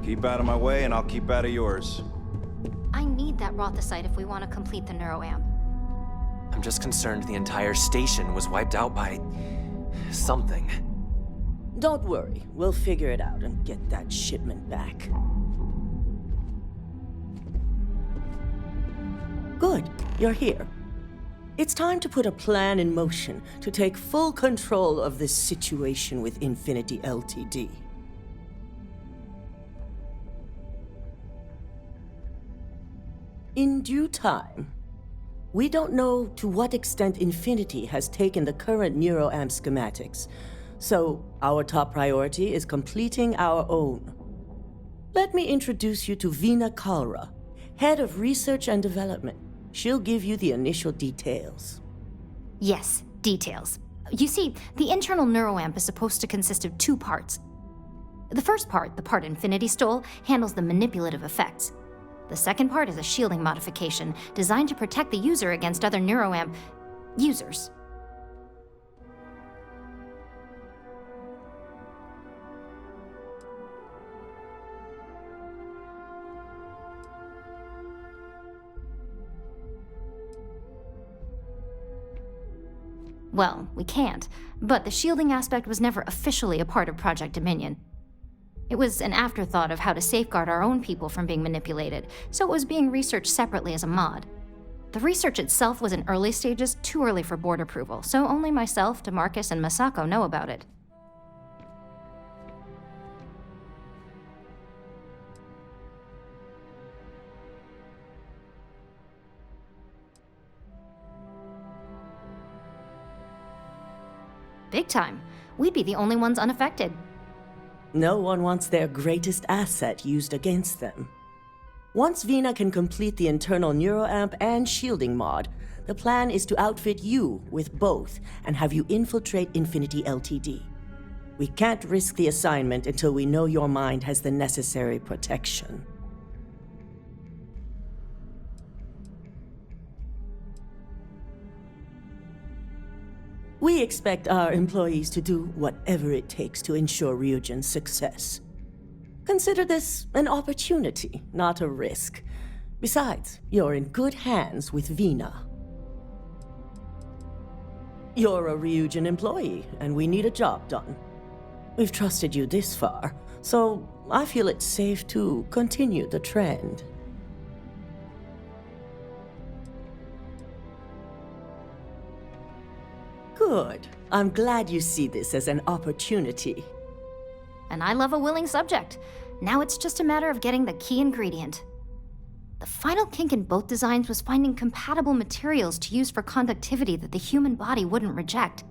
Keep out of my way and I'll keep out of yours. I need that Rothocyte if we want to complete the neuroamp. I'm just concerned the entire station was wiped out by... something. Don't worry, we'll figure it out and get that shipment back. Good, you're here. It's time to put a plan in motion to take full control of this situation with Infinity Ltd. In due time. We don't know to what extent Infinity has taken the current neuroamp schematics, so our top priority is completing our own. Let me introduce you to Veena Kalra, Head of Research and Development. She'll give you the initial details. Yes, details. You see, the internal neuroamp is supposed to consist of two parts. The first part, the part Infinity stole, handles the manipulative effects. The second part is a shielding modification designed to protect the user against other neuroamp users. Well, we can't, but the shielding aspect was never officially a part of Project Dominion. It was an afterthought of how to safeguard our own people from being manipulated, so it was being researched separately as a mod. The research itself was in early stages, too early for board approval, so only myself, DeMarcus, and Masako know about it. Big time. We'd be the only ones unaffected. No one wants their greatest asset used against them. Once Veena can complete the internal neuroamp and shielding mod, the plan is to outfit you with both and have you infiltrate Infinity Ltd. We can't risk the assignment until we know your mind has the necessary protection. We expect our employees to do whatever it takes to ensure Ryujin's success. Consider this an opportunity, not a risk. Besides, you're in good hands with Veena. You're a Ryujin employee, and we need a job done. We've trusted you this far, so I feel it's safe to continue the trend. Good. I'm glad you see this as an opportunity. And I love a willing subject. Now it's just a matter of getting the key ingredient. The final kink in both designs was finding compatible materials to use for conductivity that the human body wouldn't reject.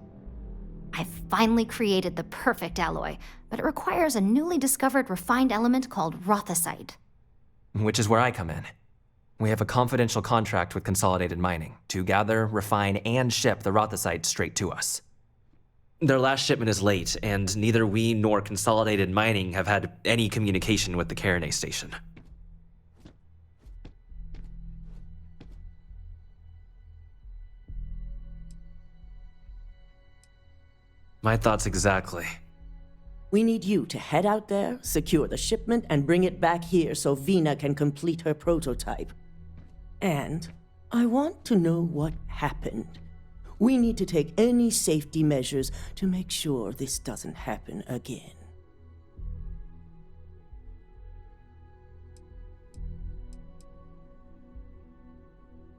I've finally created the perfect alloy, but it requires a newly discovered refined element called Rothocyte. Which is where I come in. We have a confidential contract with Consolidated Mining to gather, refine, and ship the Rothocyte straight to us. Their last shipment is late, and neither we nor Consolidated Mining have had any communication with the Carinay station. My thoughts exactly. We need you to head out there, secure the shipment, and bring it back here so Veena can complete her prototype. And I want to know what happened. We need to take any safety measures to make sure this doesn't happen again.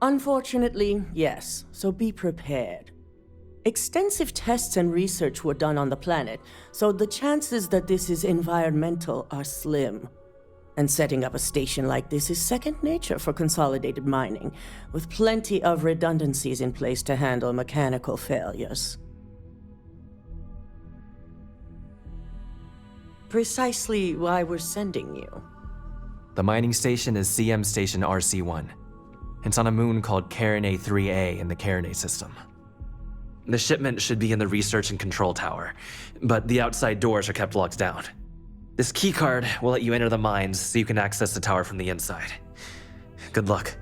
Unfortunately, yes, so be prepared. Extensive tests and research were done on the planet, so the chances that this is environmental are slim. And setting up a station like this is second nature for Consolidated Mining, with plenty of redundancies in place to handle mechanical failures. Precisely why we're sending you. The mining station is CM Station RC-1. It's on a moon called Carinay 3A in the Carinay system. The shipment should be in the research and control tower, but the outside doors are kept locked down. This keycard will let you enter the mines so you can access the tower from the inside. Good luck.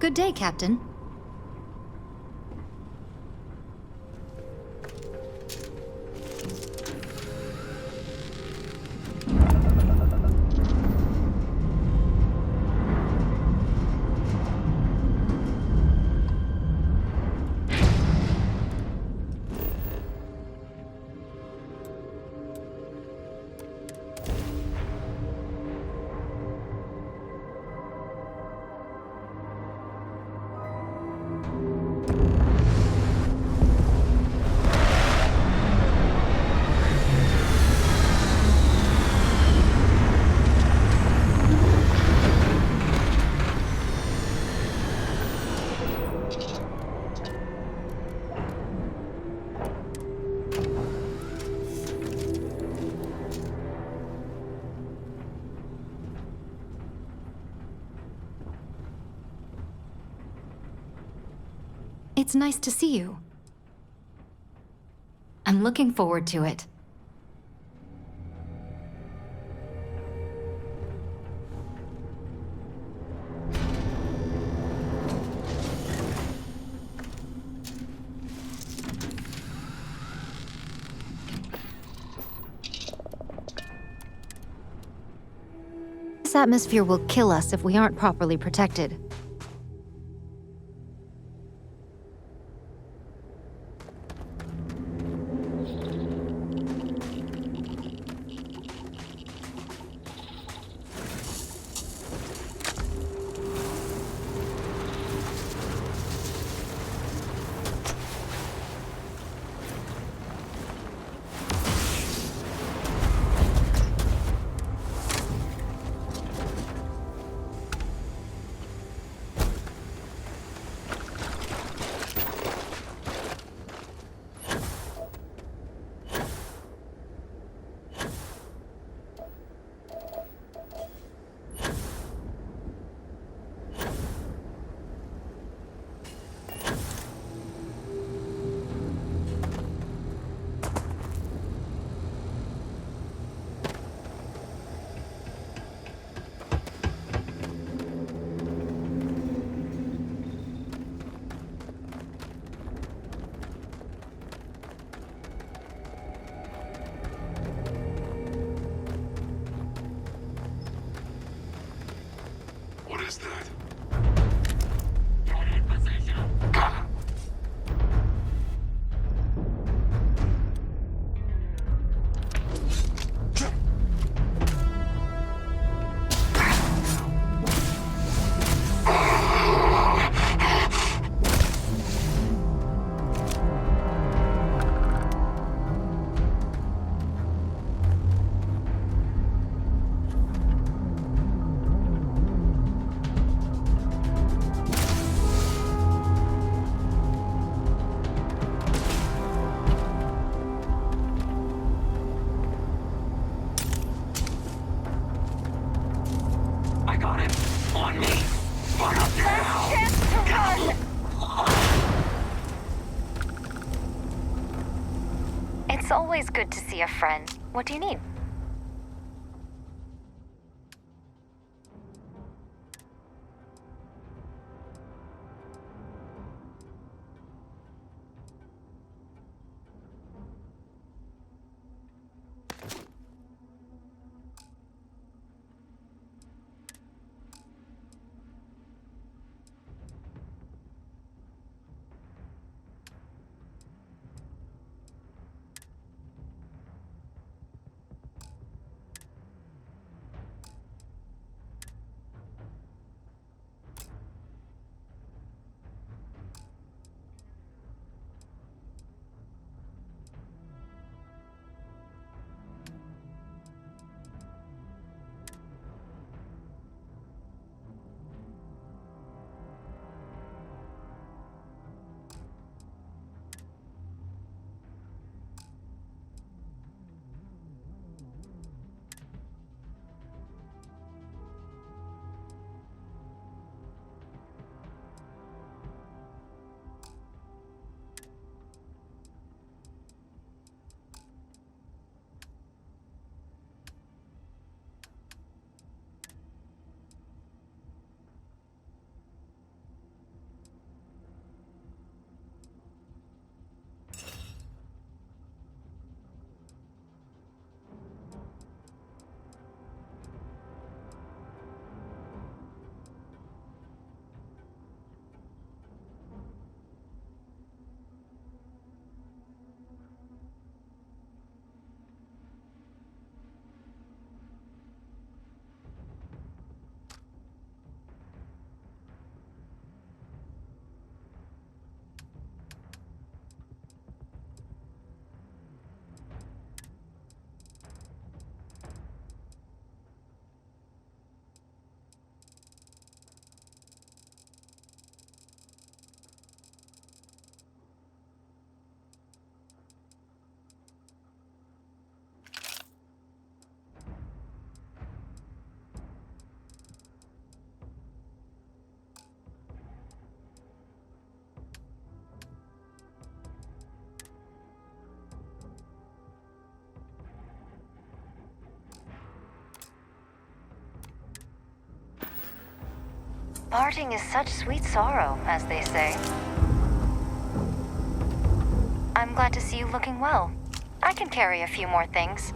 Good day, Captain. It's nice to see you. I'm looking forward to it. This atmosphere will kill us if we aren't properly protected. What is that? I got him. On me. Run up now. It's always good to see a friend. What do you need? Parting is such sweet sorrow, as they say. I'm glad to see you looking well. I can carry a few more things.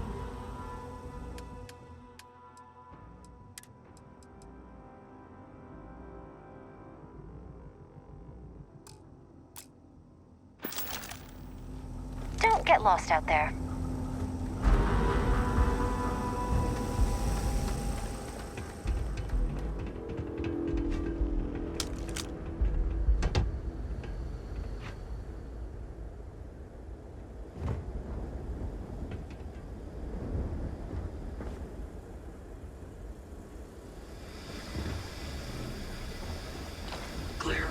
Don't get lost out there. Clear.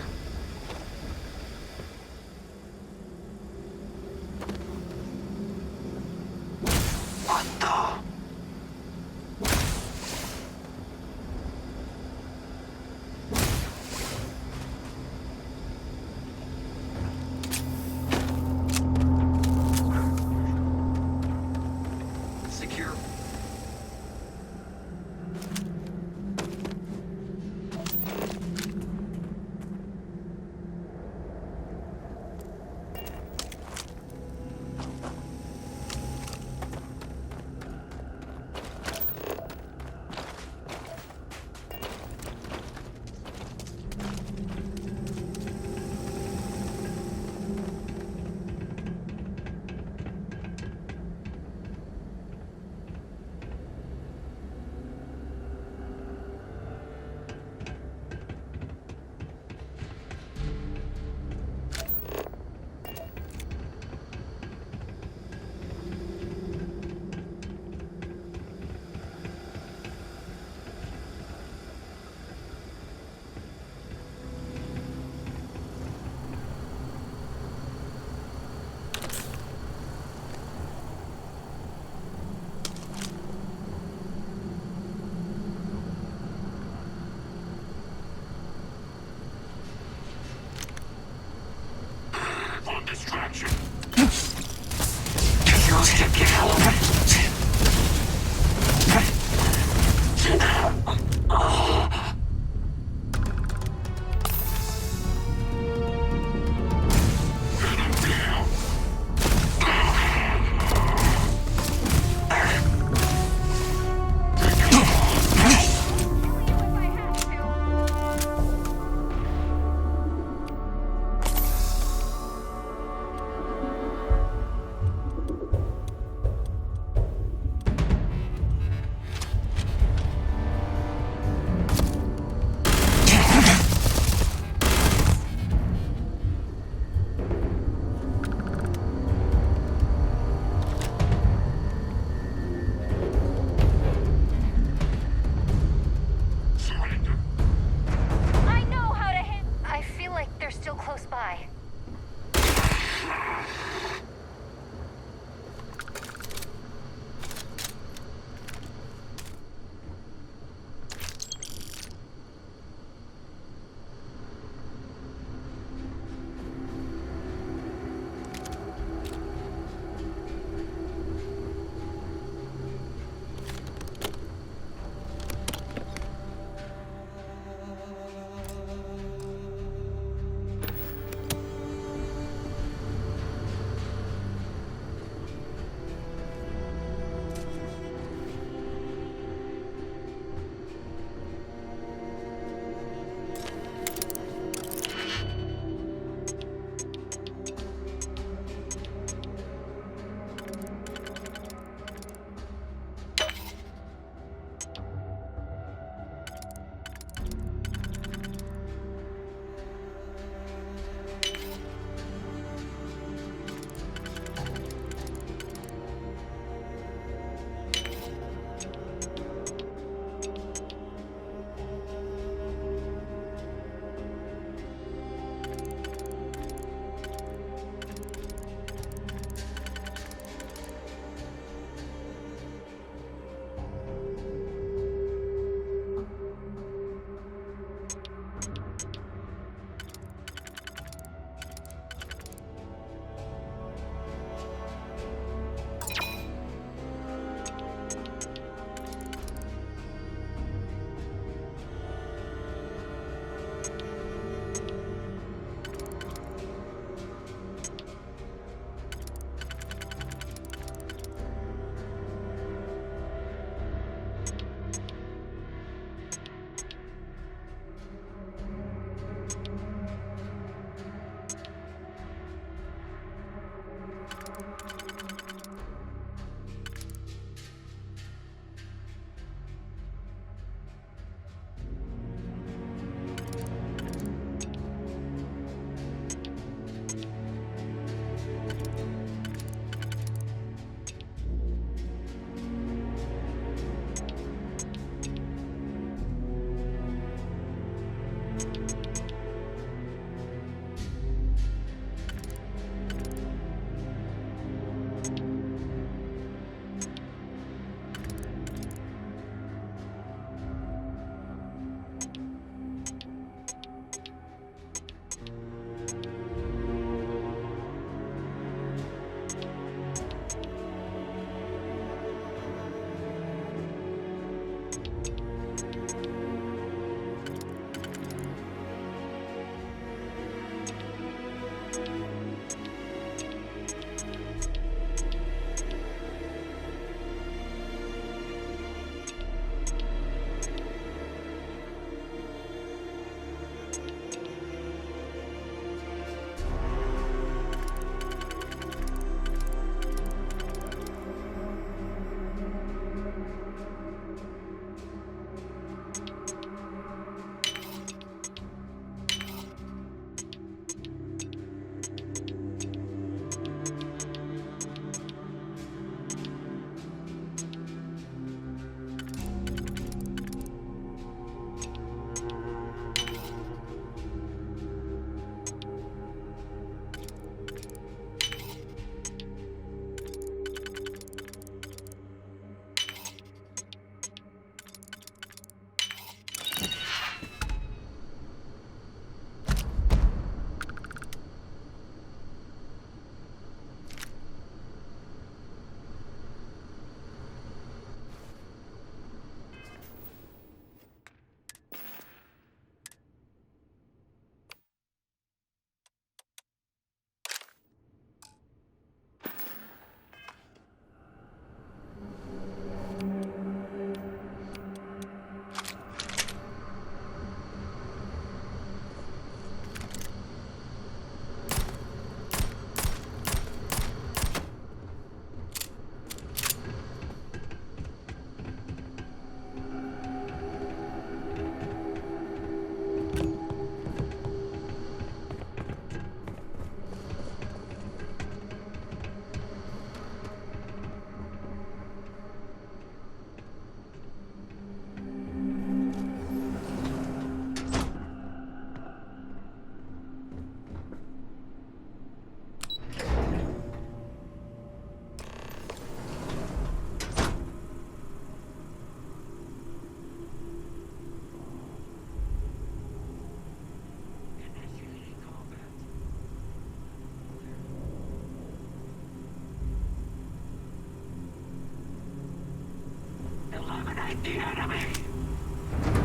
the enemy.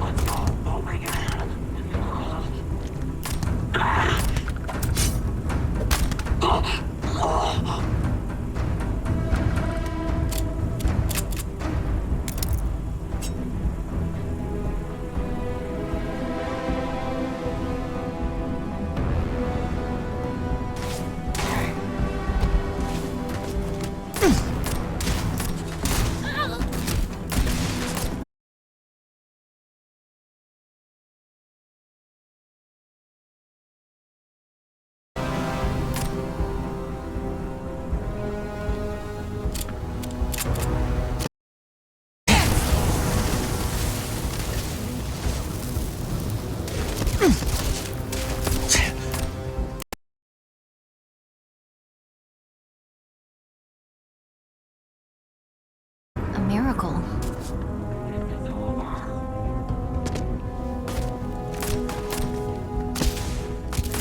Let's go moving in. A miracle.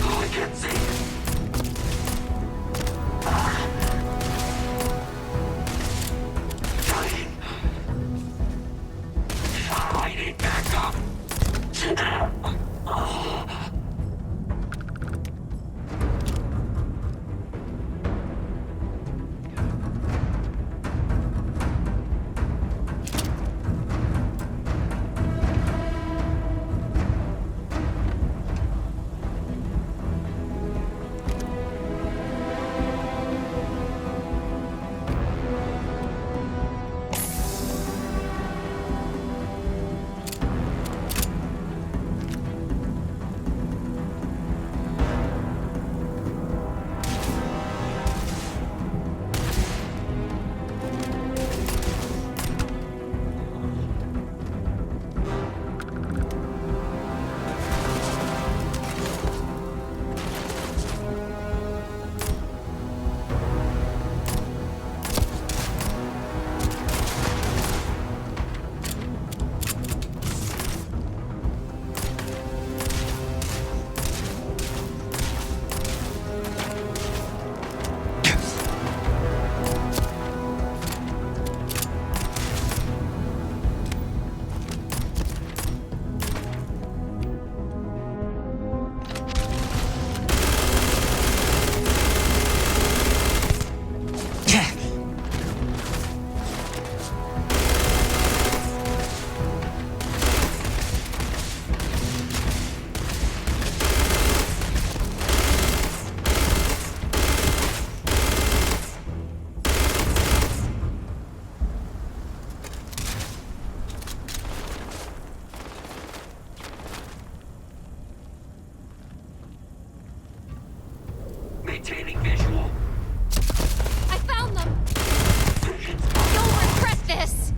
I can see it. I need backup. Maintaining visual. I found them! Vision's You'll regret this!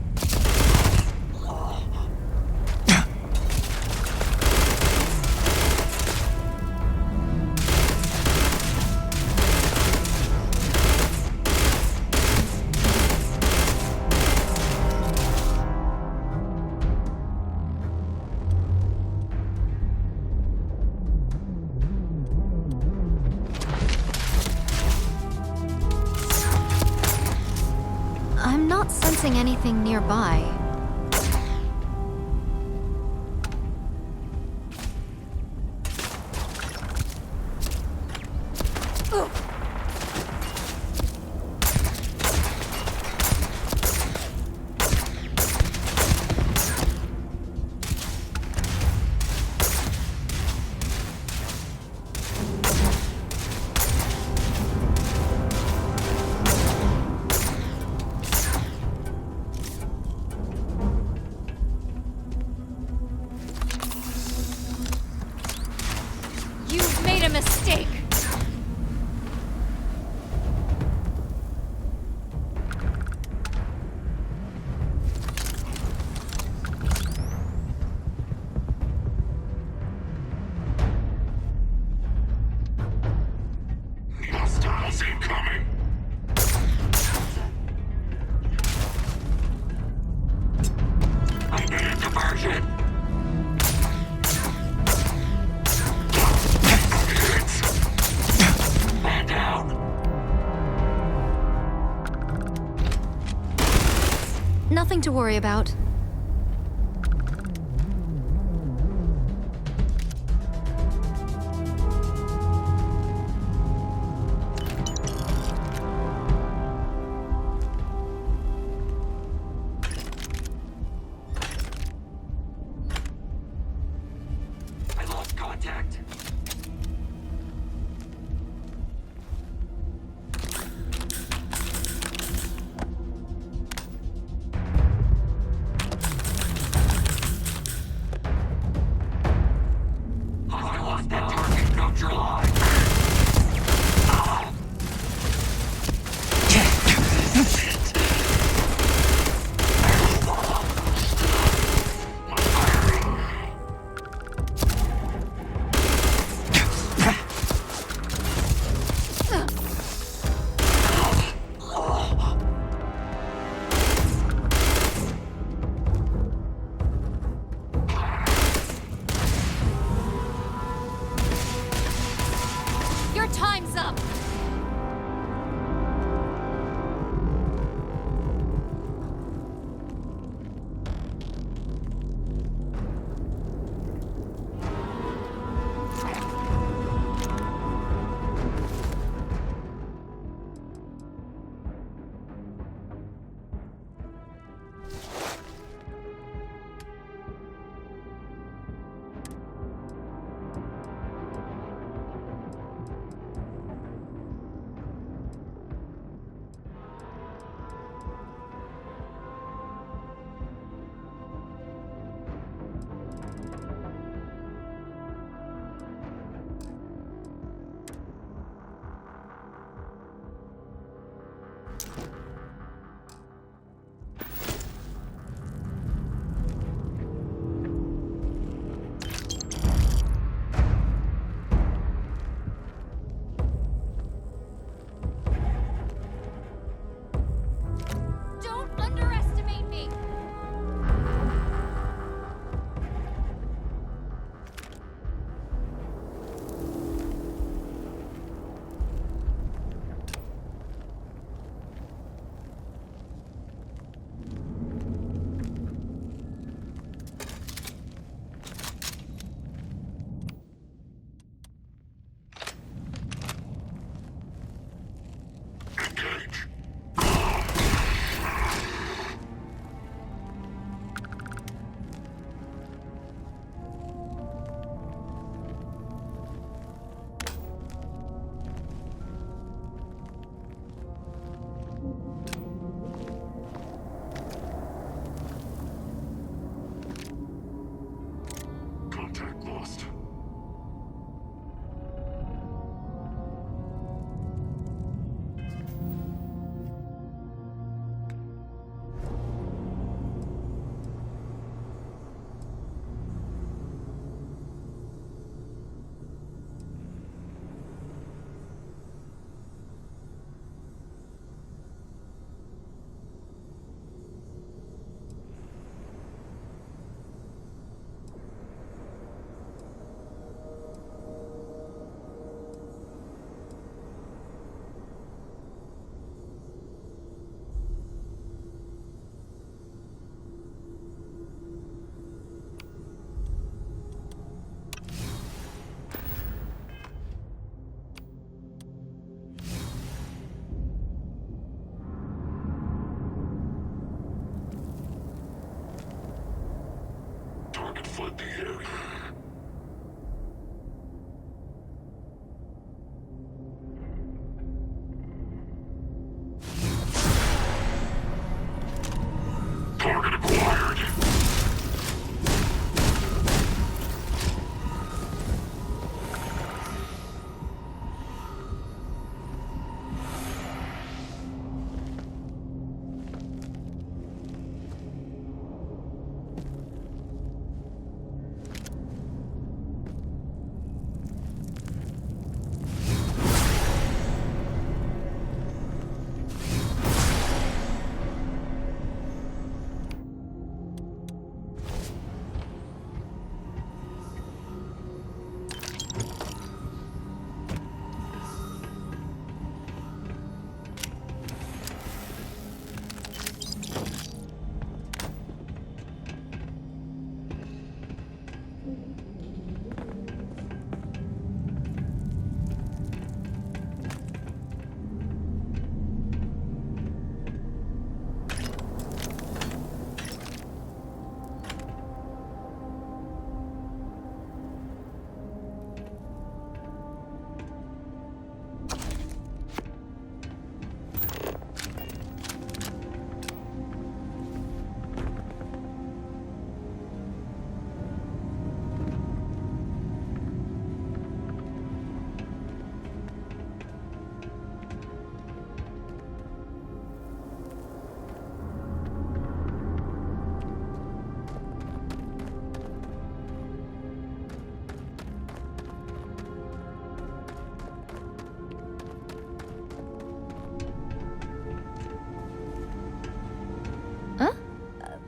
I'm not sensing anything nearby. You've made a mistake! hostiles incoming. I need a diversion. Man down. Nothing to worry about. contact. I lost that target neutralized. Your time's up! Don't underestimate me! Contact lost. Target fled the area. Target acquired.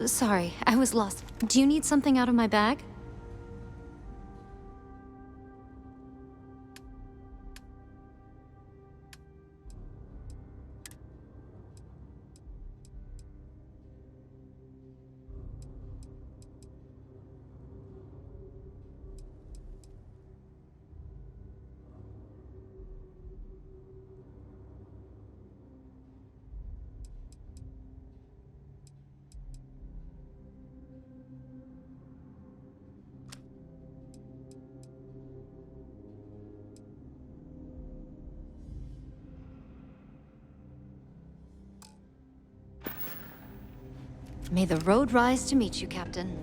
Sorry, I was lost. Do you need something out of my bag? May the road rise to meet you, Captain.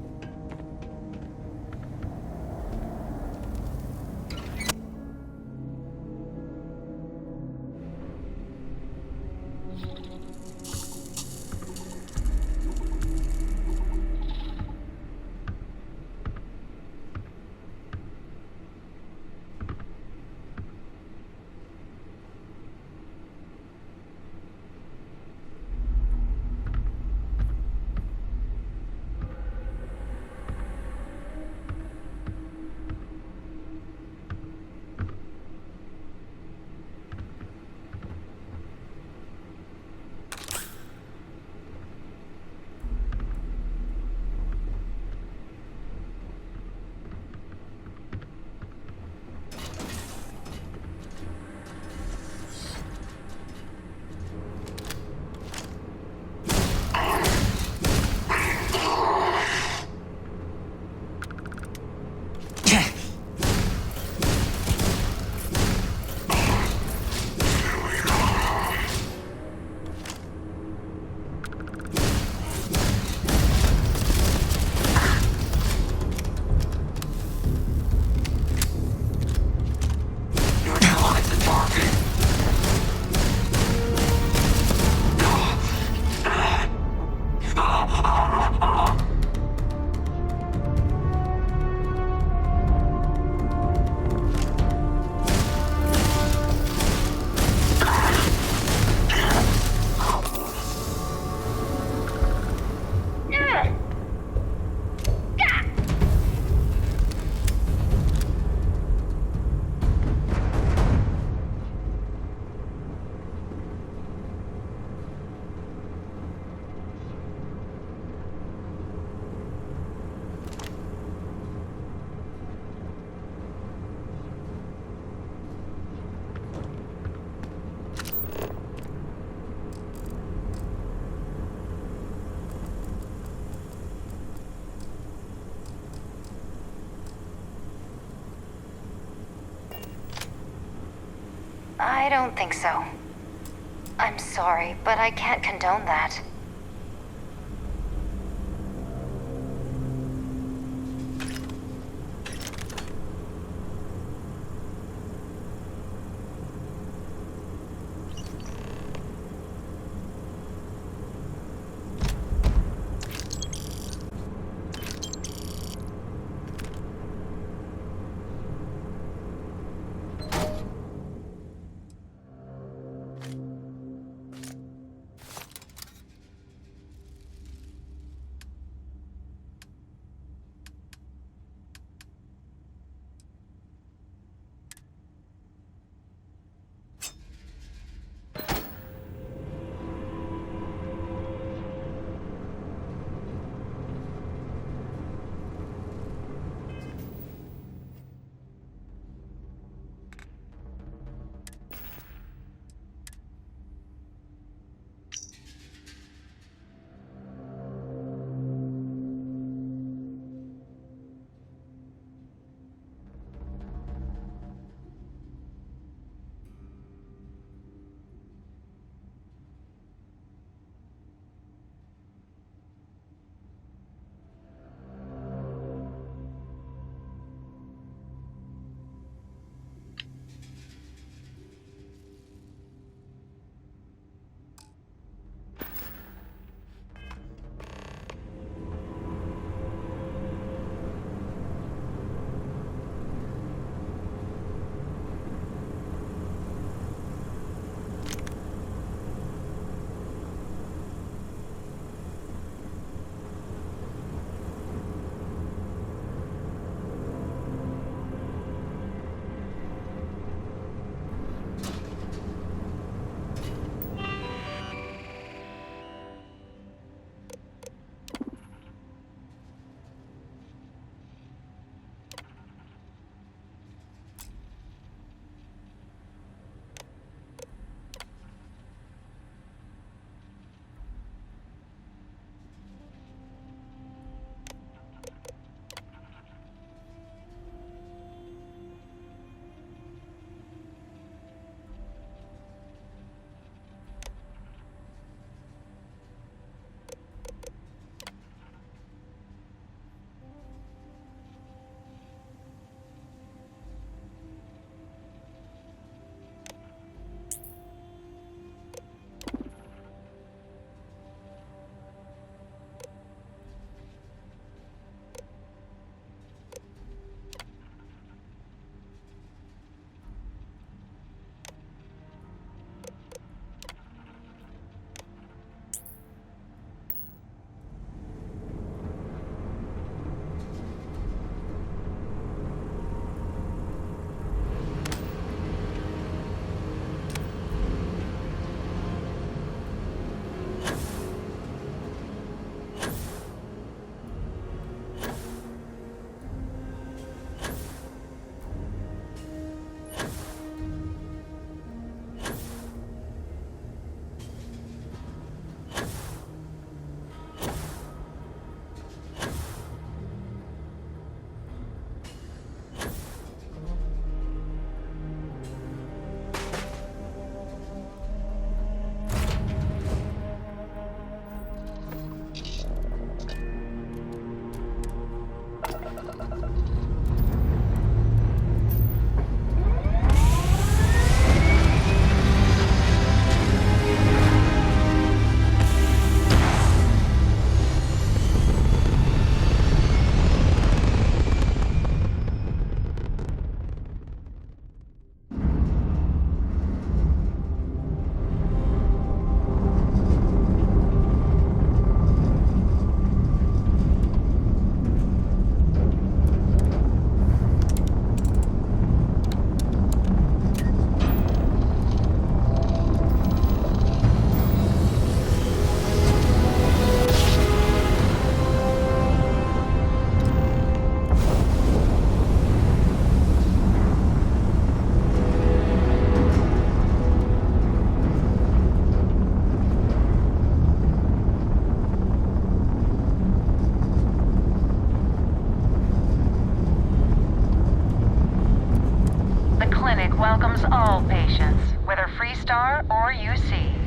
I don't think so. I'm sorry, but I can't condone that. welcomes all patients, whether Freestar or UC.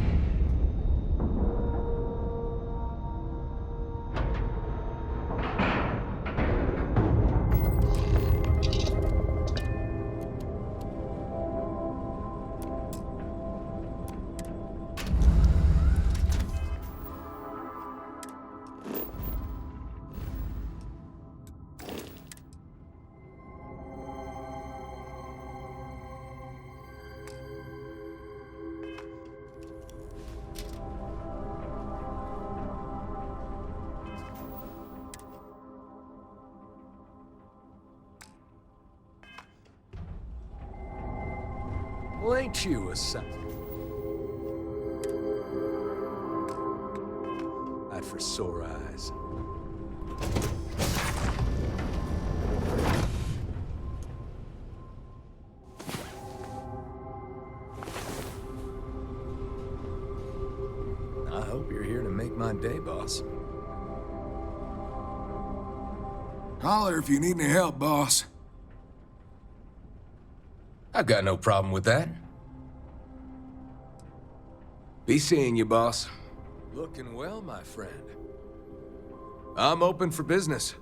Well, ain't you a son? That for sore eyes. I hope you're here to make my day, boss. Holler if you need any help, boss. I've got no problem with that. Be seeing you, boss. Looking well, my friend. I'm open for business.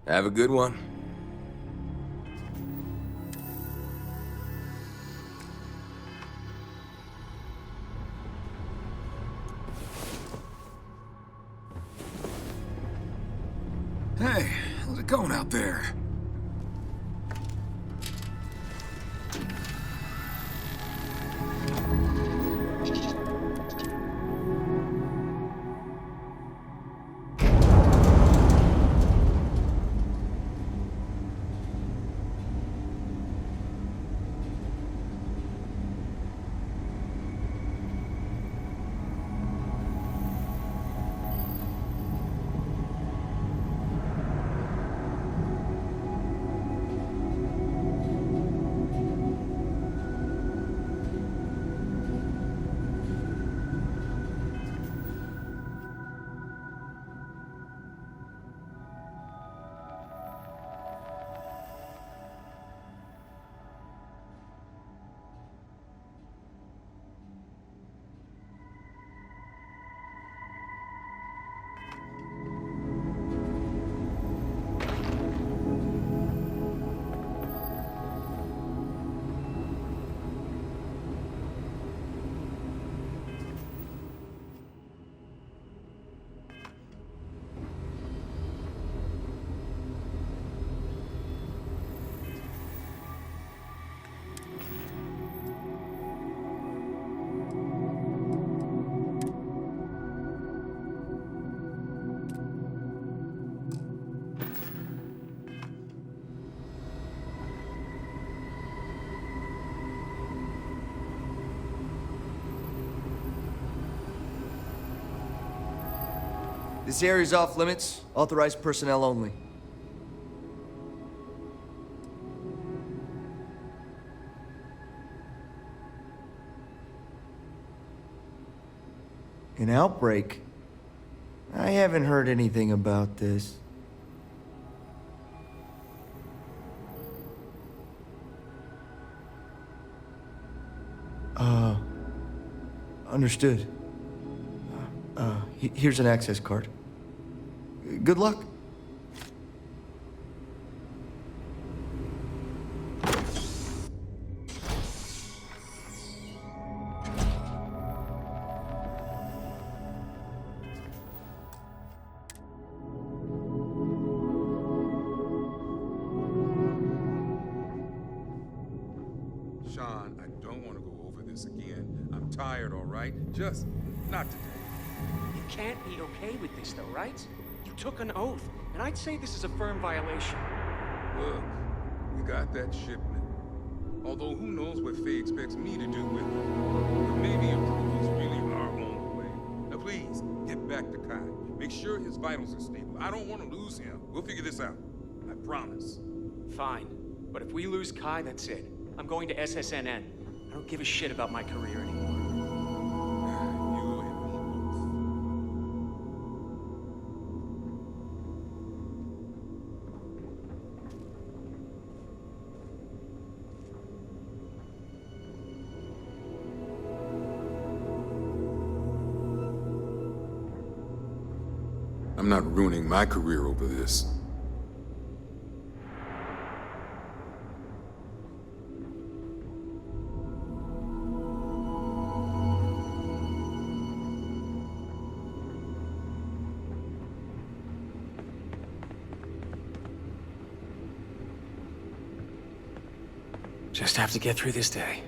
Have a good one. Hey, how's it going out there? This area's off limits. Authorized personnel only. An outbreak? I haven't heard anything about this. Understood. Here's an access card. Good luck. Sean, I don't want to go over this again. I'm tired, all right? Just not today. You can't be okay with this, though, right? You took an oath, and I'd say this is a firm violation. Look, we got that shipment. Although who knows what Faye expects me to do with it. But maybe approval's really our only way. Now please, get back to Kai. Make sure his vitals are stable. I don't want to lose him. We'll figure this out. I promise. Fine. But if we lose Kai, that's it. I'm going to SSNN. I don't give a shit about my career anymore. You and me both. I'm not ruining my career over this. Just have to get through this day.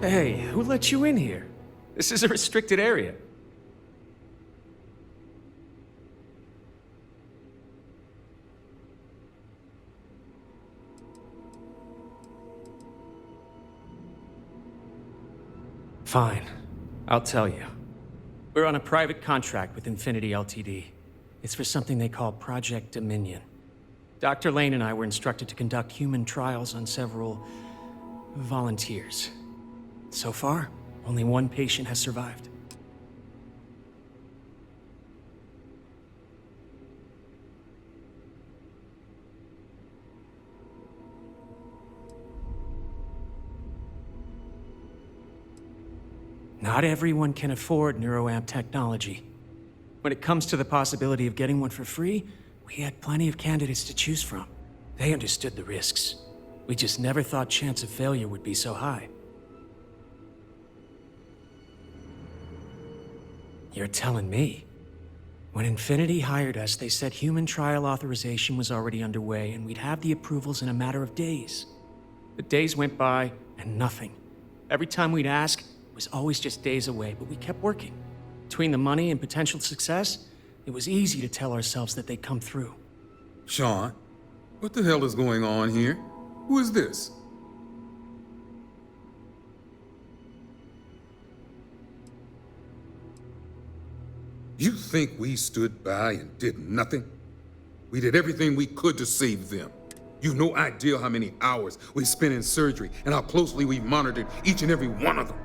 Hey, who let you in here? This is a restricted area. Fine. I'll tell you. We're on a private contract with Infinity Ltd. It's for something they call Project Dominion. Dr. Lane and I were instructed to conduct human trials on several volunteers. So far, only one patient has survived. Not everyone can afford neuroamp technology. When it comes to the possibility of getting one for free, we had plenty of candidates to choose from. They understood the risks. We just never thought chance of failure would be so high. You're telling me? When Infinity hired us, they said human trial authorization was already underway and we'd have the approvals in a matter of days. The days went by and nothing. Every time we'd ask, it was always just days away, but we kept working. Between the money and potential success, it was easy to tell ourselves that they'd come through. Sean, what the hell is going on here? Who is this? You think we stood by and did nothing? We did everything we could to save them. You've no idea how many hours we spent in surgery and how closely we monitored each and every one of them.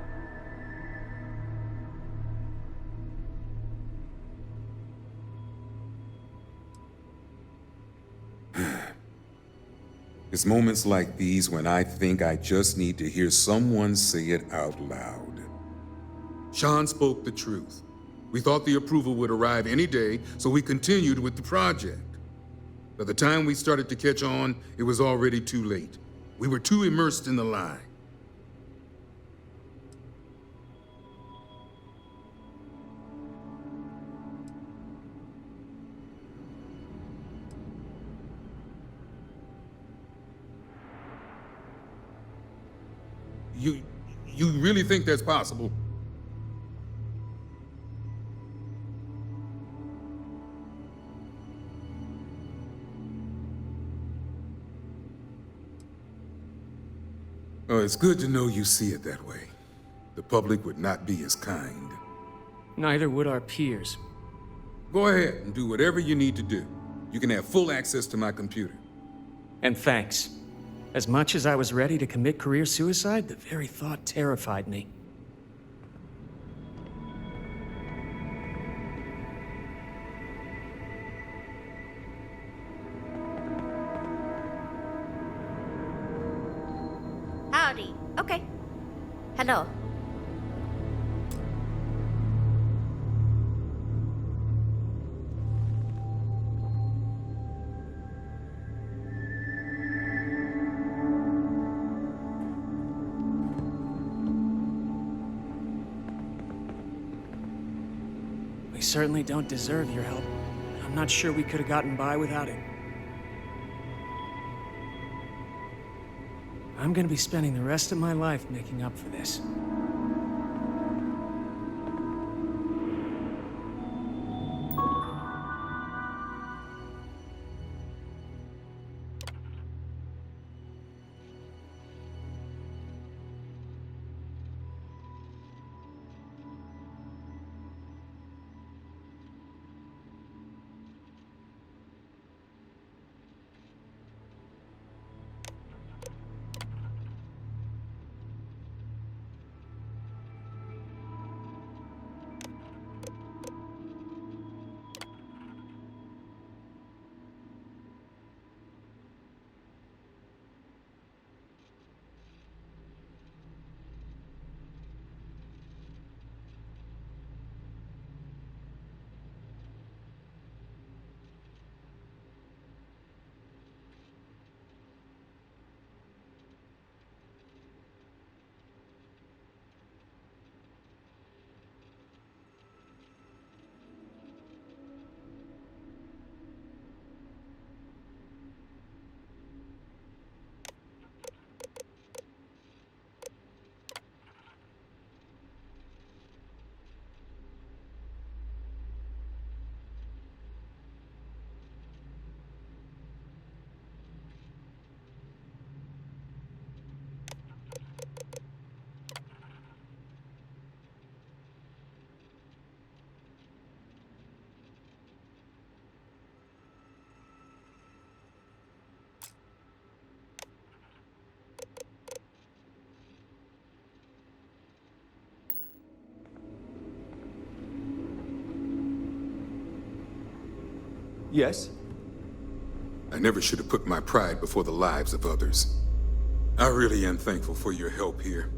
It's moments like these when I think I just need to hear someone say it out loud. Sean spoke the truth. We thought the approval would arrive any day, so we continued with the project. By the time we started to catch on, it was already too late. We were too immersed in the lie. You really think that's possible? Oh, it's good to know you see it that way. The public would not be as kind. Neither would our peers. Go ahead and do whatever you need to do. You can have full access to my computer. And thanks. As much as I was ready to commit career suicide, the very thought terrified me. Howdy. Okay. Hello. We certainly don't deserve your help. I'm not sure we could have gotten by without it. I'm gonna be spending the rest of my life making up for this. Yes? I never should have put my pride before the lives of others. I really am thankful for your help here.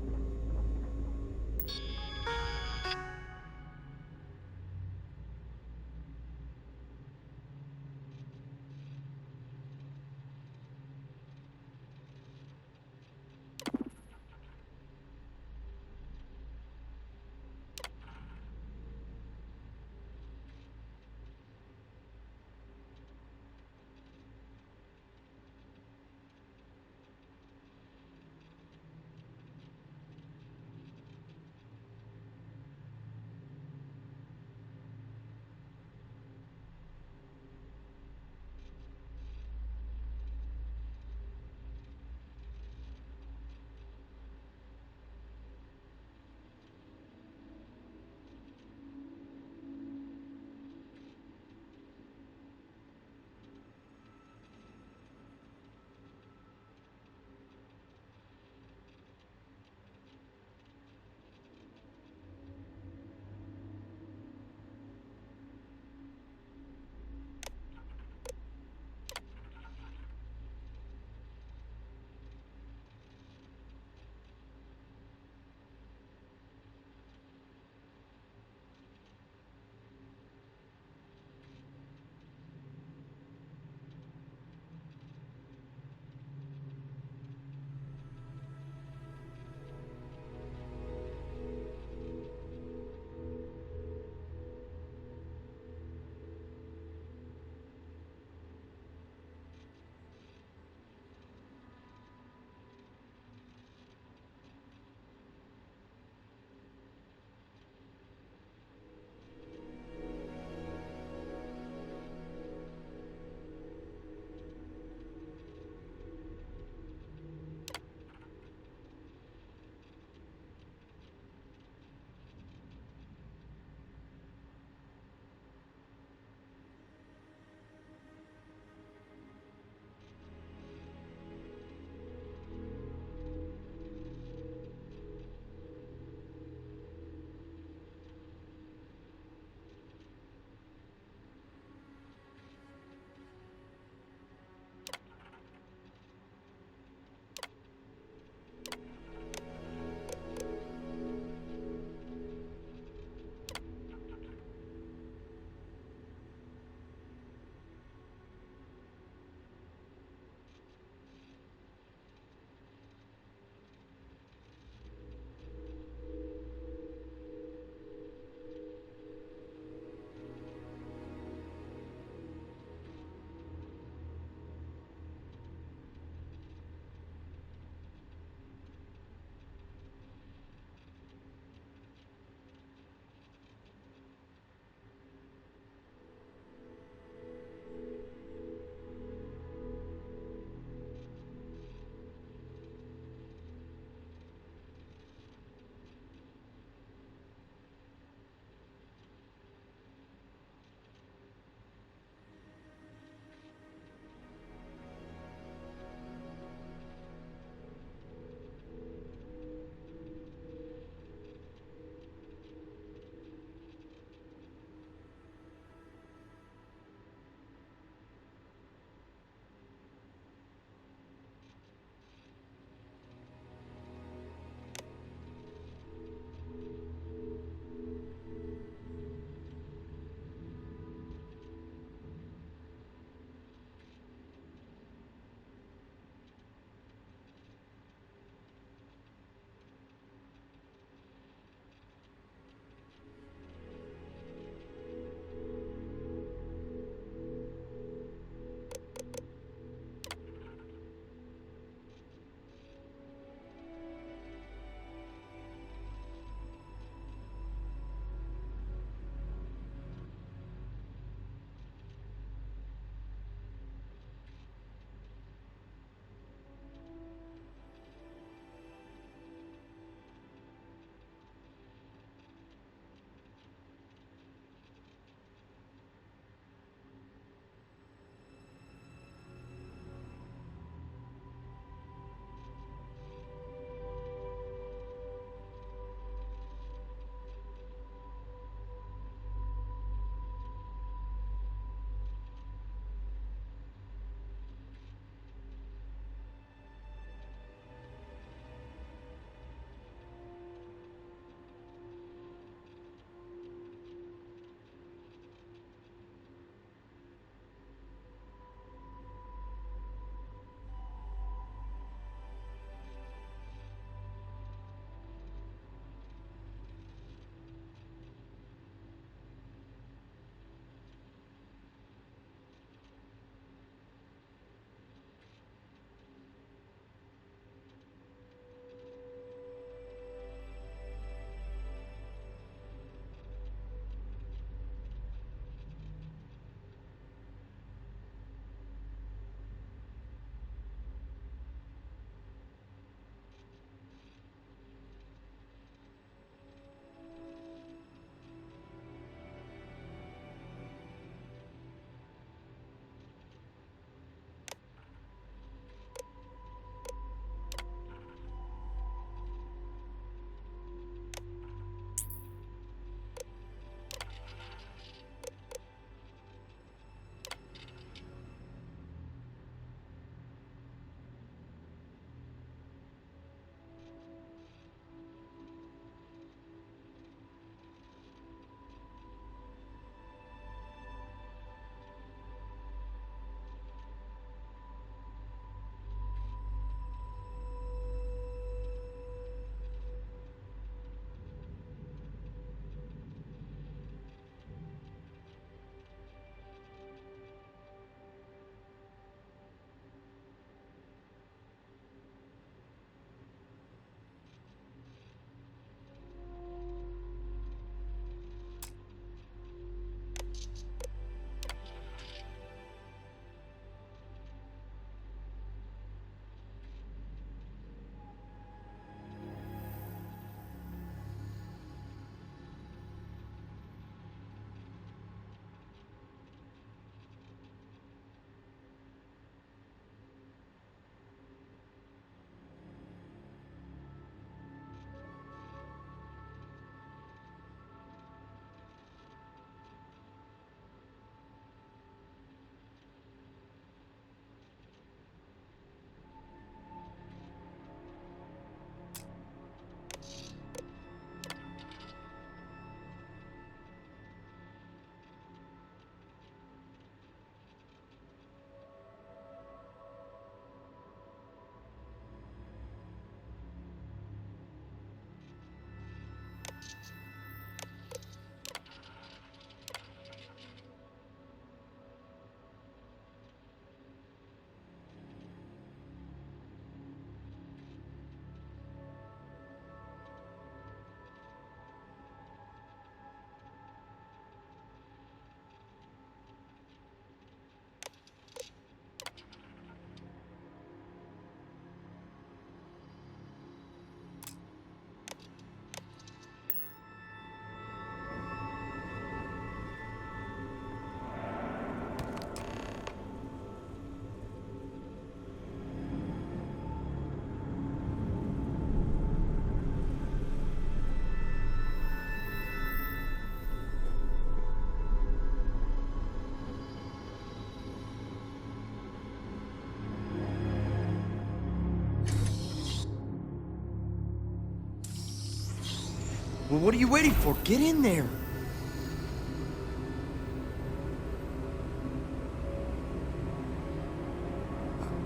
Well, what are you waiting for? Get in there!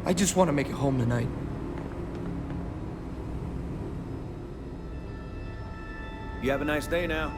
I just want to make it home tonight. You have a nice day now.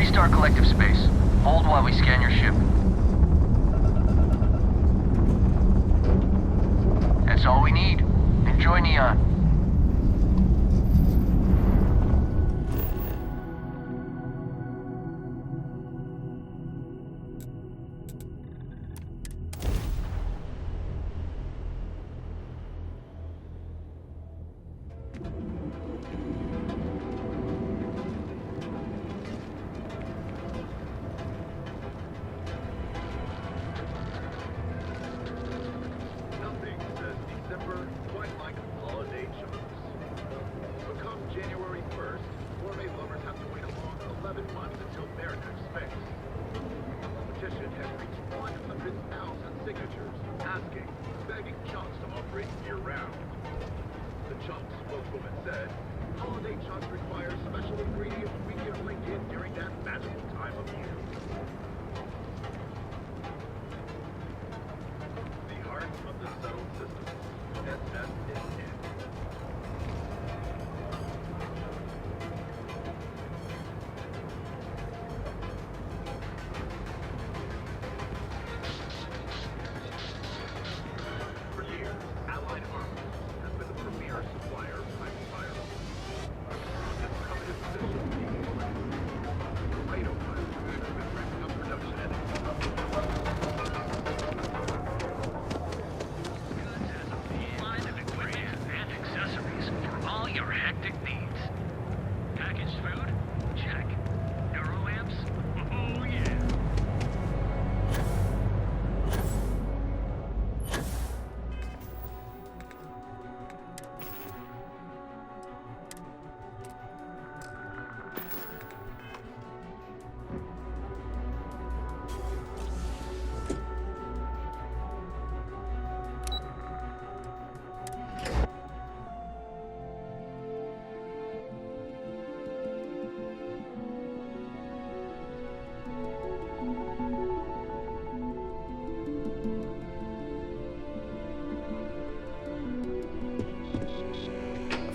Star collective space. Hold while we scan your ship. That's all we need. Enjoy Neon.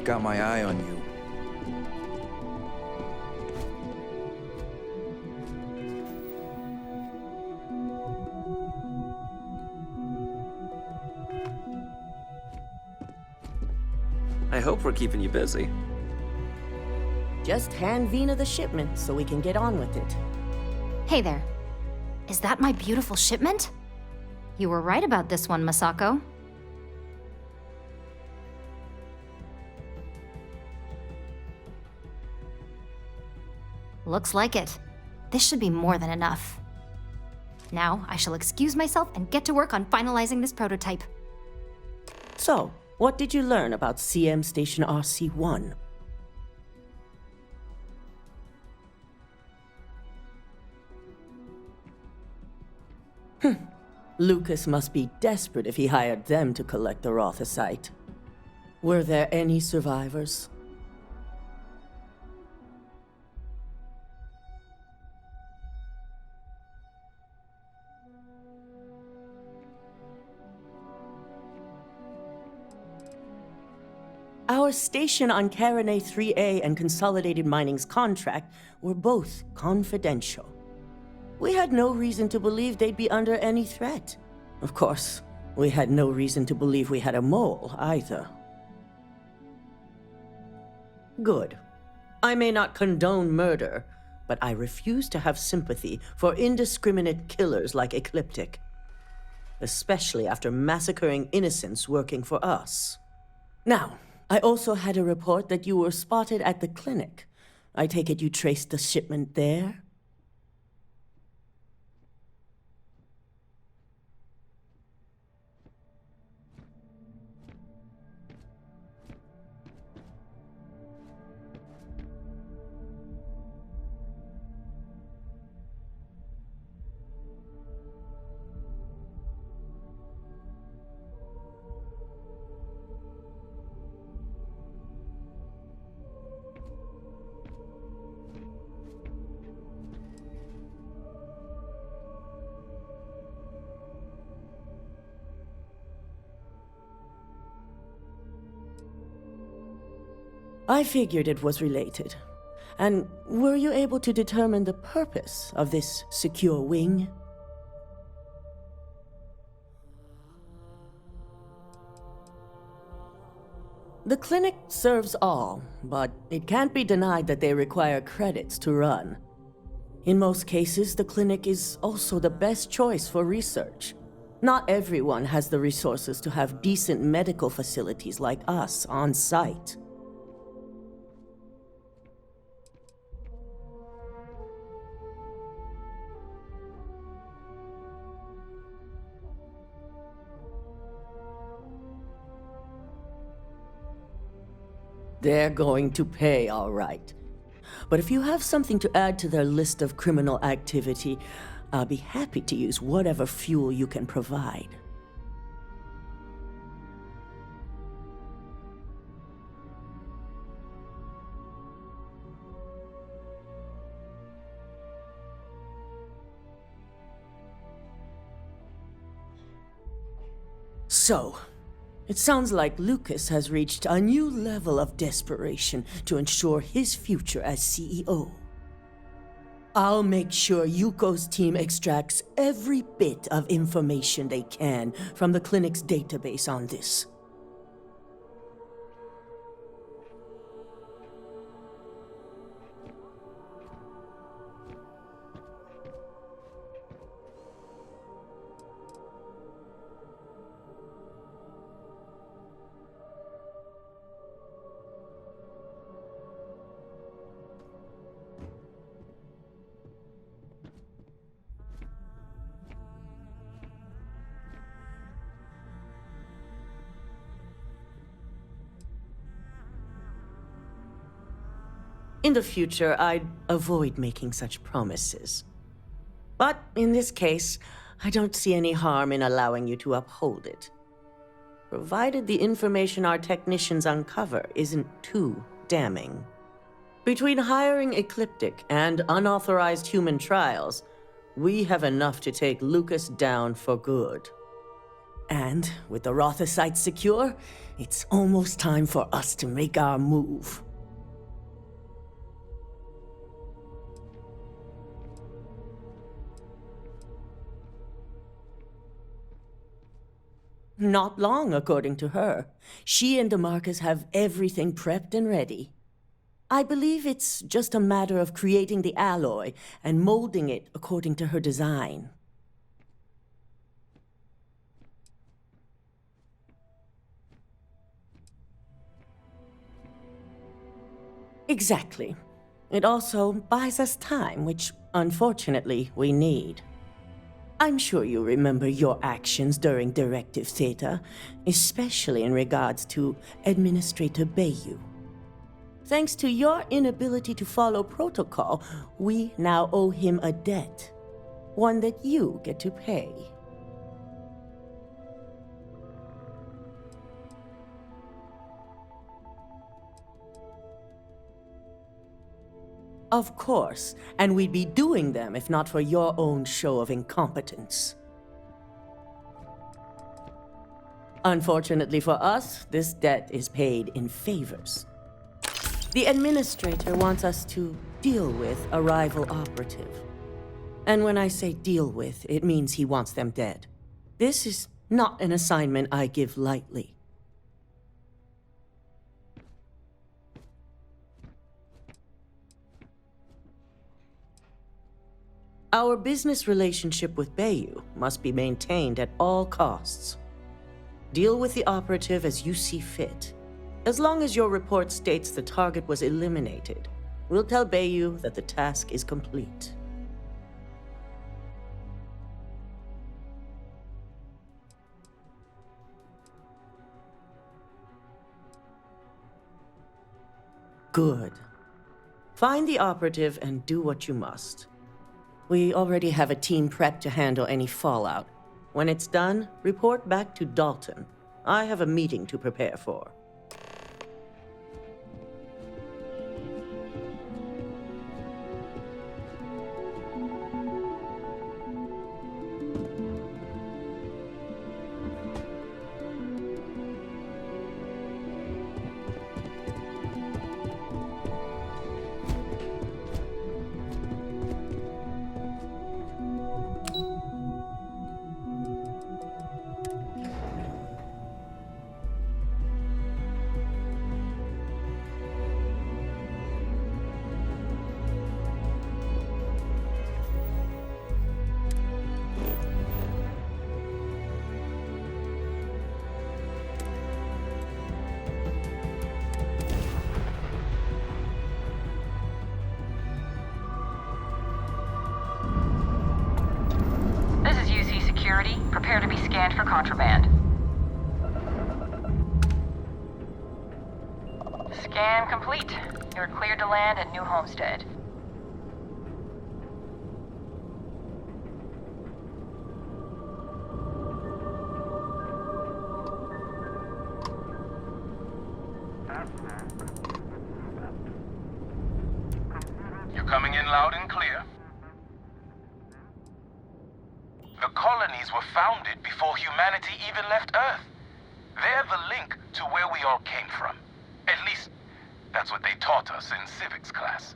Got my eye on you. I hope we're keeping you busy. Just hand Vina the shipment so we can get on with it. Hey there. Is that my beautiful shipment? You were right about this one, Masako. Looks like it. This should be more than enough. Now, I shall excuse myself and get to work on finalizing this prototype. So, what did you learn about CM Station RC-1? Lucas must be desperate if he hired them to collect the Rothosite. Were there any survivors? Your station on Carinae 3A and Consolidated Mining's contract were both confidential. We had no reason to believe they'd be under any threat. Of course, we had no reason to believe we had a mole, either. Good. I may not condone murder, but I refuse to have sympathy for indiscriminate killers like Ecliptic. Especially after massacring innocents working for us. Now, I also had a report that you were spotted at the clinic. I take it you traced the shipment there? I figured it was related. And were you able to determine the purpose of this secure wing? The clinic serves all, but it can't be denied that they require credits to run. In most cases, the clinic is also the best choice for research. Not everyone has the resources to have decent medical facilities like us on site. They're going to pay, all right. But if you have something to add to their list of criminal activity, I'll be happy to use whatever fuel you can provide. So, it sounds like Lucas has reached a new level of desperation to ensure his future as CEO. I'll make sure Yuko's team extracts every bit of information they can from the clinic's database on this. In the future, I'd avoid making such promises. But in this case, I don't see any harm in allowing you to uphold it. Provided the information our technicians uncover isn't too damning. Between hiring Ecliptic and unauthorized human trials, we have enough to take Lucas down for good. And with the Rothocytes secure, it's almost time for us to make our move. Not long, according to her. She and DeMarcus have everything prepped and ready. I believe it's just a matter of creating the alloy and molding it according to her design. Exactly. It also buys us time, which, unfortunately, we need. I'm sure you remember your actions during Directive Theta, especially in regards to Administrator Bayou. Thanks to your inability to follow protocol, we now owe him a debt. One that you get to pay. Of course, and we'd be doing them if not for your own show of incompetence. Unfortunately for us, this debt is paid in favors. The administrator wants us to deal with a rival operative. And when I say deal with, it means he wants them dead. This is not an assignment I give lightly. Our business relationship with Bayou must be maintained at all costs. Deal with the operative as you see fit. As long as your report states the target was eliminated, we'll tell Bayou that the task is complete. Good. Find the operative and do what you must. We already have a team prepped to handle any fallout. When it's done, report back to Dalton. I have a meeting to prepare for. Prepare to be scanned for contraband. Scan complete. You're cleared to land at New Homestead. You're coming in loud and clear. The colonies were founded before humanity even left Earth. They're the link to where we all came from. At least, that's what they taught us in civics class.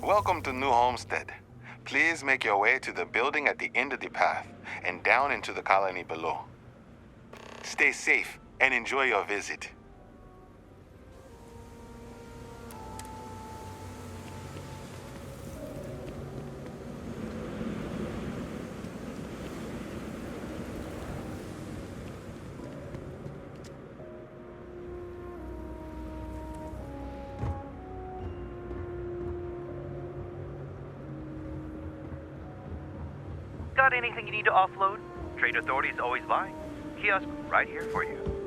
Welcome to New Homestead. Please make your way to the building at the end of the path and down into the colony below. Stay safe and enjoy your visit. Got anything you need to offload? Trade authorities always buy. Kiosk right here for you.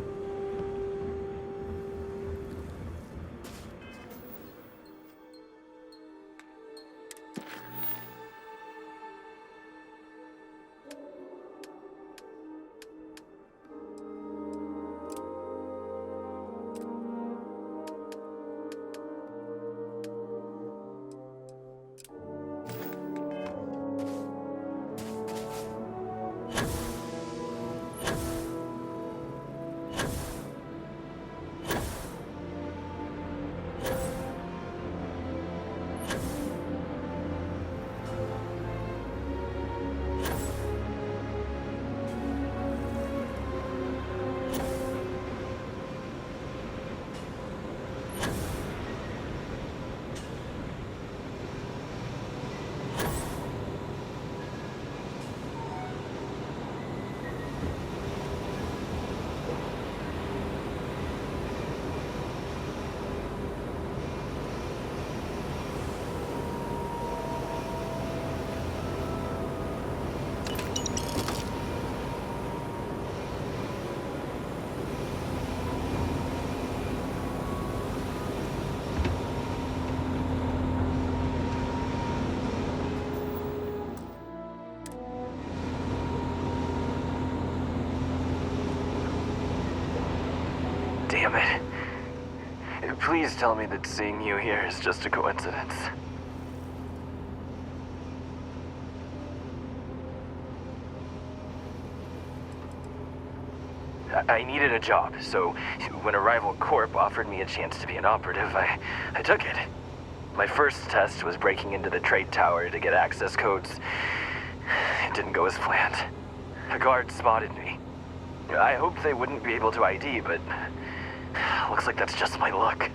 Please tell me that seeing you here is just a coincidence. I needed a job, so when a rival corp offered me a chance to be an operative, I took it. My first test was breaking into the trade tower to get access codes. It didn't go as planned. A guard spotted me. I hoped they wouldn't be able to ID, but looks like that's just my luck.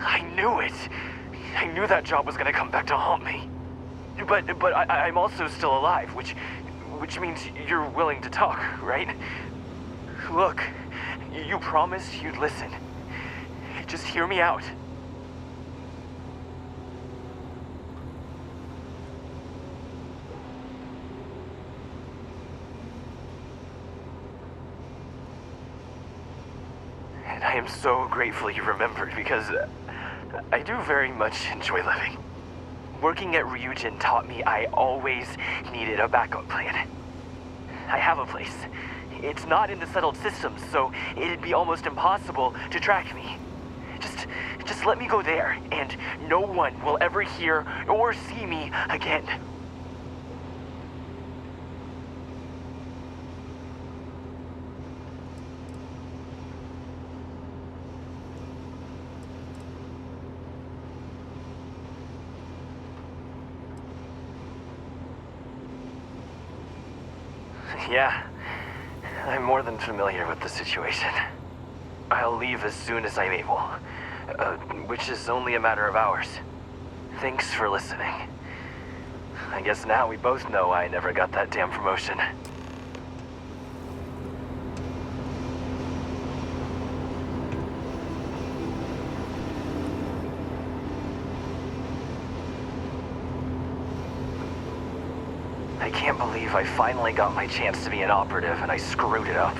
I knew it! I knew that job was gonna come back to haunt me. But I'm also still alive, which means you're willing to talk, right? Look, you promised you'd listen. Just hear me out. And I am so grateful you remembered, because I do very much enjoy living. Working at Ryujin taught me I always needed a backup plan. I have a place. It's not in the settled systems, so it'd be almost impossible to track me. Just let me go there, and no one will ever hear or see me again. Yeah, I'm more than familiar with the situation. I'll leave as soon as I'm able, which is only a matter of hours. Thanks for listening. I guess now we both know I never got that damn promotion. I can't believe I finally got my chance to be an operative and I screwed it up.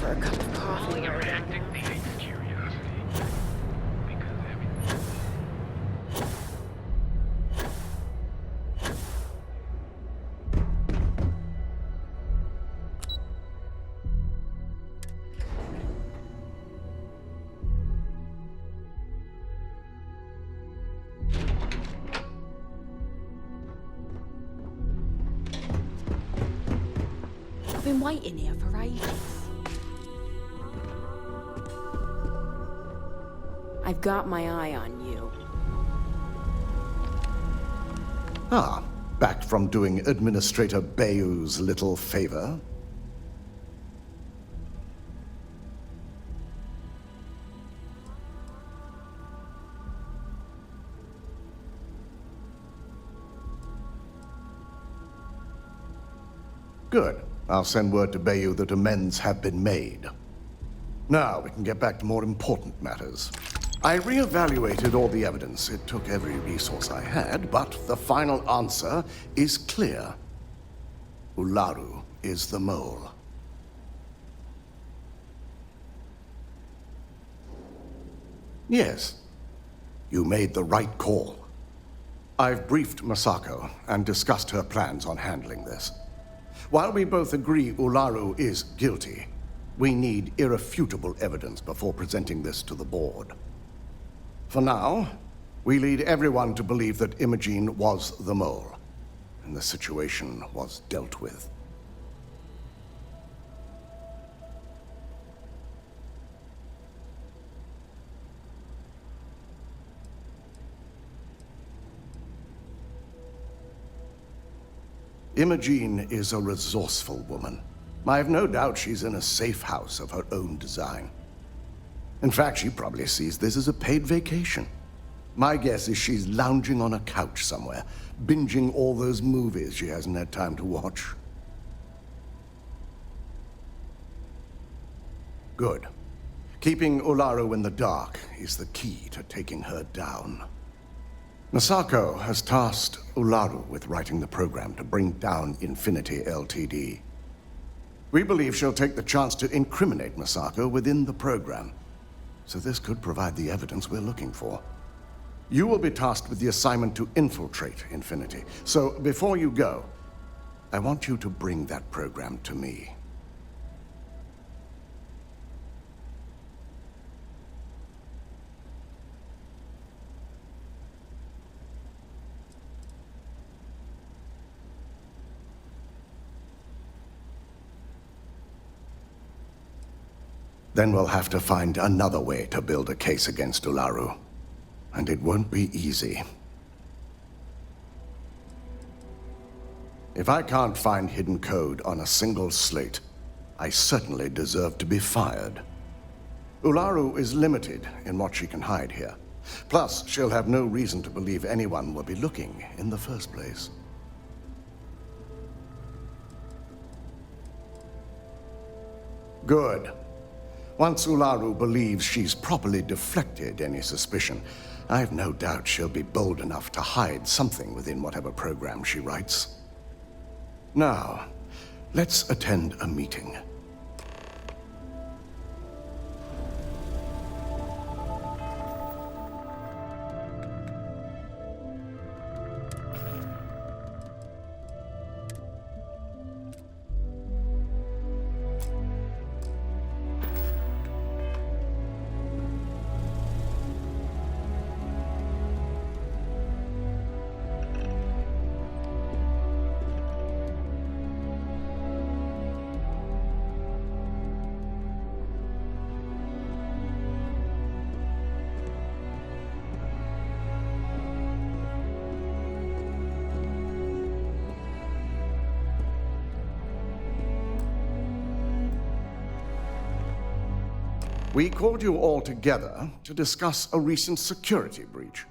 for a cup of coffee or I've been waiting here for ages. I've got my eye on you. Ah, back from doing Administrator Bayou's little favor? Good. I'll send word to Bayou that amends have been made. Now we can get back to more important matters. I reevaluated all the evidence. It took every resource I had, but the final answer is clear. Ularu is the mole. Yes, you made the right call. I've briefed Masako and discussed her plans on handling this. While we both agree Ularu is guilty, we need irrefutable evidence before presenting this to the board. For now, we lead everyone to believe that Imogene was the mole, and the situation was dealt with. Imogene is a resourceful woman. I have no doubt she's in a safe house of her own design. In fact, she probably sees this as a paid vacation. My guess is she's lounging on a couch somewhere, binging all those movies she hasn't had time to watch. Good. Keeping Ularu in the dark is the key to taking her down. Masako has tasked Ularu with writing the program to bring down Infinity Ltd. We believe she'll take the chance to incriminate Masako within the program, so this could provide the evidence we're looking for. You will be tasked with the assignment to infiltrate Infinity, so before you go, I want you to bring that program to me. Then we'll have to find another way to build a case against Ularu. And it won't be easy. If I can't find hidden code on a single slate, I certainly deserve to be fired. Ularu is limited in what she can hide here. Plus, she'll have no reason to believe anyone will be looking in the first place. Good. Once Ularu believes she's properly deflected any suspicion, I've no doubt she'll be bold enough to hide something within whatever program she writes. Now, let's attend a meeting. We called you all together to discuss a recent security breach.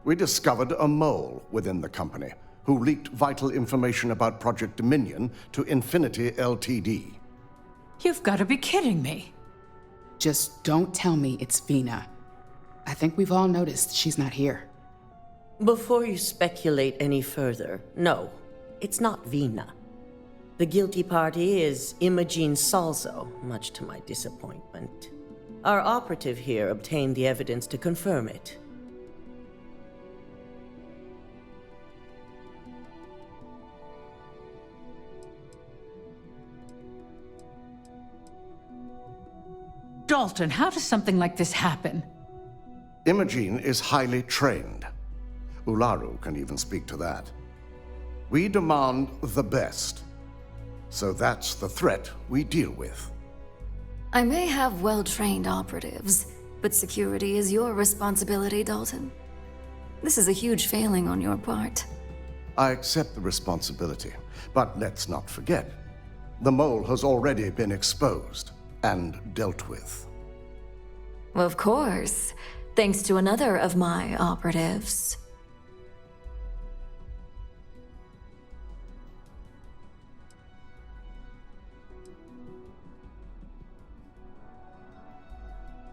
We discovered a mole within the company who leaked vital information about Project Dominion to Infinity Ltd. You've got to be kidding me. Just don't tell me it's Vina. I think we've all noticed she's not here. Before you speculate any further, no, it's not Vina. The guilty party is Imogene Salzo, much to my disappointment. Our operative here obtained the evidence to confirm it. Dalton, how does something like this happen? Imogene is highly trained. Ularu can even speak to that. We demand the best. So that's the threat we deal with. I may have well-trained operatives, but security is your responsibility, Dalton. This is a huge failing on your part. I accept the responsibility, but let's not forget, the mole has already been exposed and dealt with. Of course, thanks to another of my operatives.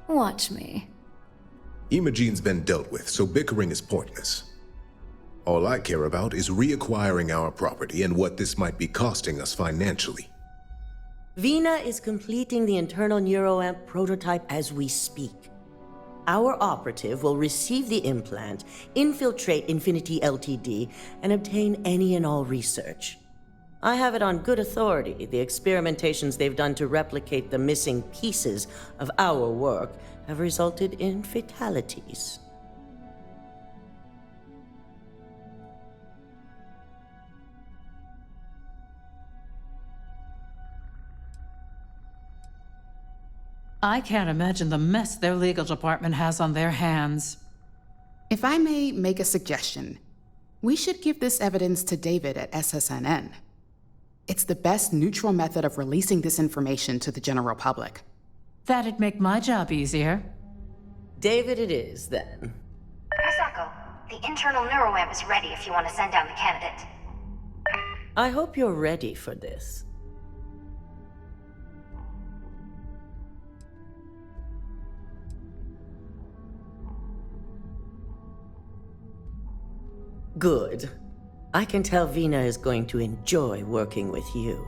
Watch me. Imogene's been dealt with, so bickering is pointless. All I care about is reacquiring our property and what this might be costing us financially. Vina is completing the internal neuroamp prototype as we speak. Our operative will receive the implant, infiltrate Infinity Ltd, and obtain any and all research. I have it on good authority. The experimentations they've done to replicate the missing pieces of our work have resulted in fatalities. I can't imagine the mess their legal department has on their hands. If I may make a suggestion, we should give this evidence to David at SSNN. It's the best neutral method of releasing this information to the general public. That'd make my job easier. David it is, then. Misako, the internal neuroamp is ready if you want to send down the candidate. I hope you're ready for this. Good. I can tell Vina is going to enjoy working with you.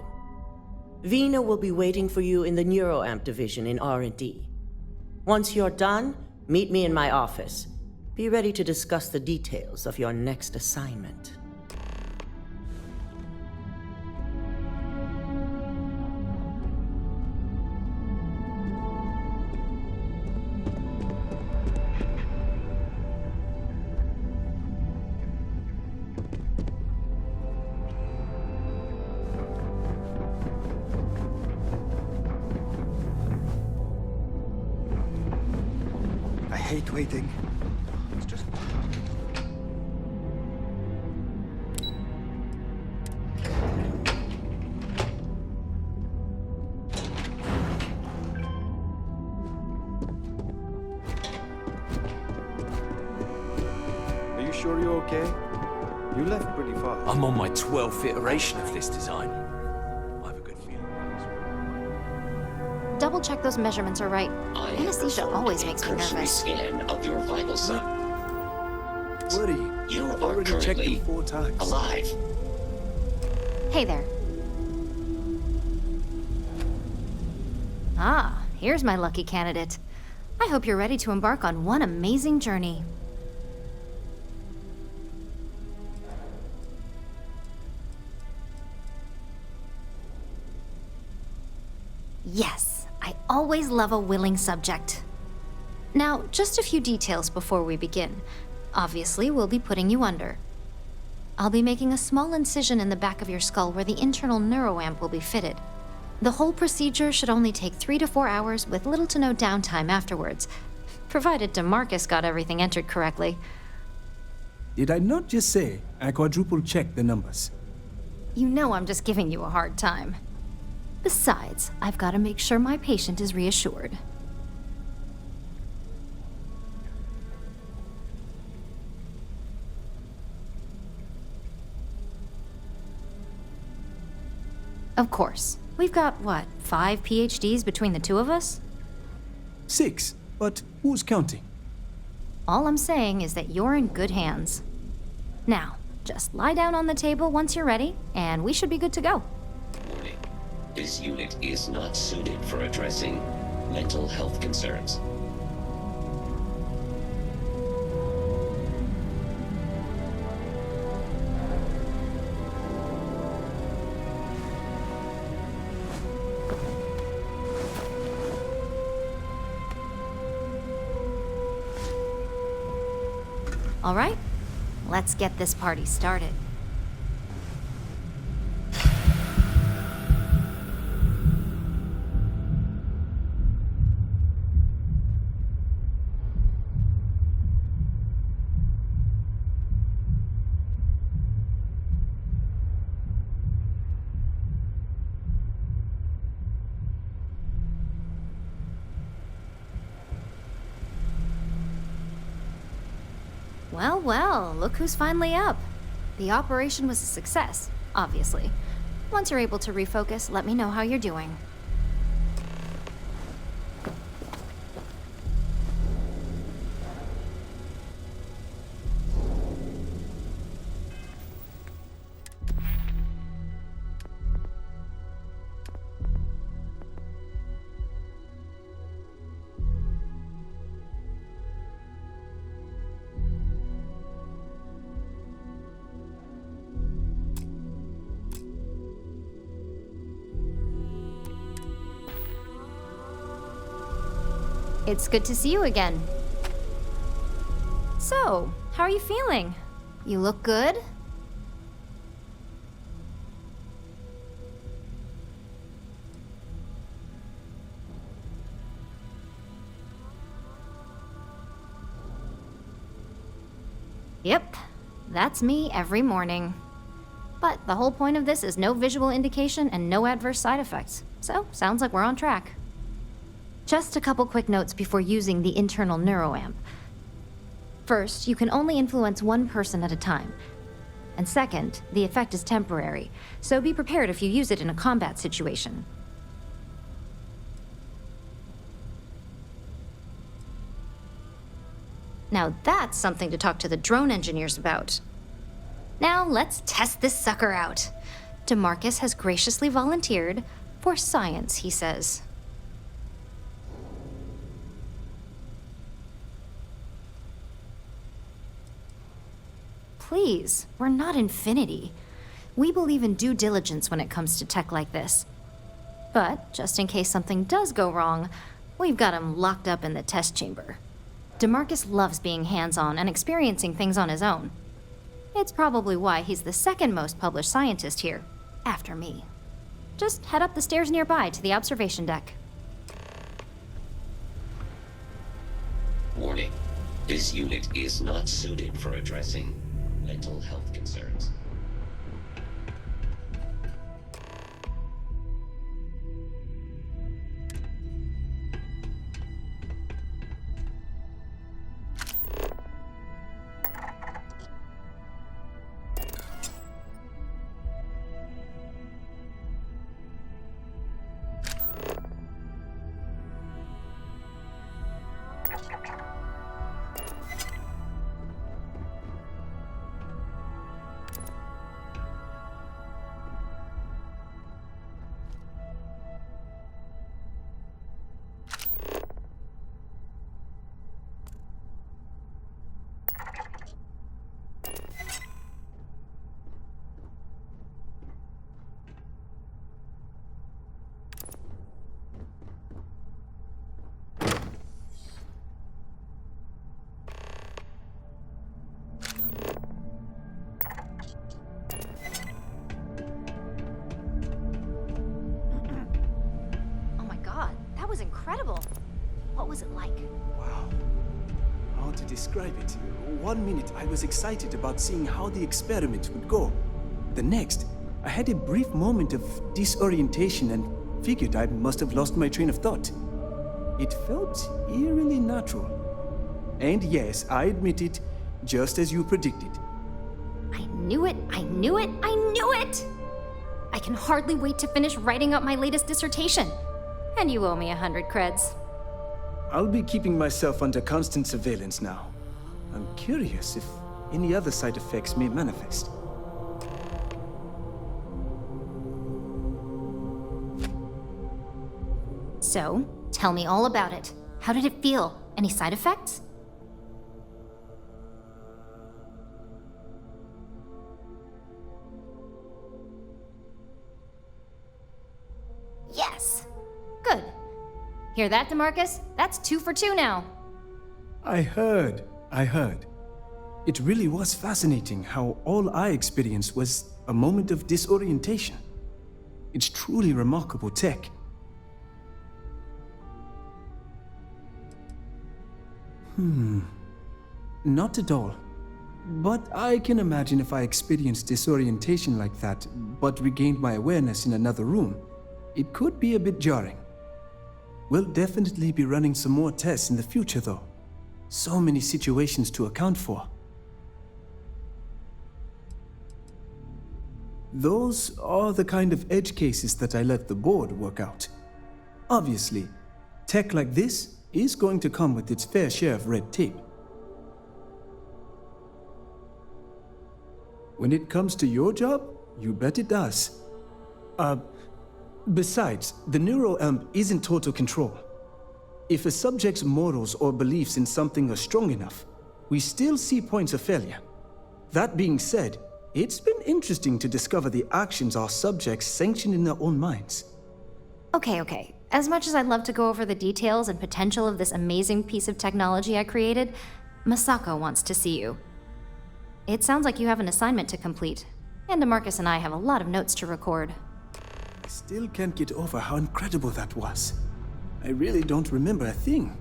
Vina will be waiting for you in the neuroamp division in R&D. Once you're done, meet me in my office. Be ready to discuss the details of your next assignment. I hate waiting. It's just... Are you sure you're okay? You left pretty fast. I'm on my 12th iteration of this design. I have a good feeling. Double check those measurements are right. Anesthesia always makes me nervous. Scan of your vital signs. What are you? You are Already checked currently them 4 times. alive. Hey there. Ah, here's my lucky candidate. I hope you're ready to embark on one amazing journey. Yes, I always love a willing subject. Now, just a few details before we begin. Obviously, we'll be putting you under. I'll be making a small incision in the back of your skull where the internal neuroamp will be fitted. The whole procedure should only take 3 to 4 hours with little to no downtime afterwards, provided DeMarcus got everything entered correctly. Did I not just say I quadruple-checked the numbers? You know I'm just giving you a hard time. Besides, I've got to make sure my patient is reassured. Of course. We've got, what, 5 PhDs between the two of us? 6, but who's counting? All I'm saying is that you're in good hands. Now, just lie down on the table once you're ready, and we should be good to go. This unit is not suited for addressing mental health concerns. All right, let's get this party started. Well, well, look who's finally up. The operation was a success, obviously. Once you're able to refocus, let me know how you're doing. It's good to see you again. So, how are you feeling? You look good? Yep, that's me every morning. But the whole point of this is no visual indication and no adverse side effects. So, sounds like we're on track. Just a couple quick notes before using the internal neuroamp. First, you can only influence one person at a time. And second, the effect is temporary, so be prepared if you use it in a combat situation. Now that's something to talk to the drone engineers about. Now let's test this sucker out. DeMarcus has graciously volunteered for science, he says. Please, we're not Infinity. We believe in due diligence when it comes to tech like this. But, just in case something does go wrong, we've got him locked up in the test chamber. DeMarcus loves being hands-on and experiencing things on his own. It's probably why he's the second most published scientist here, after me. Just head up the stairs nearby to the observation deck. Warning. This unit is not suited for addressing mental health concerns. Incredible. What was it like? Wow. How to describe it? 1 minute I was excited about seeing how the experiment would go. The next, I had a brief moment of disorientation and figured I must have lost my train of thought. It felt eerily natural. And yes, I admit it, just as you predicted. I knew it, I knew it, I knew it! I can hardly wait to finish writing up my latest dissertation. And you owe me 100 creds. I'll be keeping myself under constant surveillance now. I'm curious if any other side effects may manifest. So, tell me all about it. How did it feel? Any side effects? Yes! Good. Hear that, DeMarcus? That's 2 for 2 now. I heard. It really was fascinating how all I experienced was a moment of disorientation. It's truly remarkable tech. Not at all. But I can imagine if I experienced disorientation like that, but regained my awareness in another room, it could be a bit jarring. We'll definitely be running some more tests in the future, though. So many situations to account for. Those are the kind of edge cases that I let the board work out. Obviously, tech like this is going to come with its fair share of red tape. When it comes to your job, you bet it does. Besides, the neuroamp isn't total control. If a subject's morals or beliefs in something are strong enough, we still see points of failure. That being said, it's been interesting to discover the actions our subjects sanction in their own minds. Okay. As much as I'd love to go over the details and potential of this amazing piece of technology I created, Masako wants to see you. It sounds like you have an assignment to complete, and DeMarcus and I have a lot of notes to record. I still can't get over how incredible that was. I really don't remember a thing.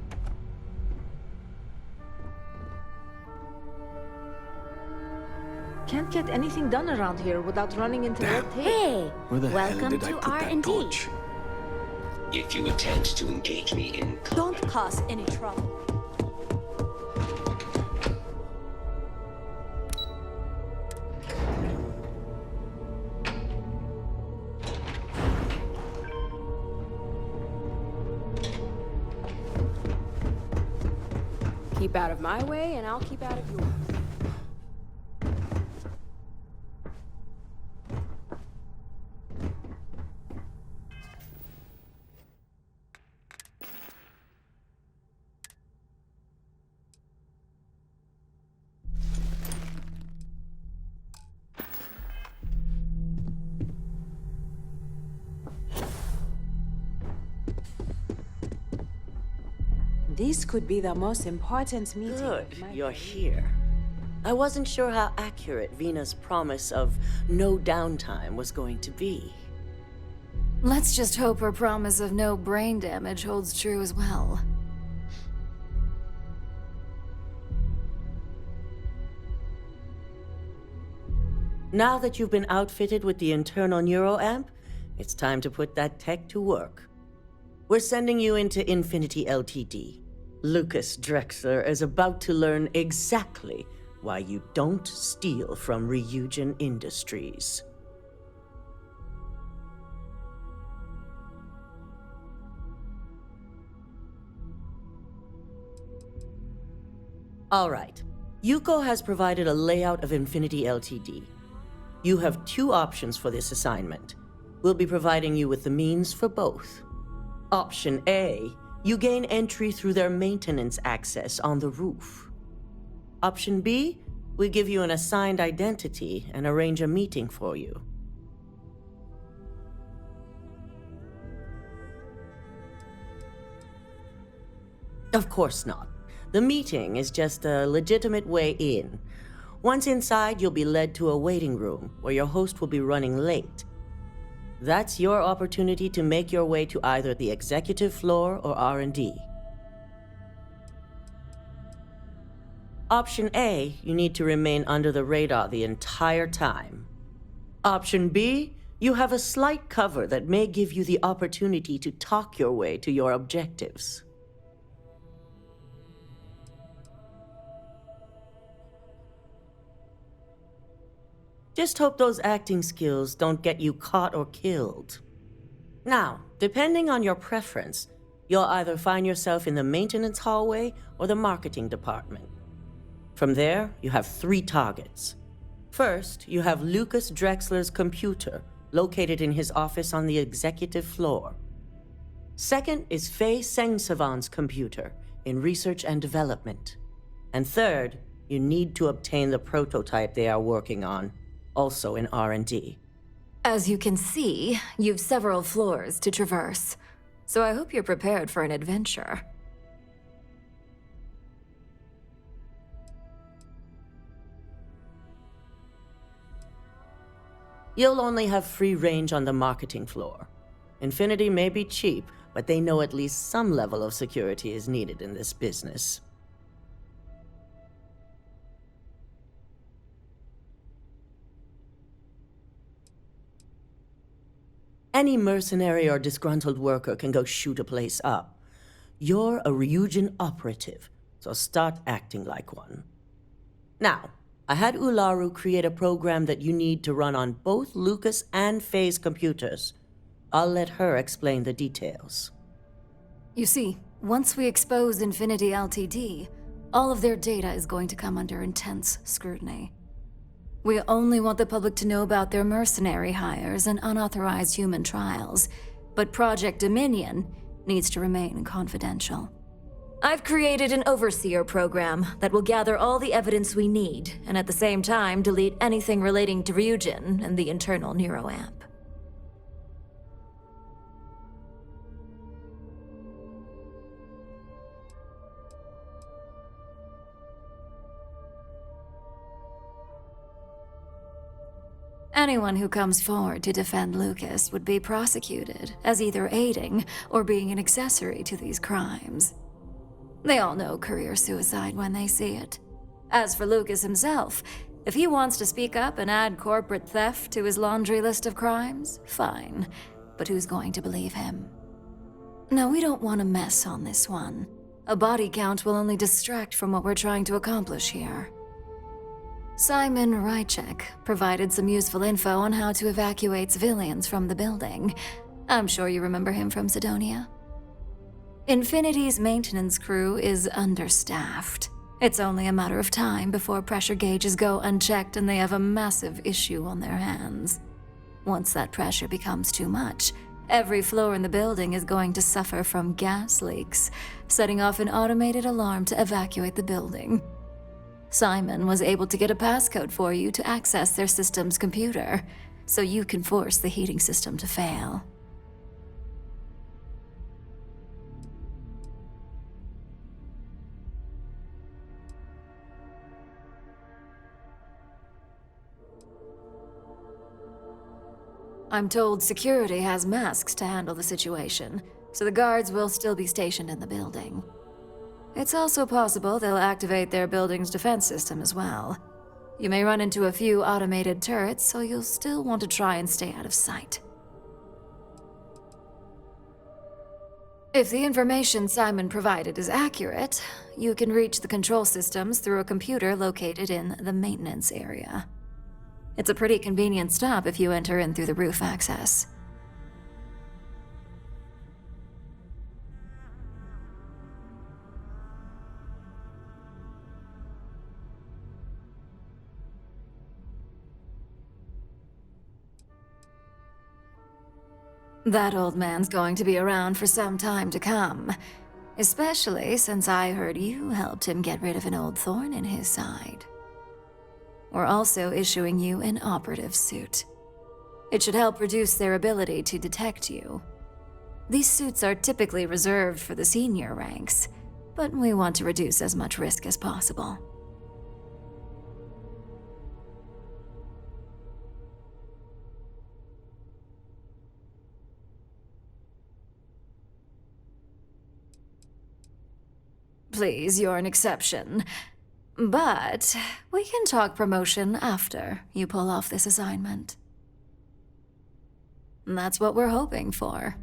Can't get anything done around here without running into red tape. Hey, Where the hell welcome did I to put that R&D. torch? If you attempt to engage me in Don't cause any trouble. Keep out of my way, and I'll keep out of yours. This could be the most important meeting. Good, you're here. I wasn't sure how accurate Vina's promise of no downtime was going to be. Let's just hope her promise of no brain damage holds true as well. Now that you've been outfitted with the internal neuroamp, it's time to put that tech to work. We're sending you into Infinity Ltd. Lucas Drexler is about to learn exactly why you don't steal from Ryujin Industries. All right. Yuko has provided a layout of Infinity Ltd. You have 2 options for this assignment. We'll be providing you with the means for both. Option A, you gain entry through their maintenance access on the roof. Option B, we give you an assigned identity and arrange a meeting for you. Of course not. The meeting is just a legitimate way in. Once inside, you'll be led to a waiting room where your host will be running late. That's your opportunity to make your way to either the executive floor or R&D. Option A, you need to remain under the radar the entire time. Option B, you have a slight cover that may give you the opportunity to talk your way to your objectives. Just hope those acting skills don't get you caught or killed. Now, depending on your preference, you'll either find yourself in the maintenance hallway or the marketing department. From there, you have 3 targets. First, you have Lucas Drexler's computer, located in his office on the executive floor. Second is Fei Sengsavan's computer in research and development. And third, you need to obtain the prototype they are working on, also in R&D. As you can see, you've several floors to traverse, so I hope you're prepared for an adventure. You'll only have free range on the marketing floor. Infinity may be cheap, but they know at least some level of security is needed in this business. Any mercenary or disgruntled worker can go shoot a place up. You're a Ryujin operative, so start acting like one. Now, I had Ularu create a program that you need to run on both Lucas and Faye's computers. I'll let her explain the details. You see, once we expose Infinity Ltd., all of their data is going to come under intense scrutiny. We only want the public to know about their mercenary hires and unauthorized human trials, but Project Dominion needs to remain confidential. I've created an overseer program that will gather all the evidence we need, and at the same time delete anything relating to Ryujin and the internal neuroamp. Anyone who comes forward to defend Lucas would be prosecuted as either aiding or being an accessory to these crimes. They all know career suicide when they see it. As for Lucas himself, if he wants to speak up and add corporate theft to his laundry list of crimes, fine. But who's going to believe him? No, we don't want to mess on this one. A body count will only distract from what we're trying to accomplish here. Simon Rychek provided some useful info on how to evacuate civilians from the building. I'm sure you remember him from Sidonia. Infinity's maintenance crew is understaffed. It's only a matter of time before pressure gauges go unchecked and they have a massive issue on their hands. Once that pressure becomes too much, every floor in the building is going to suffer from gas leaks, setting off an automated alarm to evacuate the building. Simon was able to get a passcode for you to access their system's computer, so you can force the heating system to fail. I'm told security has masks to handle the situation, so the guards will still be stationed in the building. It's also possible they'll activate their building's defense system as well. You may run into a few automated turrets, so you'll still want to try and stay out of sight. If the information Simon provided is accurate, you can reach the control systems through a computer located in the maintenance area. It's a pretty convenient stop if you enter in through the roof access. That old man's going to be around for some time to come, especially since I heard you helped him get rid of an old thorn in his side. We're also issuing you an operative suit. It should help reduce their ability to detect you. These suits are typically reserved for the senior ranks, but we want to reduce as much risk as possible. Please, you're an exception. But we can talk promotion after you pull off this assignment. And that's what we're hoping for.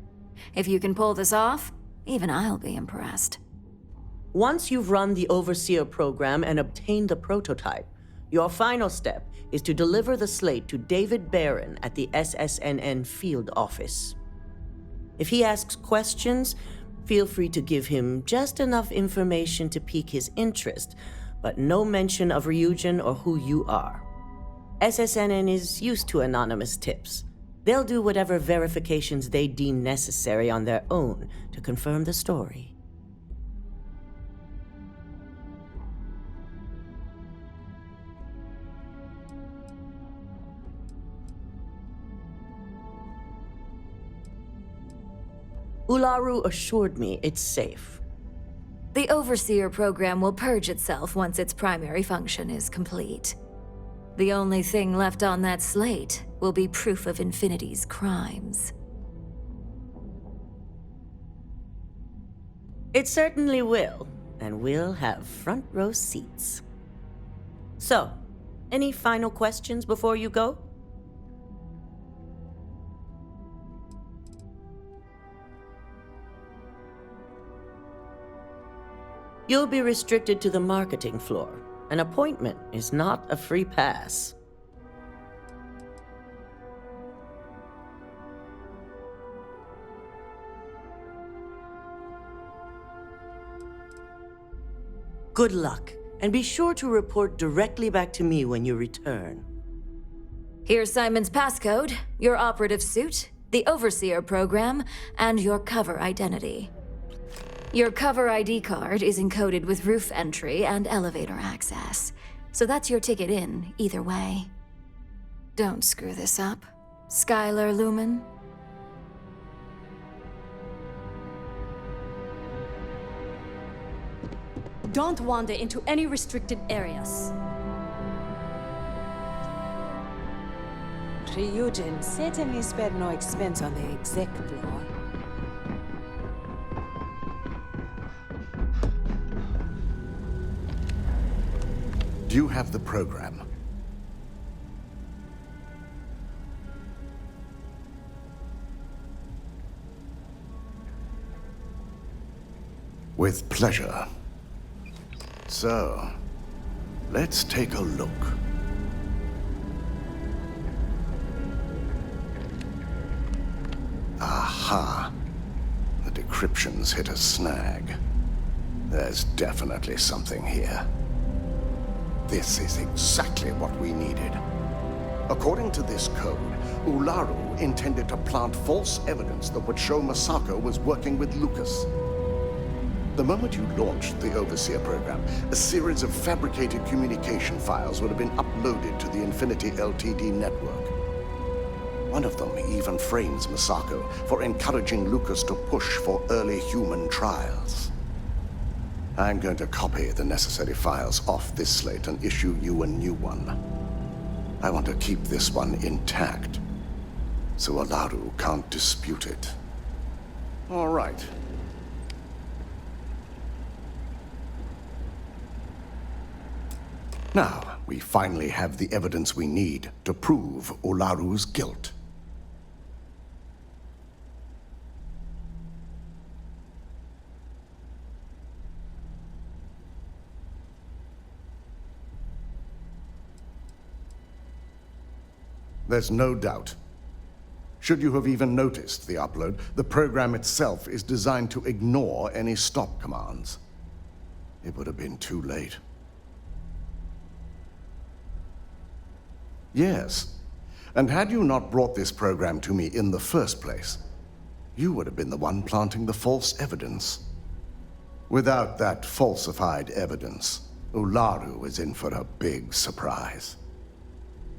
If you can pull this off, even I'll be impressed. Once you've run the Overseer program and obtained the prototype, your final step is to deliver the slate to David Barron at the SSNN field office. If he asks questions, feel free to give him just enough information to pique his interest, but no mention of Ryujin or who you are. SSNN is used to anonymous tips, They'll do whatever verifications they deem necessary on their own to confirm the story. Ularu assured me it's safe. The Overseer program will purge itself once its primary function is complete. The only thing left on that slate will be proof of Infinity's crimes. It certainly will, and we'll have front row seats. So, any final questions before you go? You'll be restricted to the marketing floor. An appointment is not a free pass. Good luck, and be sure to report directly back to me when you return. Here's Simon's passcode, your operative suit, the Overseer program, and your cover identity. Your cover ID card is encoded with roof entry and elevator access, so that's your ticket in, either way. Don't screw this up, Skylar Lumen. Don't wander into any restricted areas. Ryujin certainly spared no expense on the exec floor. Do you have the program? With pleasure. So, let's take a look. Aha. The decryptions hit a snag. There's definitely something here. This is exactly what we needed. According to this code, Ularu intended to plant false evidence that would show Masako was working with Lucas. The moment you launched the Overseer program, a series of fabricated communication files would have been uploaded to the Infinity Ltd network. One of them even frames Masako for encouraging Lucas to push for early human trials. I'm going to copy the necessary files off this slate and issue you a new one. I want to keep this one intact, so Ularu can't dispute it. All right. Now, we finally have the evidence we need to prove Ularu's guilt. There's no doubt. Should you have even noticed the upload, the program itself is designed to ignore any stop commands. It would have been too late. Yes, and had you not brought this program to me in the first place, you would have been the one planting the false evidence. Without that falsified evidence, Ularu is in for a big surprise.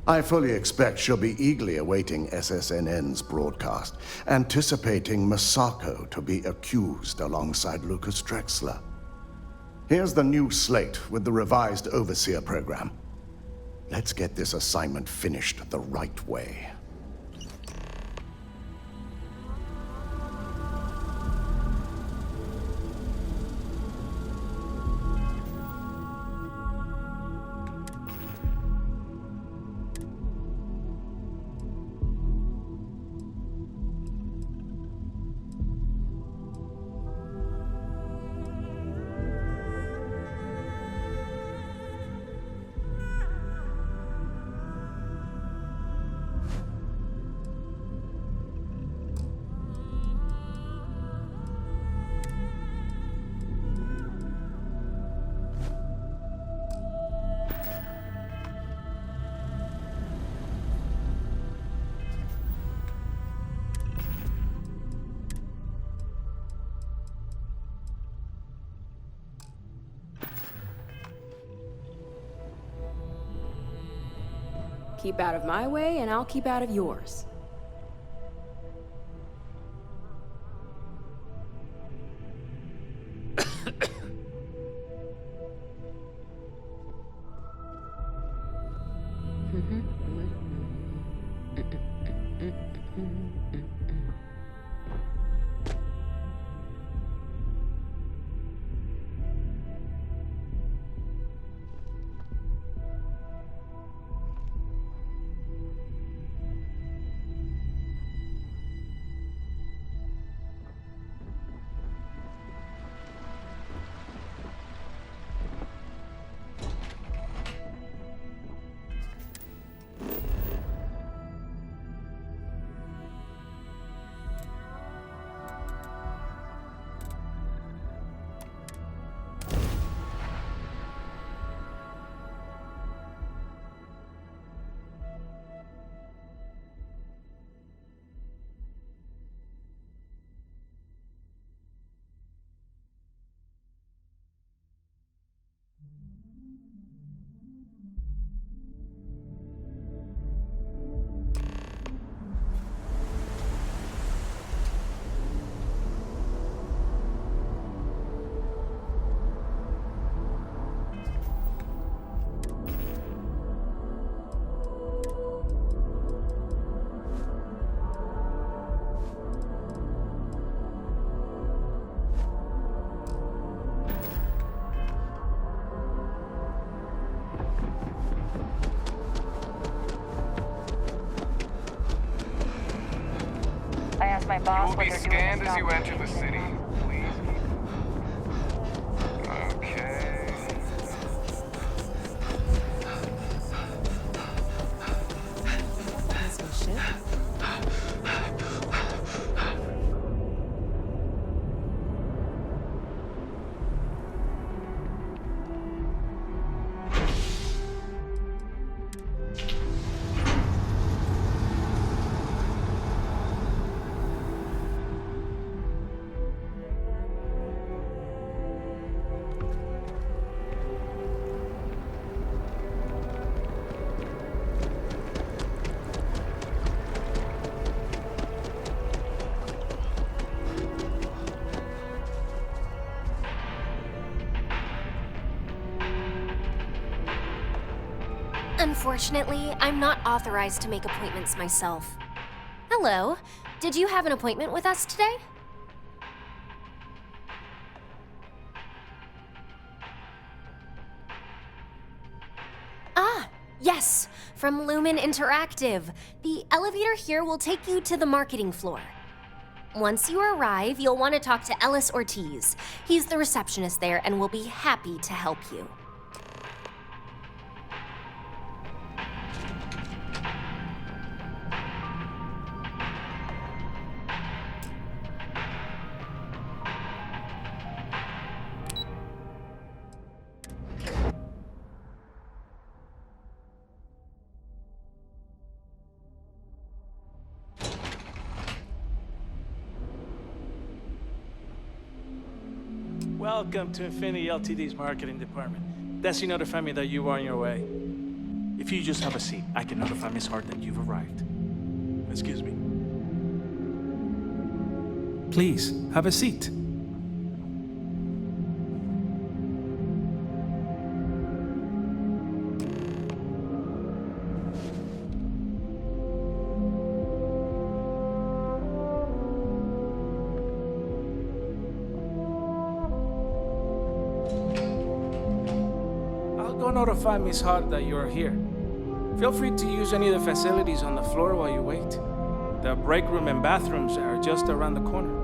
I fully expect she'll be eagerly awaiting SSNN's broadcast, anticipating Masako to be accused alongside Lucas Drexler. Here's the new slate with the revised Overseer program. Let's get this assignment finished the right way. Keep out of my way, and I'll keep out of yours. I asked my boss You will be scanned as you enter the city. Please. Okay. Unfortunately, I'm not authorized to make appointments myself. Hello. Did you have an appointment with us today? Ah, yes, from Lumen Interactive. The elevator here will take you to the marketing floor. Once you arrive, you'll want to talk to Ellis Ortiz. He's the receptionist there and will be happy to help you. Welcome to Infinity Ltd's marketing department. Desi notified me that you are on your way. If you just have a seat, I can notify Miss Hart that you've arrived. Excuse me. Please, have a seat. Notify Miss Hart that you're here. Feel free to use any of the facilities on the floor while you wait. The break room and bathrooms are just around the corner.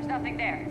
nothing there.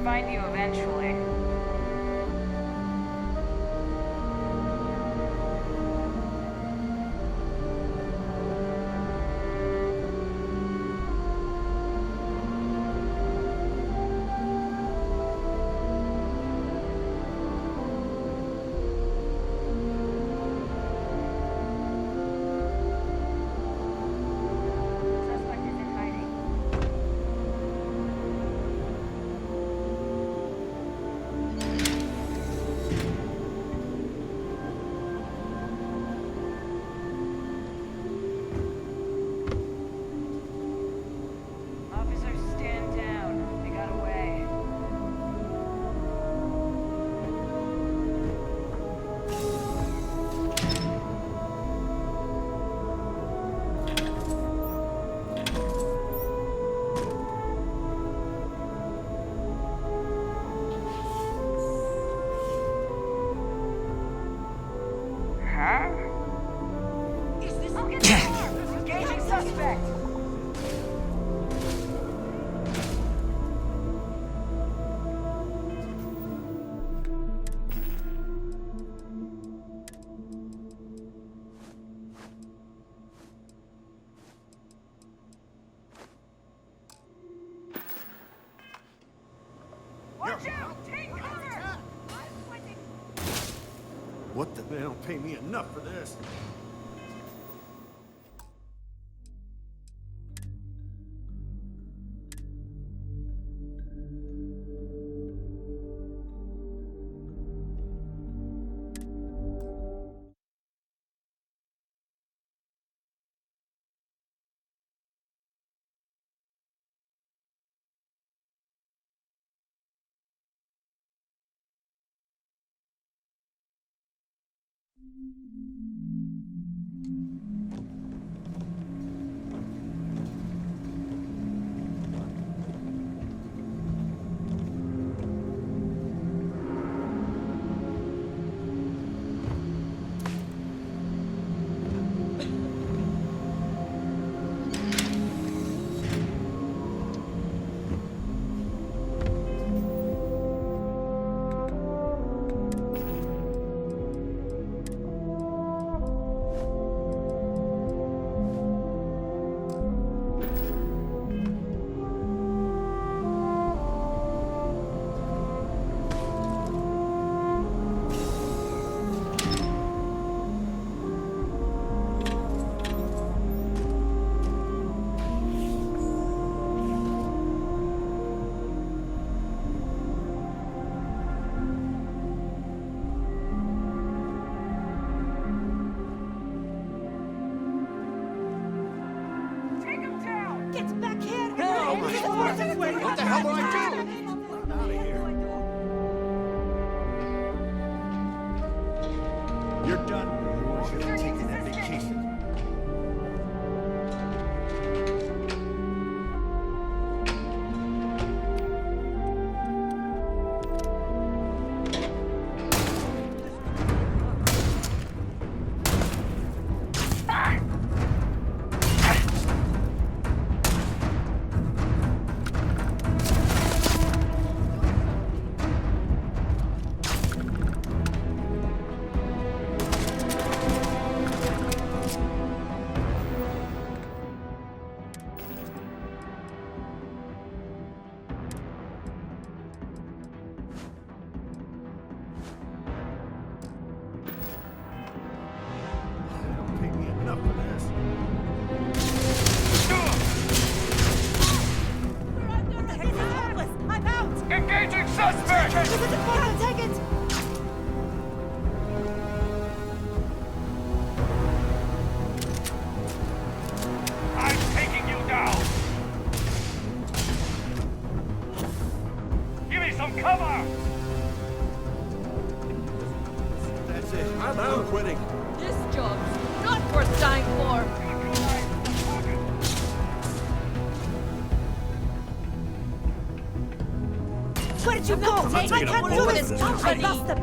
find you eventually. Officers, stand down. They got away. Huh? Is this engaging suspect? Watch out! Take cover! What the? They don't pay me enough for this. What the hell do I do? I'm out of here. You're done. You should have taken that vacation. Engaging suspect! Take it! I'm taking you down! Give me some cover! That's it. I'm quitting. This job's not worth dying for! Where did you go? I can't do this company! I lost them.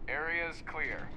Area's clear.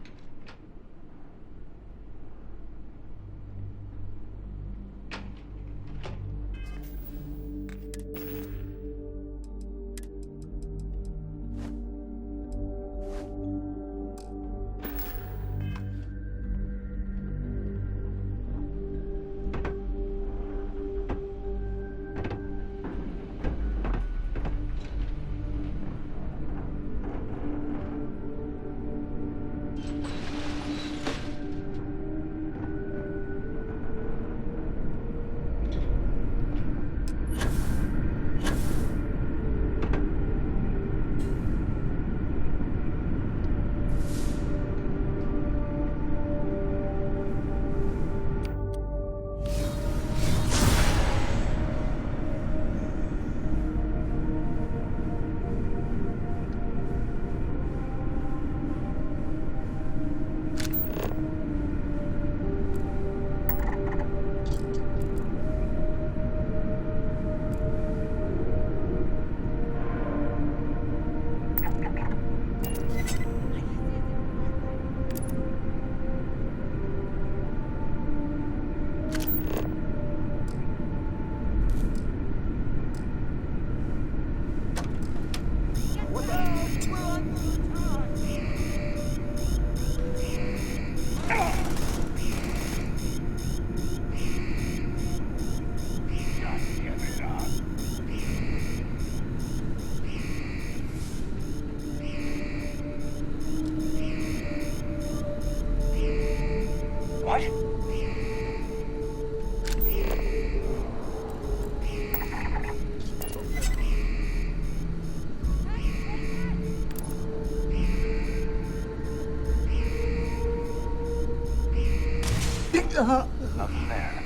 Nothing there.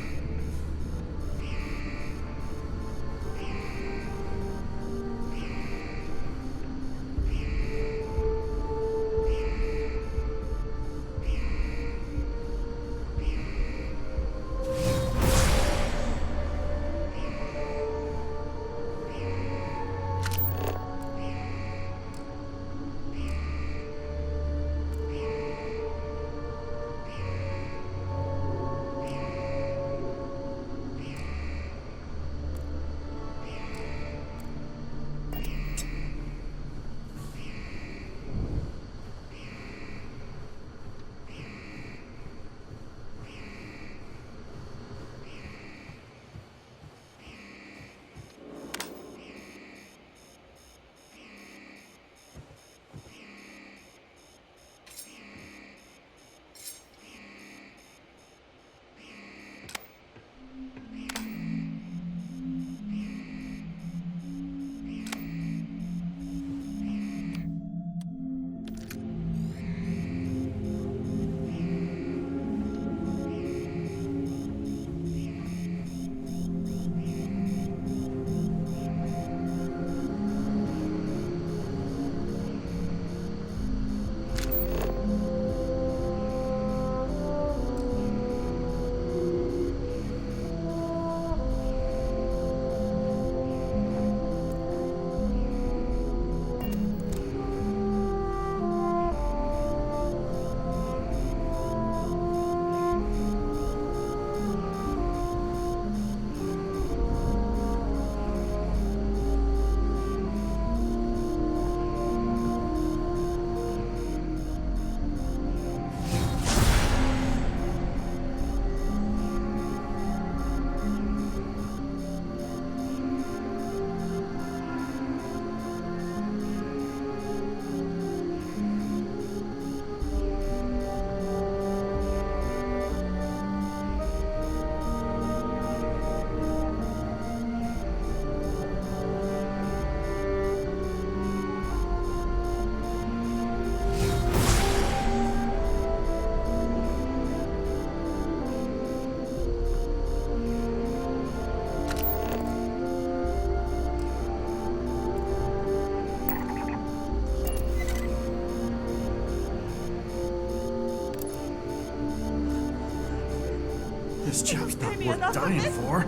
This job's not worth dying for.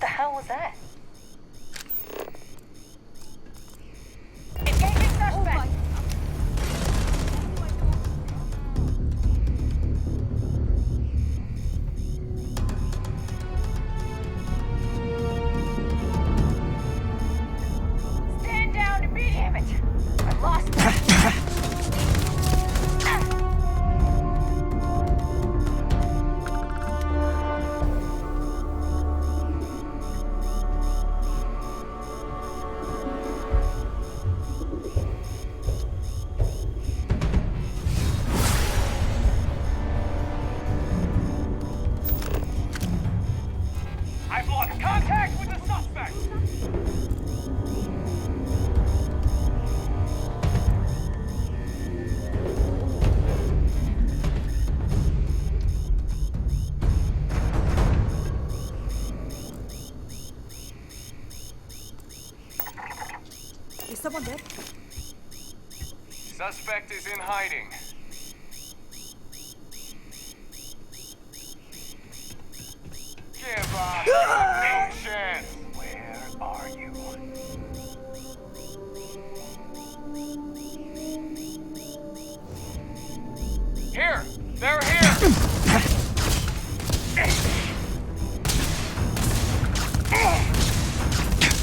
The hell was that? Engaging suspect! Stand down and beat him it! I lost him! I've lost contact with the suspect! Is someone dead? Suspect is in hiding. Give us a chance! Where are you? Here! They're here!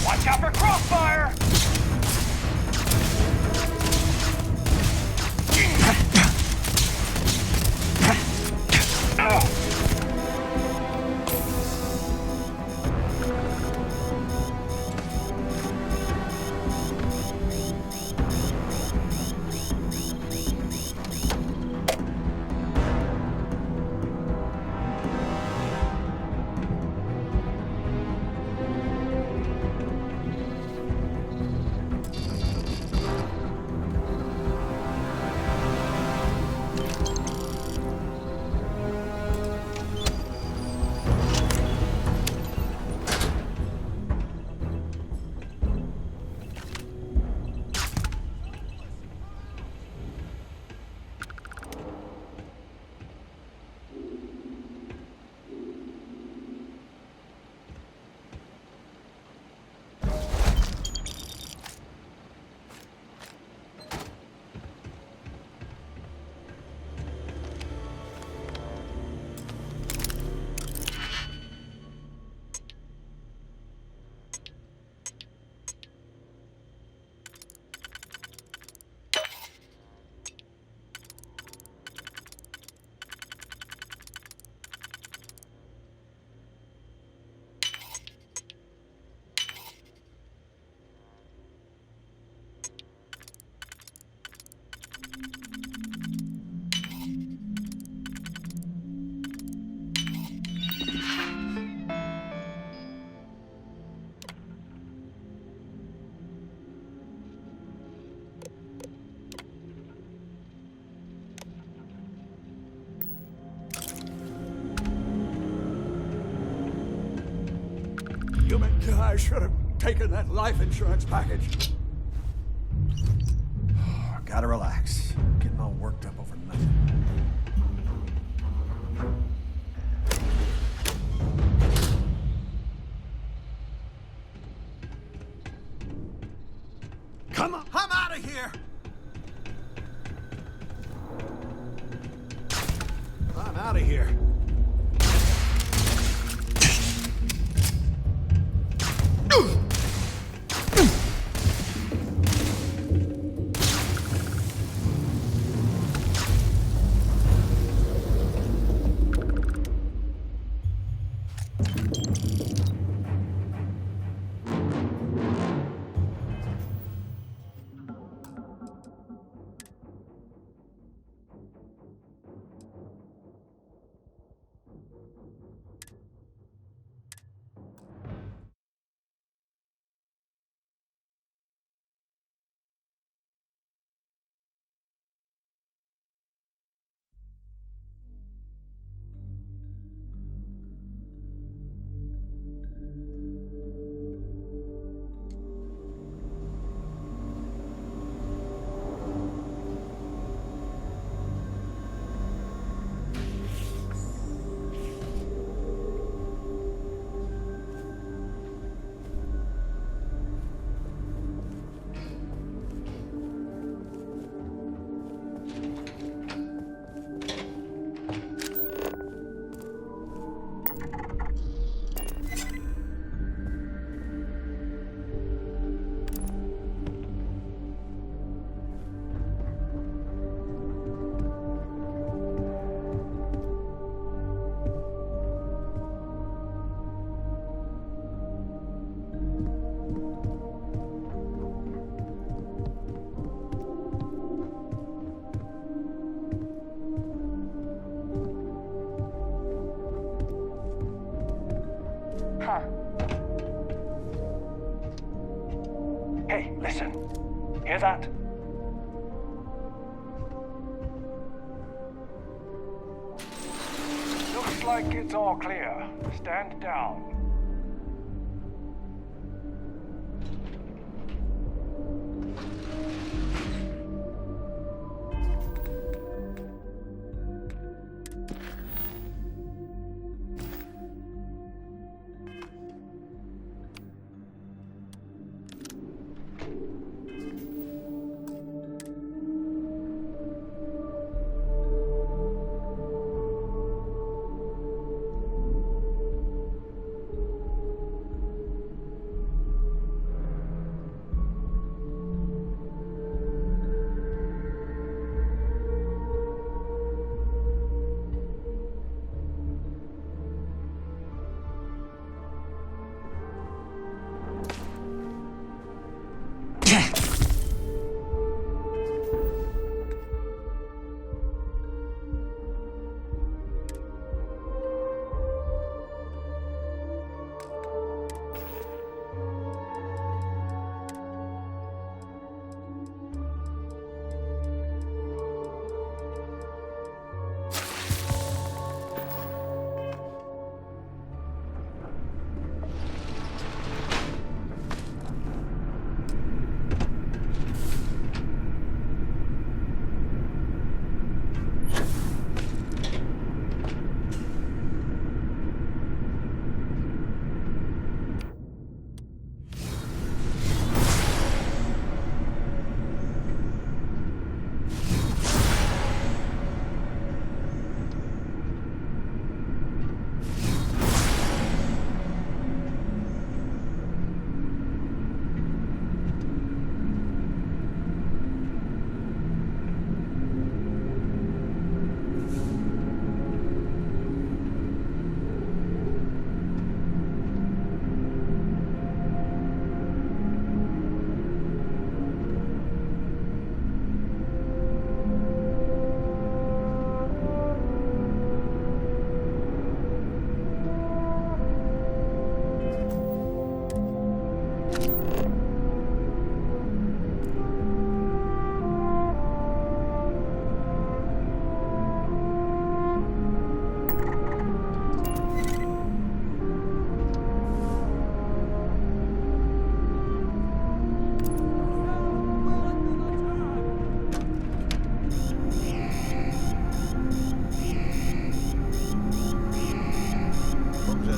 Watch out for crossfire! I should have taken that life insurance package. Gotta relax. Getting all worked up over nothing. Come on, I'm out of here! I'm out of here. Hear that? Looks like it's all clear. Stand down.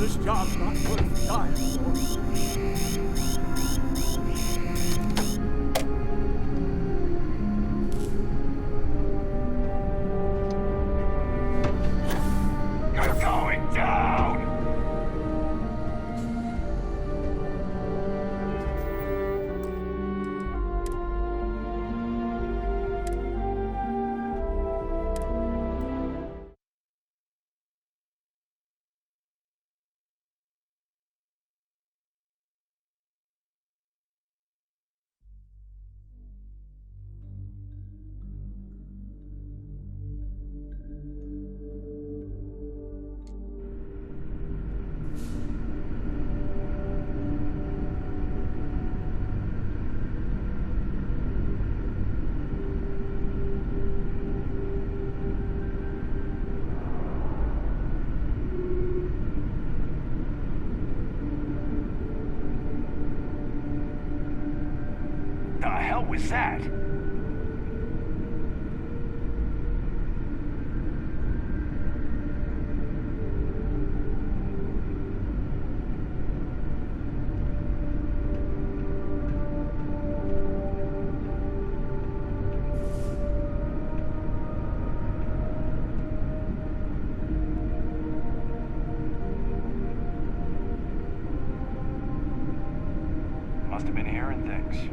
This job's not good for dinosaurs. You're going down! The hell was that? Must have been hearing things.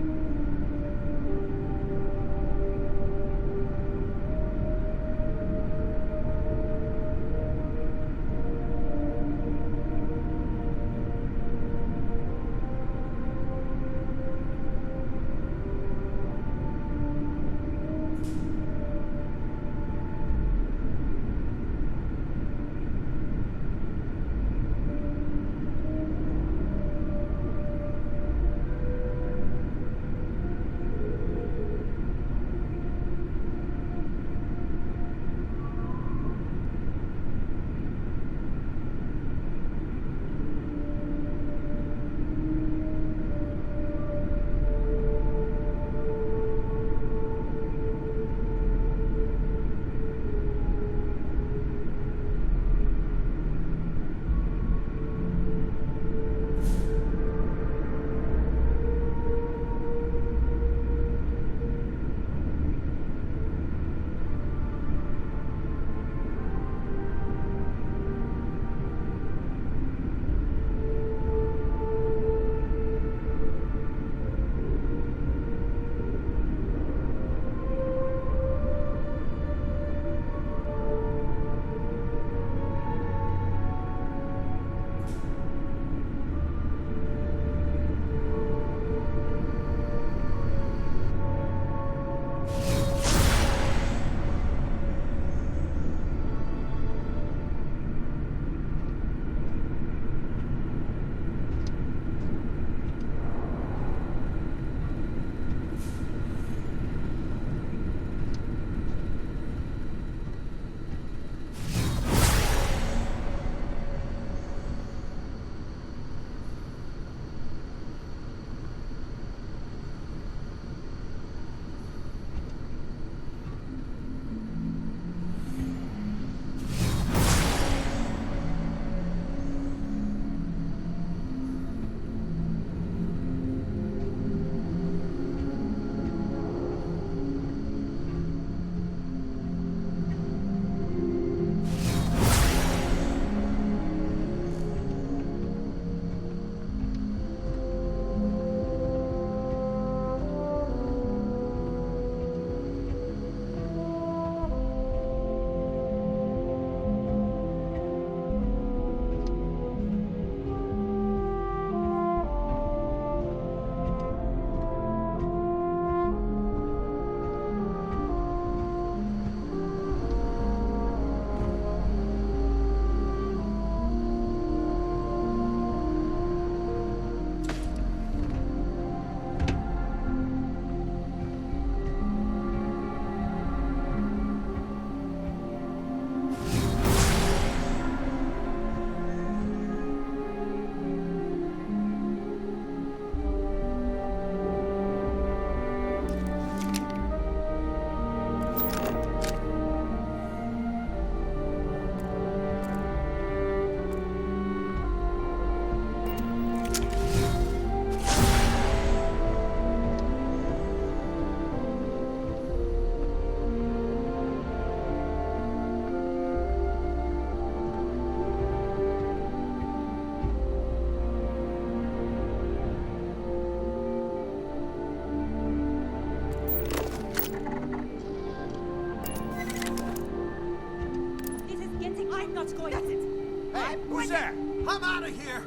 Hey, who's there? I'm out of here!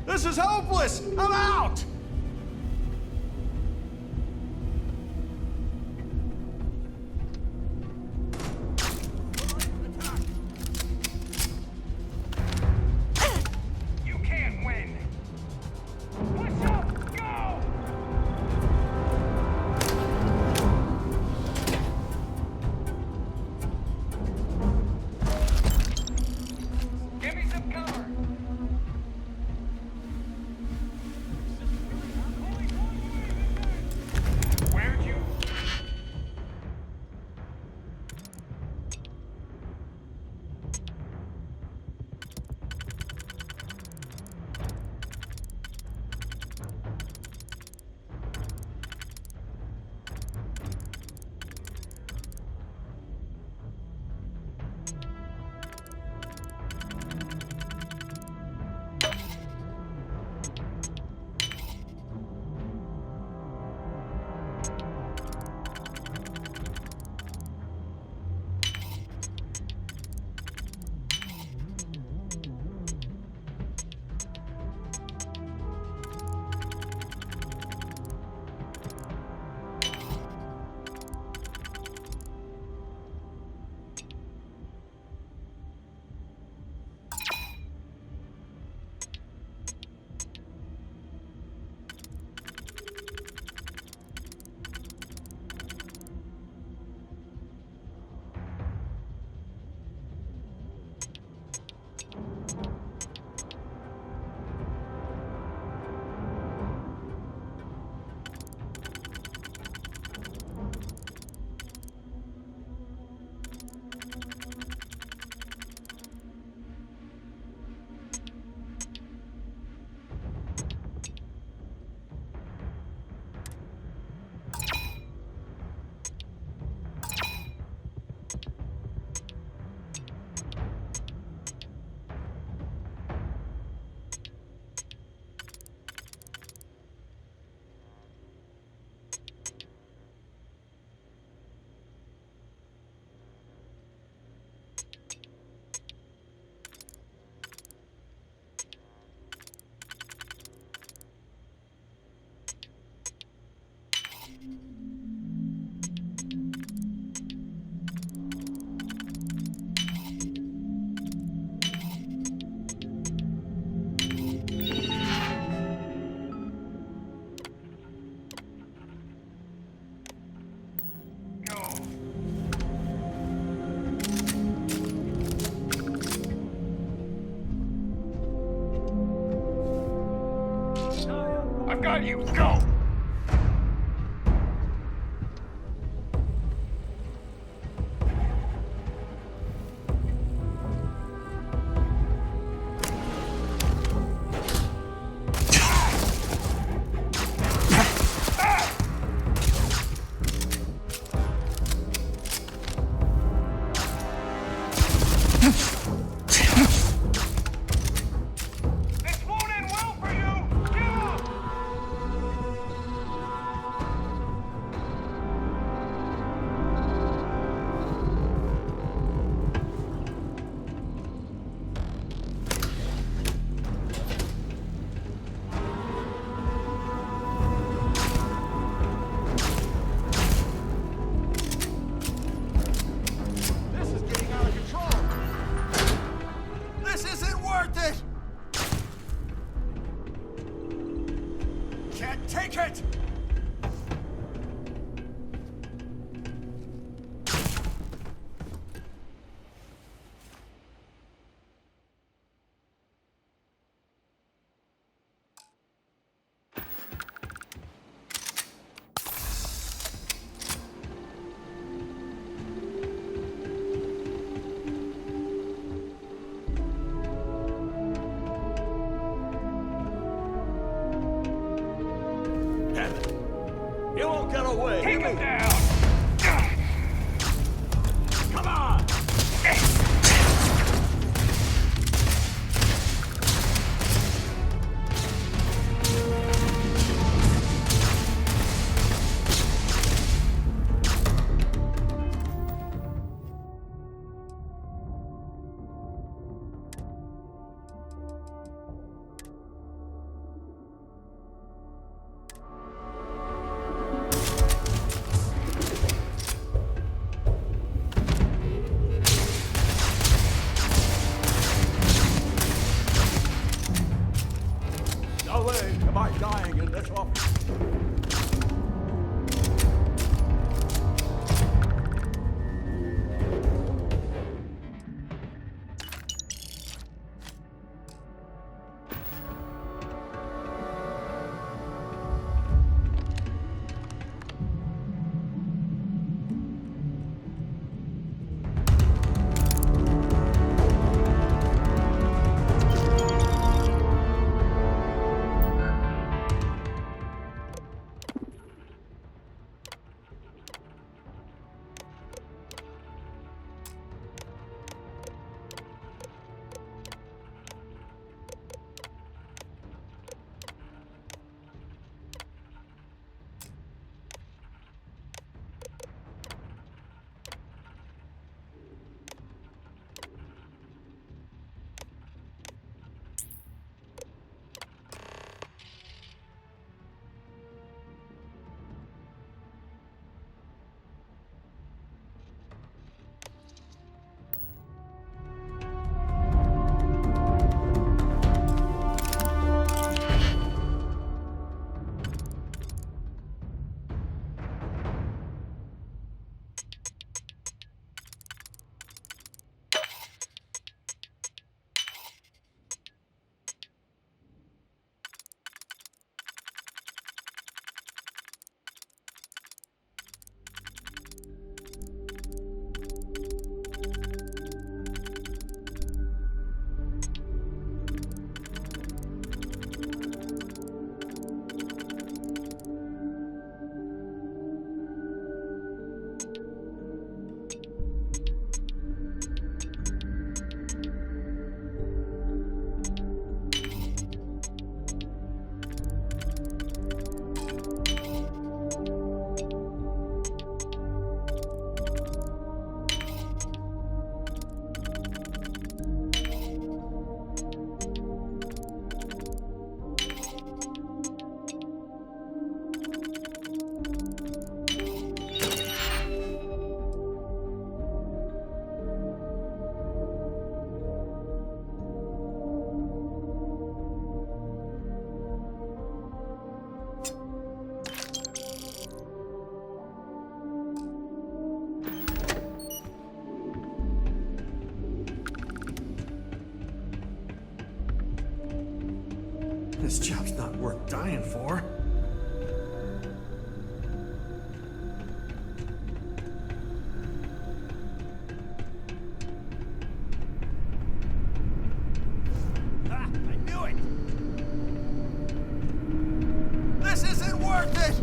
This is hopeless! I'm out! You can't win! Push up! Go! Give me some cover! Where'd you... I've got you. Go! You won't get away. Take him down! Come on! This job's not worth dying for. I knew it! This isn't worth it!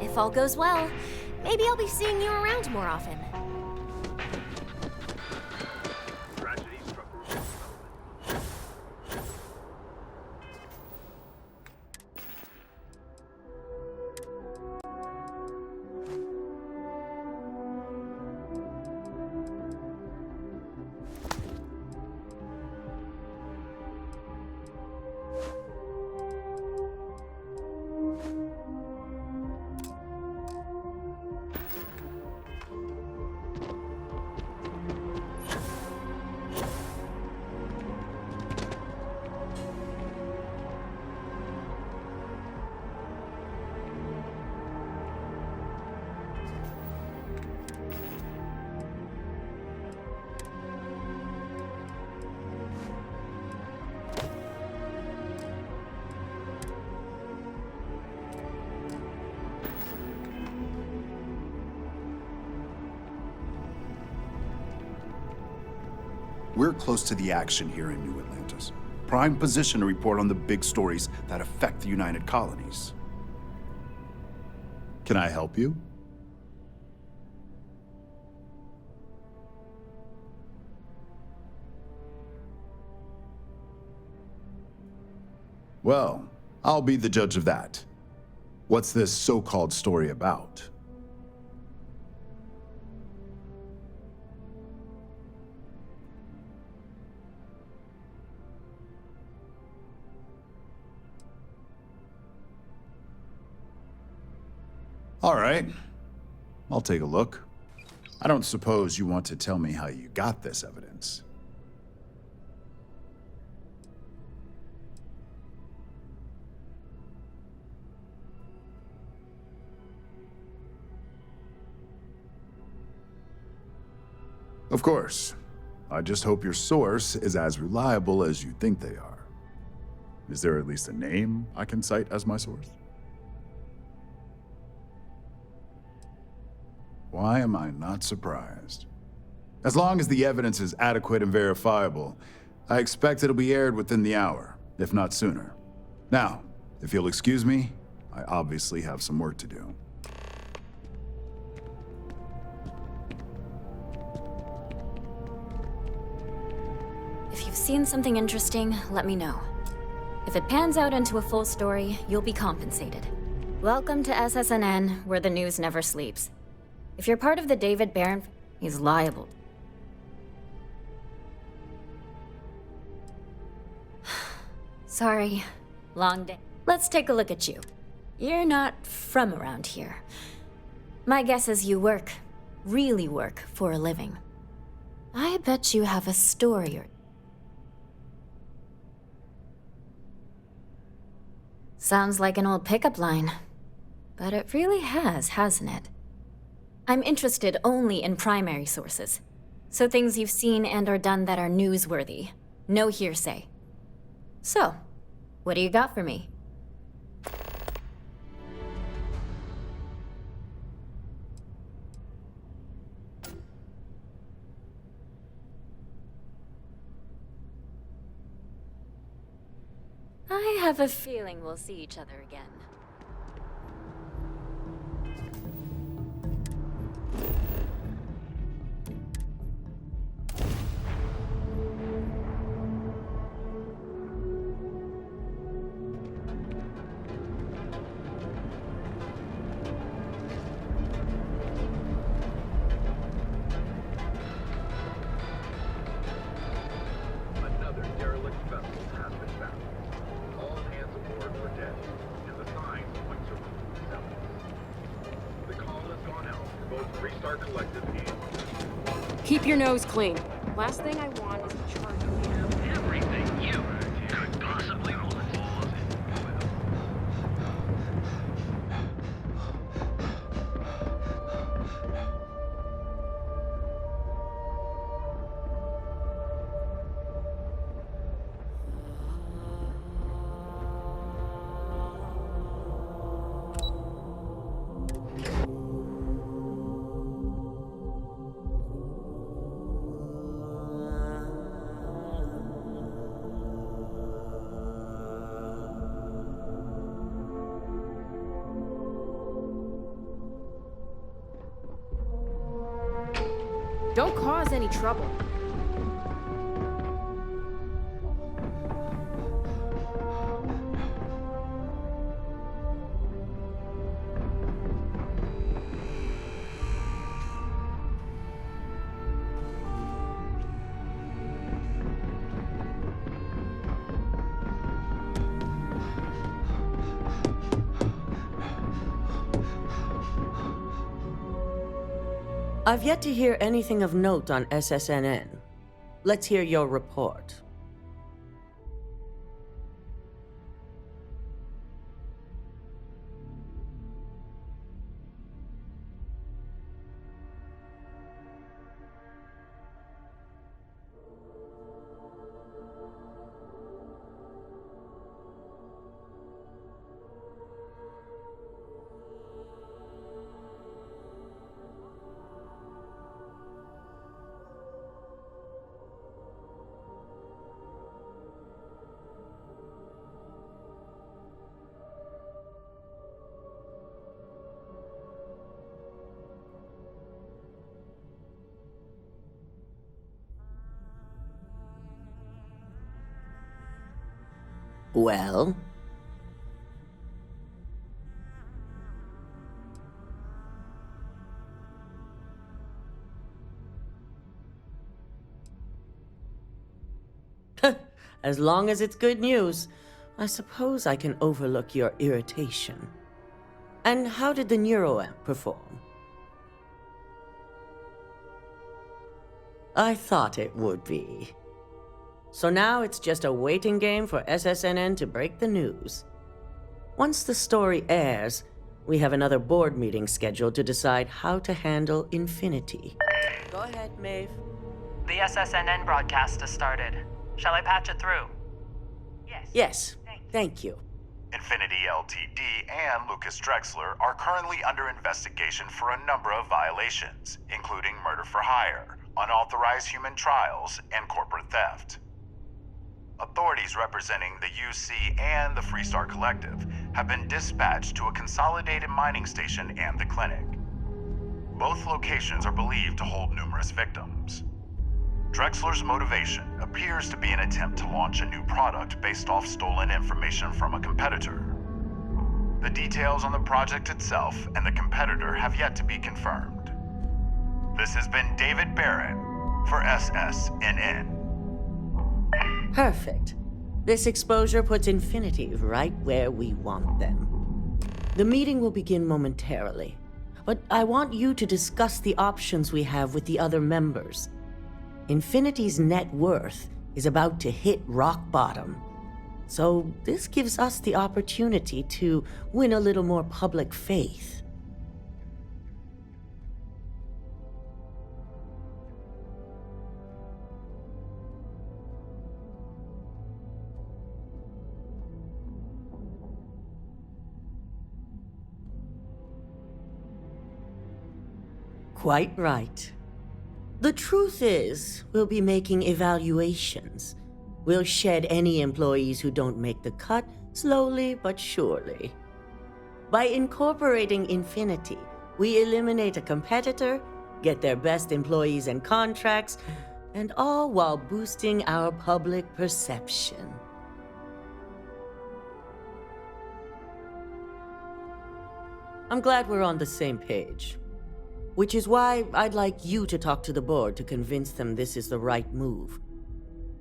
If all goes well, maybe I'll be seeing you around more often. We're close to the action here in New Atlantis. Prime position to report on the big stories that affect the United Colonies. Can I help you? Well, I'll be the judge of that. What's this so-called story about? All right, I'll take a look. I don't suppose you want to tell me how you got this evidence. Of course. I just hope your source is as reliable as you think they are. Is there at least a name I can cite as my source? Why am I not surprised? As long as the evidence is adequate and verifiable, I expect it'll be aired within the hour, if not sooner. Now, if you'll excuse me, I obviously have some work to do. seen something interesting, let me know. If it pans out into a full story, you'll be compensated. Welcome to SSNN, where the news never sleeps. If you're part of the David Barron, he's liable. Sorry, long day. Let's take a look at you. You're not from around here. My guess is you work, really work, for a living. I bet you have a story or... Sounds like an old pickup line. But it really has, hasn't it? I'm interested only in primary sources. So things you've seen and or done that are newsworthy. No hearsay. So, what do you got for me? I have a feeling we'll see each other again. Keep your nose clean. Last thing I want is a charge. Everything you could possibly want. Don't cause any trouble. I've yet to hear anything of note on SSNN. Let's hear your report. Well? As long as it's good news, I suppose I can overlook your irritation. And how did the neuroamp perform? I thought it would be. So now it's just a waiting game for SSNN to break the news. Once the story airs, we have another board meeting scheduled to decide how to handle Infinity. Go ahead, Maeve. The SSNN broadcast has started. Shall I patch it through? Yes, thank you. Infinity Ltd. and Lucas Drexler are currently under investigation for a number of violations, including murder for hire, unauthorized human trials, and corporate theft. Authorities representing the UC and the Freestar Collective have been dispatched to a consolidated mining station and the clinic. Both locations are believed to hold numerous victims. Drexler's motivation appears to be an attempt to launch a new product based off stolen information from a competitor. The details on the project itself and the competitor have yet to be confirmed. This has been David Barron for SSNN. Perfect. This exposure puts Infinity right where we want them. The meeting will begin momentarily, but I want you to discuss the options we have with the other members. Infinity's net worth is about to hit rock bottom, so this gives us the opportunity to win a little more public faith. Quite right. The truth is, we'll be making evaluations. We'll shed any employees who don't make the cut, slowly but surely. By incorporating Infinity, we eliminate a competitor, get their best employees and contracts, and all while boosting our public perception. I'm glad we're on the same page. Which is why I'd like you to talk to the board to convince them this is the right move.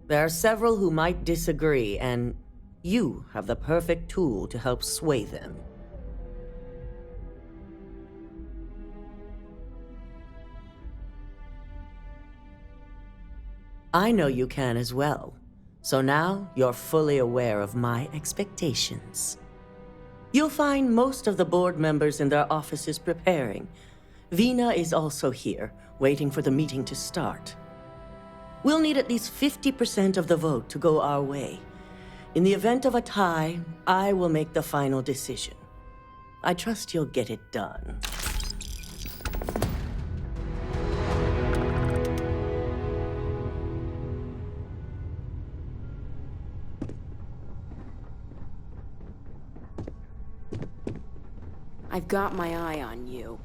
There are several who might disagree, and you have the perfect tool to help sway them. I know you can as well, so now you're fully aware of my expectations. You'll find most of the board members in their offices preparing. Vina is also here, waiting for the meeting to start. We'll need at least 50% of the vote to go our way. In the event of a tie, I will make the final decision. I trust you'll get it done. I've got my eye on you.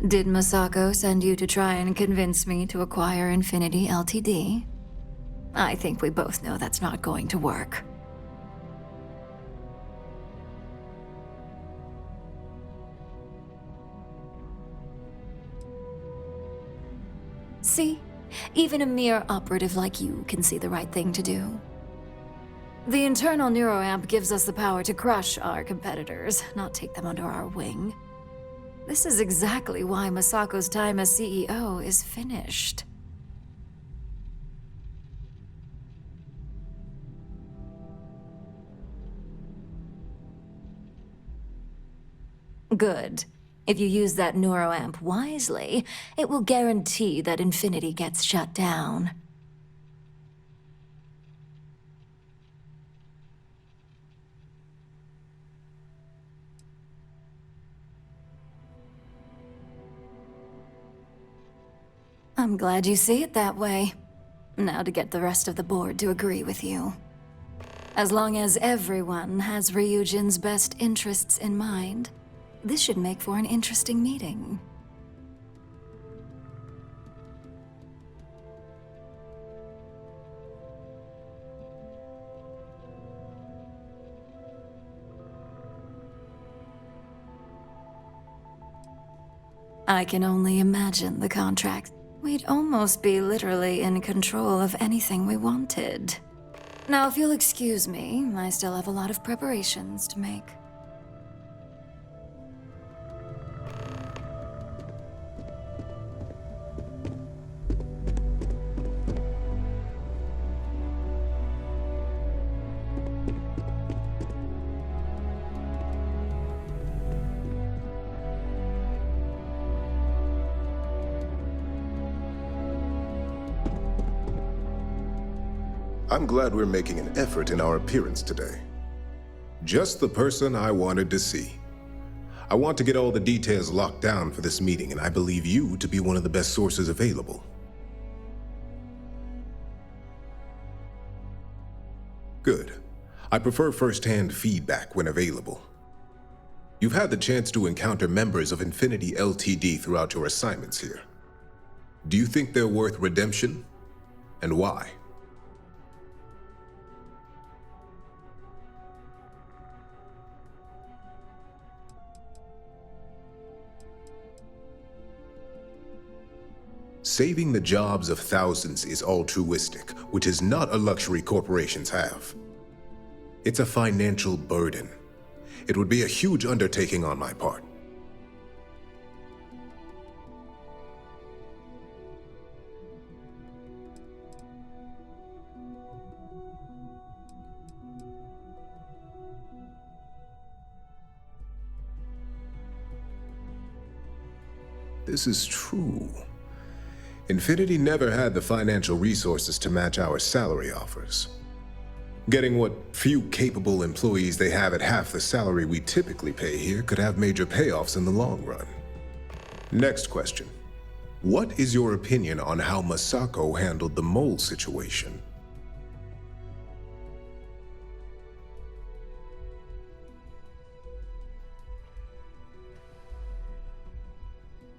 Did Masako send you to try and convince me to acquire Infinity Ltd? I think we both know that's not going to work. See? Even a mere operative like you can see the right thing to do. The internal neuroamp gives us the power to crush our competitors, not take them under our wing. This is exactly why Masako's time as CEO is finished. Good. If you use that neuroamp wisely, it will guarantee that Infinity gets shut down. I'm glad you see it that way. Now to get the rest of the board to agree with you. As long as everyone has Ryujin's best interests in mind, this should make for an interesting meeting. I can only imagine the contract. We'd almost be literally in control of anything we wanted. Now, if you'll excuse me, I still have a lot of preparations to make. I'm glad we're making an effort in our appearance today. Just the person I wanted to see. I want to get all the details locked down for this meeting, and I believe you to be one of the best sources available. Good. I prefer first-hand feedback when available. You've had the chance to encounter members of Infinity LTD throughout your assignments here. Do you think they're worth redemption? And why? Saving the jobs of thousands is altruistic, which is not a luxury corporations have. It's a financial burden. It would be a huge undertaking on my part. This is true. Infinity never had the financial resources to match our salary offers. Getting what few capable employees they have at half the salary we typically pay here could have major payoffs in the long run. Next question. What is your opinion on how Masako handled the mole situation?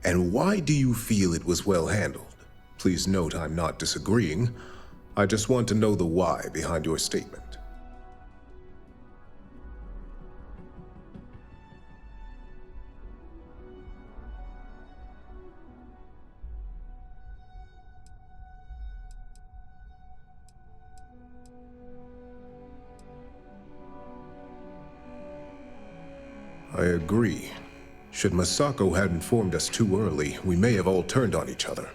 And why do you feel it was well handled? Please note I'm not disagreeing. I just want to know the why behind your statement. I agree. Should Masako have informed us too early, we may have all turned on each other.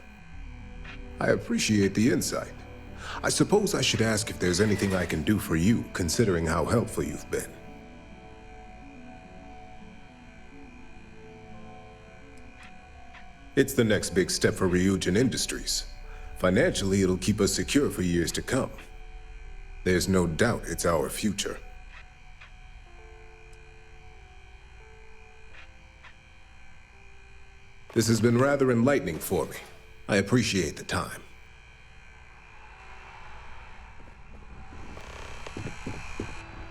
I appreciate the insight. I suppose I should ask if there's anything I can do for you, considering how helpful you've been. It's the next big step for Ryujin Industries. Financially, it'll keep us secure for years to come. There's no doubt it's our future. This has been rather enlightening for me. I appreciate the time.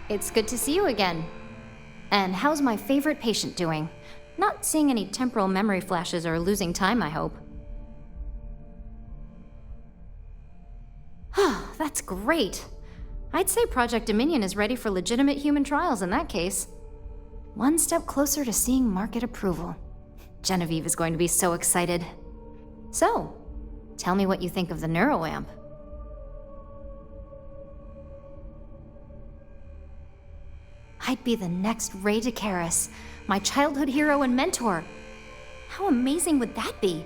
It's good to see you again. And how's my favorite patient doing? Not seeing any temporal memory flashes or losing time, I hope. That's great. I'd say Project Dominion is ready for legitimate human trials in that case. One step closer to seeing market approval. Genevieve is going to be so excited. So, tell me what you think of the neuroamp. I'd be the next Ray DeCaris, my childhood hero and mentor. How amazing would that be?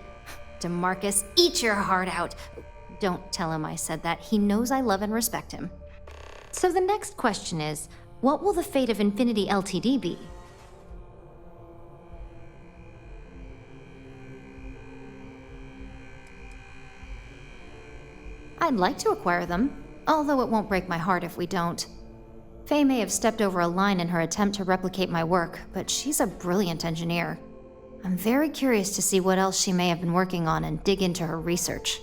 DeMarcus, eat your heart out. Don't tell him I said that. He knows I love and respect him. So the next question is, what will the fate of Infinity LTD be? I'd like to acquire them, although it won't break my heart if we don't. Faye may have stepped over a line in her attempt to replicate my work, but she's a brilliant engineer. I'm very curious to see what else she may have been working on and dig into her research.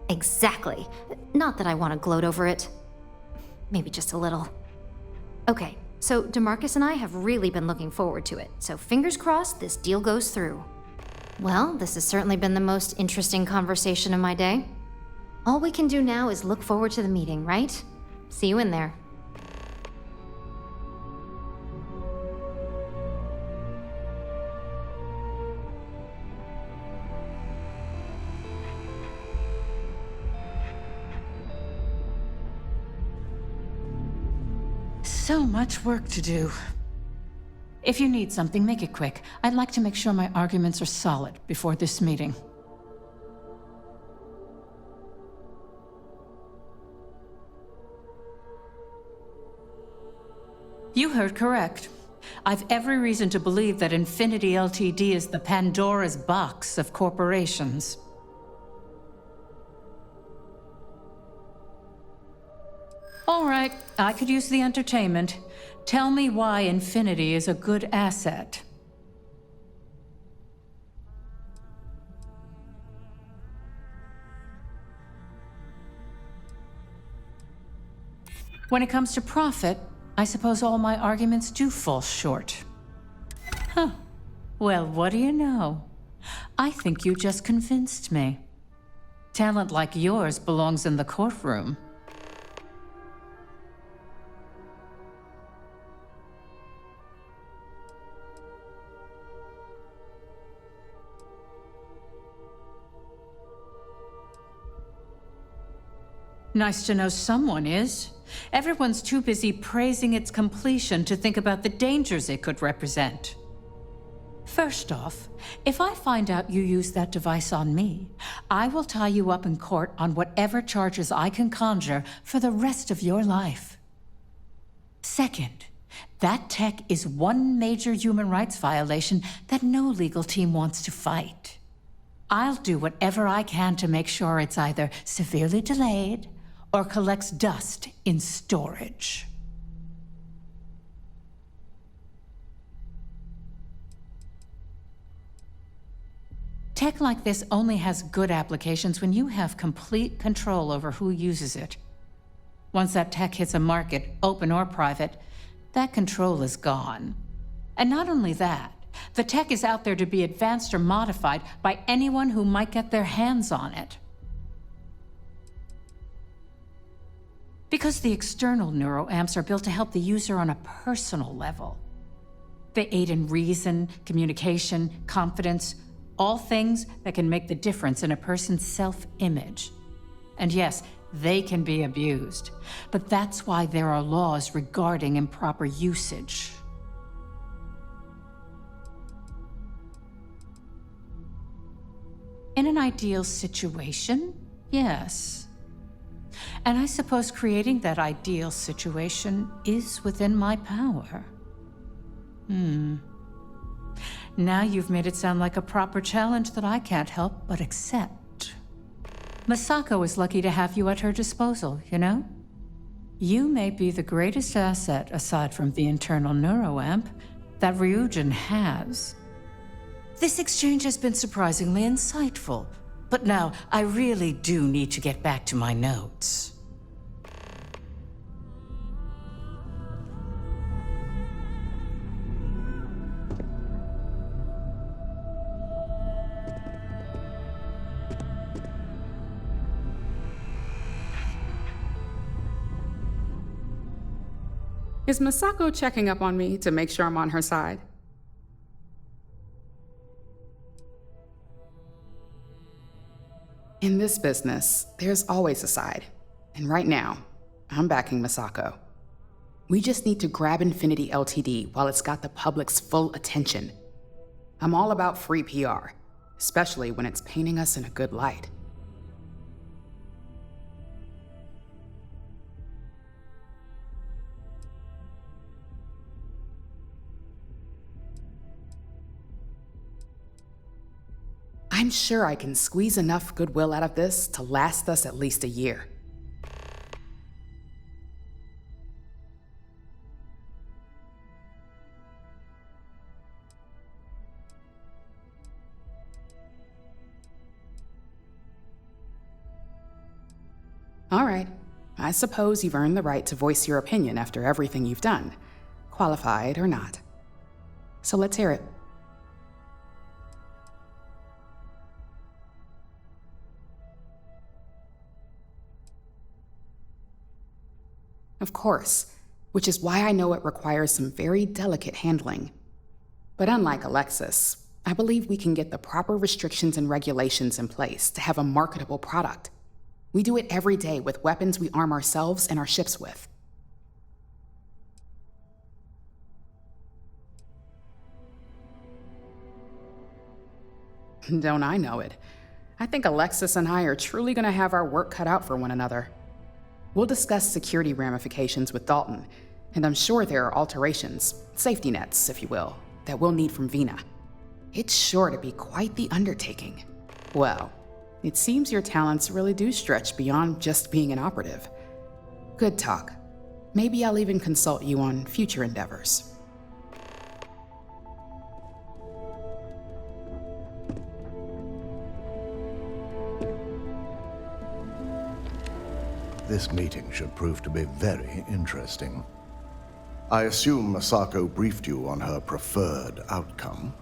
Exactly. Not that I want to gloat over it. Maybe just a little. Okay, so DeMarcus and I have really been looking forward to it, so fingers crossed this deal goes through. Well, this has certainly been the most interesting conversation of my day. All we can do now is look forward to the meeting, right? See you in there. So much work to do. If you need something, make it quick. I'd like to make sure my arguments are solid before this meeting. You heard correct. I've every reason to believe that Infinity LTD is the Pandora's box of corporations. All right, I could use the entertainment. Tell me why Infinity is a good asset. When it comes to profit, I suppose all my arguments do fall short. Huh. Well, what do you know? I think you just convinced me. Talent like yours belongs in the courtroom. Nice to know someone is. Everyone's too busy praising its completion to think about the dangers it could represent. First off, if I find out you used that device on me, I will tie you up in court on whatever charges I can conjure for the rest of your life. Second, that tech is one major human rights violation that no legal team wants to fight. I'll do whatever I can to make sure it's either severely delayed or collects dust in storage. Tech like this only has good applications when you have complete control over who uses it. Once that tech hits a market, open or private, that control is gone. And not only that, the tech is out there to be advanced or modified by anyone who might get their hands on it. Because the external neuroamps are built to help the user on a personal level. They aid in reason, communication, confidence, all things that can make the difference in a person's self-image. And yes, they can be abused, but that's why there are laws regarding improper usage. In an ideal situation, yes. And I suppose creating that ideal situation is within my power. Now you've made it sound like a proper challenge that I can't help but accept. Masako is lucky to have you at her disposal, you know? You may be the greatest asset, aside from the internal neuroamp, that Ryujin has. This exchange has been surprisingly insightful, but now I really do need to get back to my notes. Is Masako checking up on me to make sure I'm on her side? In this business, there's always a side. And right now, I'm backing Masako. We just need to grab Infinity Ltd while it's got the public's full attention. I'm all about free PR, especially when it's painting us in a good light. I'm sure I can squeeze enough goodwill out of this to last us at least a year. All right. I suppose you've earned the right to voice your opinion after everything you've done, qualified or not. So let's hear it. Of course, which is why I know it requires some very delicate handling. But unlike Alexis, I believe we can get the proper restrictions and regulations in place to have a marketable product. We do it every day with weapons we arm ourselves and our ships with. Don't I know it? I think Alexis and I are truly going to have our work cut out for one another. We'll discuss security ramifications with Dalton, and I'm sure there are alterations, safety nets, if you will, that we'll need from Vina. It's sure to be quite the undertaking. Well, it seems your talents really do stretch beyond just being an operative. Good talk. Maybe I'll even consult you on future endeavors. This meeting should prove to be very interesting. I assume Masako briefed you on her preferred outcome.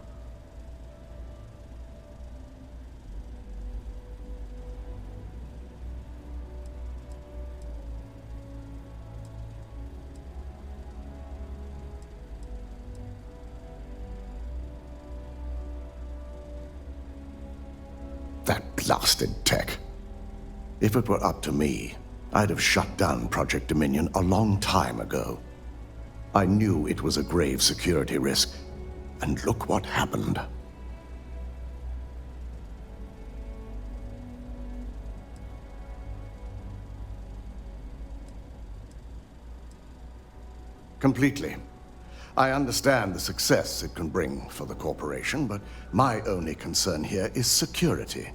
That blasted tech. If it were up to me, I'd have shut down Project Dominion a long time ago. I knew it was a grave security risk, and look what happened. Completely. I understand the success it can bring for the corporation, but my only concern here is security.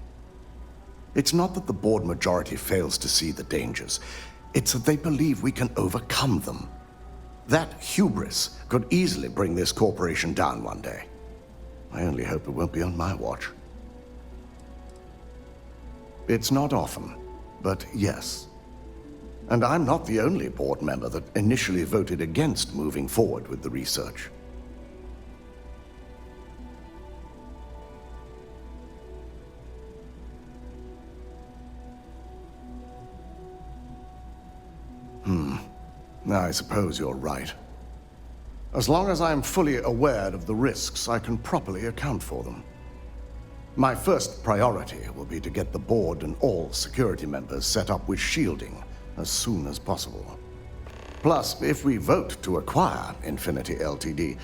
It's not that the board majority fails to see the dangers. It's that they believe we can overcome them. That hubris could easily bring this corporation down one day. I only hope it won't be on my watch. It's not often, but yes. And I'm not the only board member that initially voted against moving forward with the research. I suppose you're right. As long as I'm fully aware of the risks, I can properly account for them. My first priority will be to get the board and all security members set up with shielding as soon as possible. Plus, if we vote to acquire Infinity Ltd.,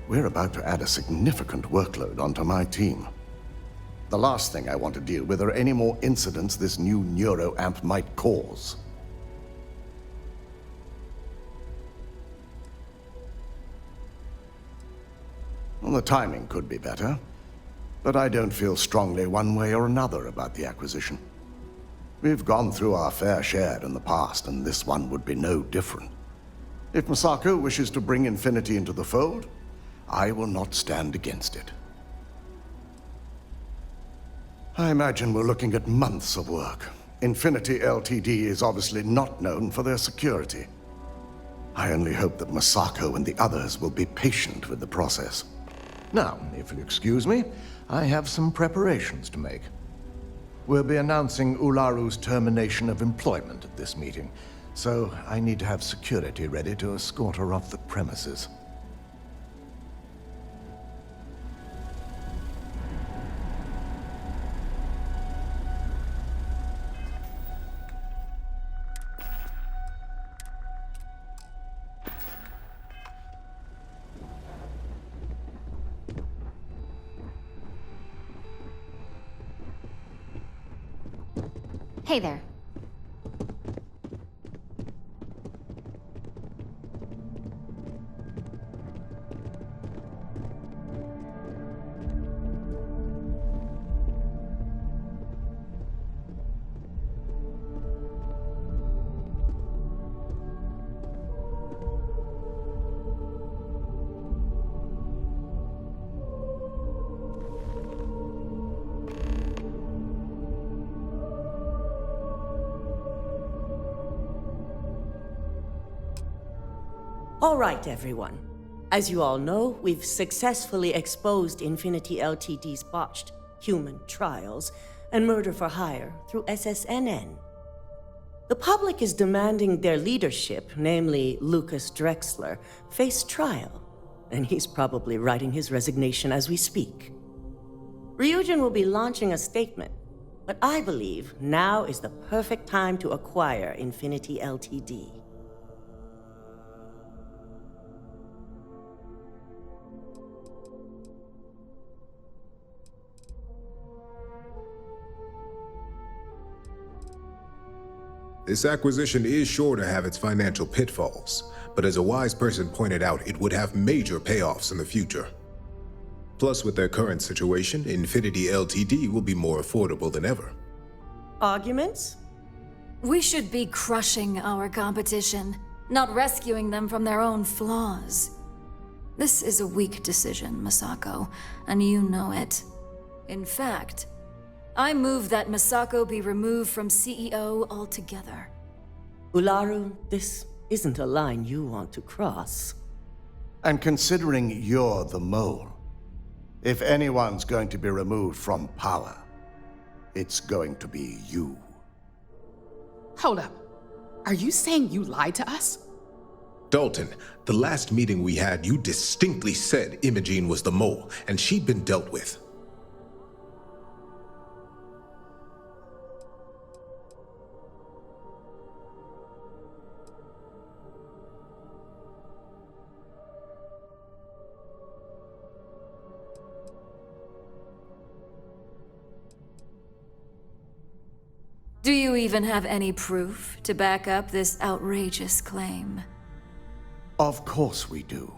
we're about to add a significant workload onto my team. The last thing I want to deal with are any more incidents this new neuroamp might cause. Well, the timing could be better, but I don't feel strongly one way or another about the acquisition. We've gone through our fair share in the past, and this one would be no different. If Masako wishes to bring Infinity into the fold, I will not stand against it. I imagine we're looking at months of work. Infinity Ltd. Is obviously not known for their security. I only hope that Masako and the others will be patient with the process. Now, if you'll excuse me, I have some preparations to make. We'll be announcing Ularu's termination of employment at this meeting, so I need to have security ready to escort her off the premises. Hey there. All right, everyone. As you all know, we've successfully exposed Infinity Ltd.'s botched human trials and murder for hire through SSNN. The public is demanding their leadership, namely Lucas Drexler, face trial, and he's probably writing his resignation as we speak. Ryujin will be launching a statement, but I believe now is the perfect time to acquire Infinity Ltd. This acquisition is sure to have its financial pitfalls, but as a wise person pointed out, it would have major payoffs in the future. Plus, with their current situation, Infinity Ltd. Will be more affordable than ever. Arguments? We should be crushing our competition, not rescuing them from their own flaws. This is a weak decision, Masako, and you know it. In fact, I move that Masako be removed from CEO altogether. Ularu, this isn't a line you want to cross. And considering you're the mole, if anyone's going to be removed from power, it's going to be you. Hold up. Are you saying you lied to us? Dalton, the last meeting we had, you distinctly said Imogene was the mole, and she'd been dealt with. Do you even have any proof to back up this outrageous claim? Of course we do.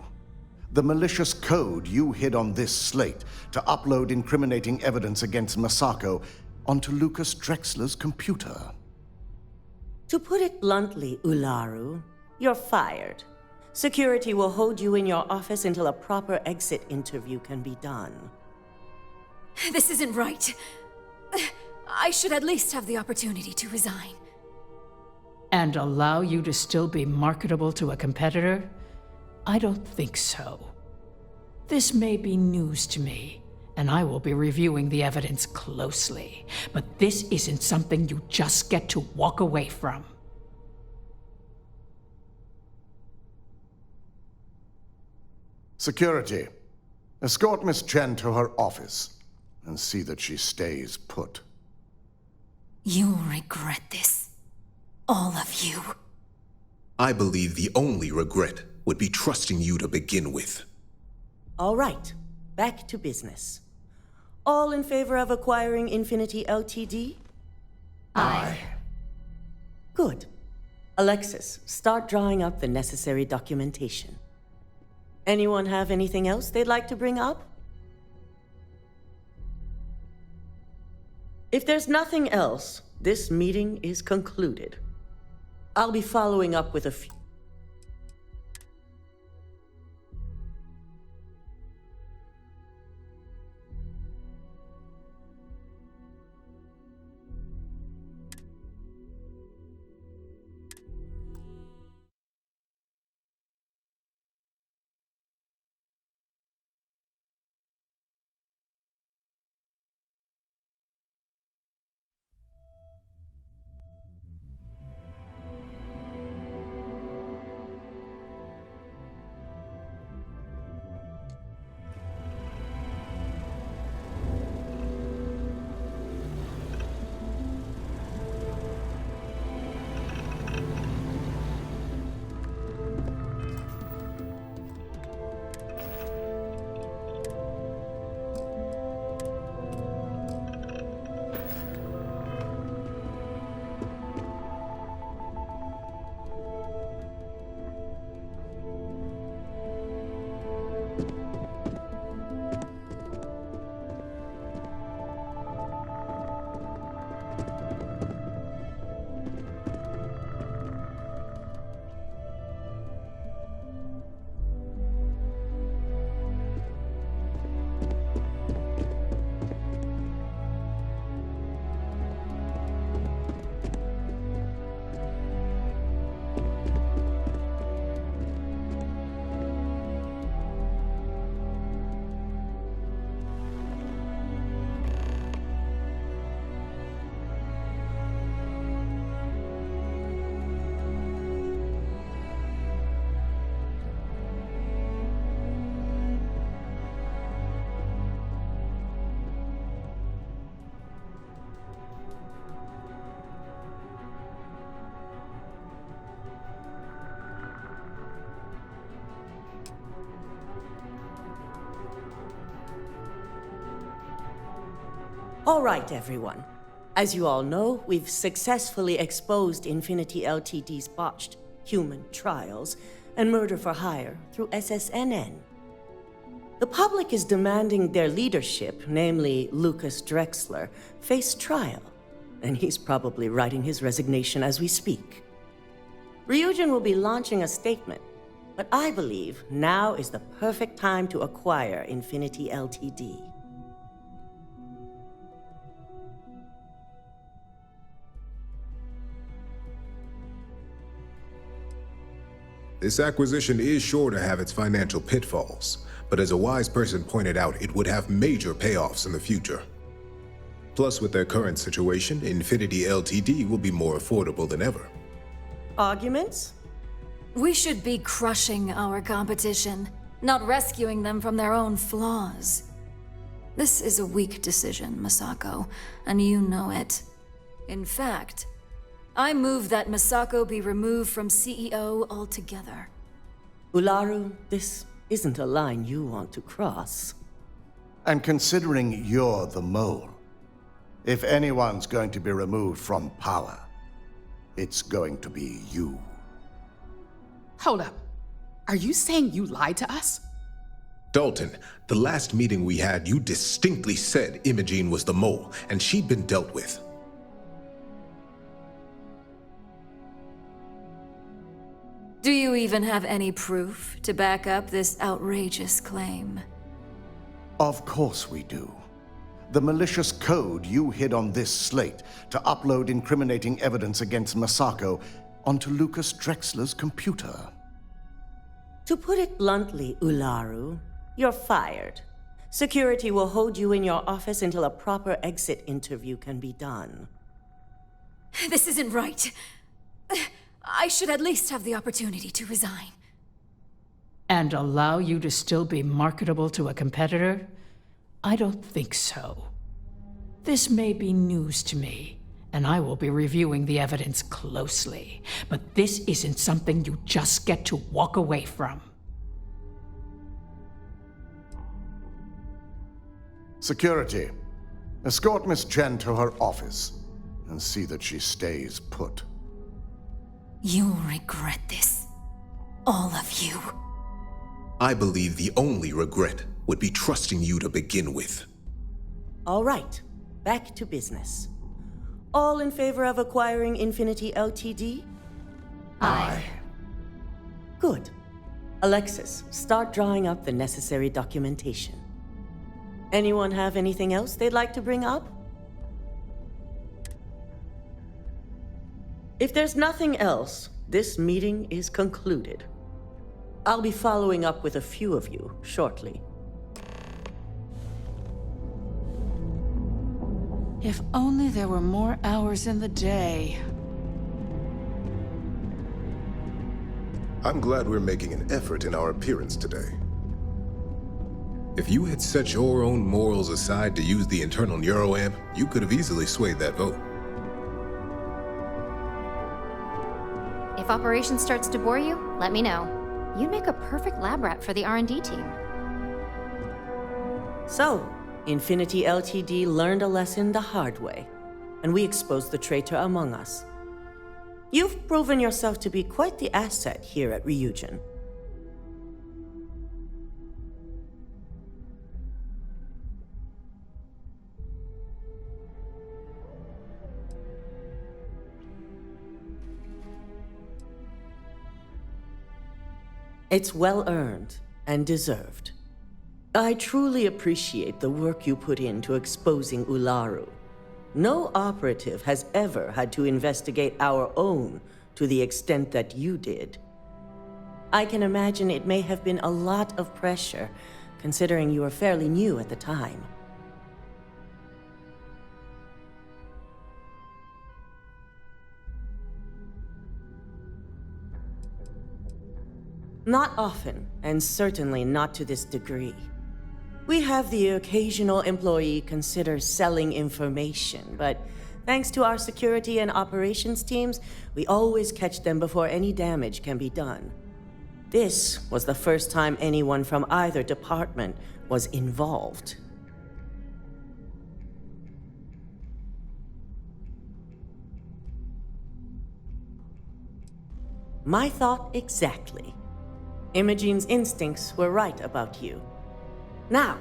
The malicious code you hid on this slate to upload incriminating evidence against Masako onto Lucas Drexler's computer. To put it bluntly, Ularu, you're fired. Security will hold you in your office until a proper exit interview can be done. This isn't right. I should at least have the opportunity to resign. And allow you to still be marketable to a competitor? I don't think so. This may be news to me, and I will be reviewing the evidence closely. But this isn't something you just get to walk away from. Security, escort Miss Chen to her office and see that she stays put. You'll regret this. All of you. I believe the only regret would be trusting you to begin with. All right, back to business. All in favor of acquiring Infinity Ltd? Aye. Good. Alexis, start drawing up the necessary documentation. Anyone have anything else they'd like to bring up? If there's nothing else, this meeting is concluded. I'll be following up with a few... All right, everyone. As you all know, we've successfully exposed Infinity Ltd's botched human trials and murder for hire through SSNN. The public is demanding their leadership, namely Lucas Drexler, face trial, and he's probably writing his resignation as we speak. Ryujin will be launching a statement, but I believe now is the perfect time to acquire Infinity Ltd. This acquisition is sure to have its financial pitfalls, but as a wise person pointed out, it would have major payoffs in the future. Plus, with their current situation, Infinity Ltd will be more affordable than ever. Arguments? We should be crushing our competition, not rescuing them from their own flaws. This is a weak decision, Masako, and you know it. In fact, I move that Masako be removed from CEO altogether. Ularu, this isn't a line you want to cross. And considering you're the mole, if anyone's going to be removed from power, it's going to be you. Hold up. Are you saying you lied to us? Dalton, the last meeting we had, you distinctly said Imogene was the mole, and she'd been dealt with. Do you even have any proof to back up this outrageous claim? Of course we do. The malicious code you hid on this slate to upload incriminating evidence against Masako onto Lucas Drexler's computer. To put it bluntly, Ularu, you're fired. Security will hold you in your office until a proper exit interview can be done. This isn't right. I should at least have the opportunity to resign. And allow you to still be marketable to a competitor? I don't think so. This may be news to me, and I will be reviewing the evidence closely. But this isn't something you just get to walk away from. Security, escort Miss Chen to her office and see that she stays put. You'll regret this. All of you. I believe the only regret would be trusting you to begin with. All right, back to business. All in favor of acquiring Infinity Ltd? Aye. Good. Alexis, start drawing up the necessary documentation. Anyone have anything else they'd like to bring up? If there's nothing else, this meeting is concluded. I'll be following up with a few of you shortly. If only there were more hours in the day. I'm glad we're making an effort in our appearance today. If you had set your own morals aside to use the internal neuroamp, you could have easily swayed that vote. If operations starts to bore you, let me know. You'd make a perfect lab rat for the R&D team. So, Infinity Ltd learned a lesson the hard way, and we exposed the traitor among us. You've proven yourself to be quite the asset here at Ryujin. It's well-earned and deserved. I truly appreciate the work you put into exposing Ularu. No operative has ever had to investigate our own to the extent that you did. I can imagine it may have been a lot of pressure, considering you were fairly new at the time. Not often, and certainly not to this degree. We have the occasional employee consider selling information, but thanks to our security and operations teams, we always catch them before any damage can be done. This was the first time anyone from either department was involved. My thought exactly. Imogene's instincts were right about you. Now,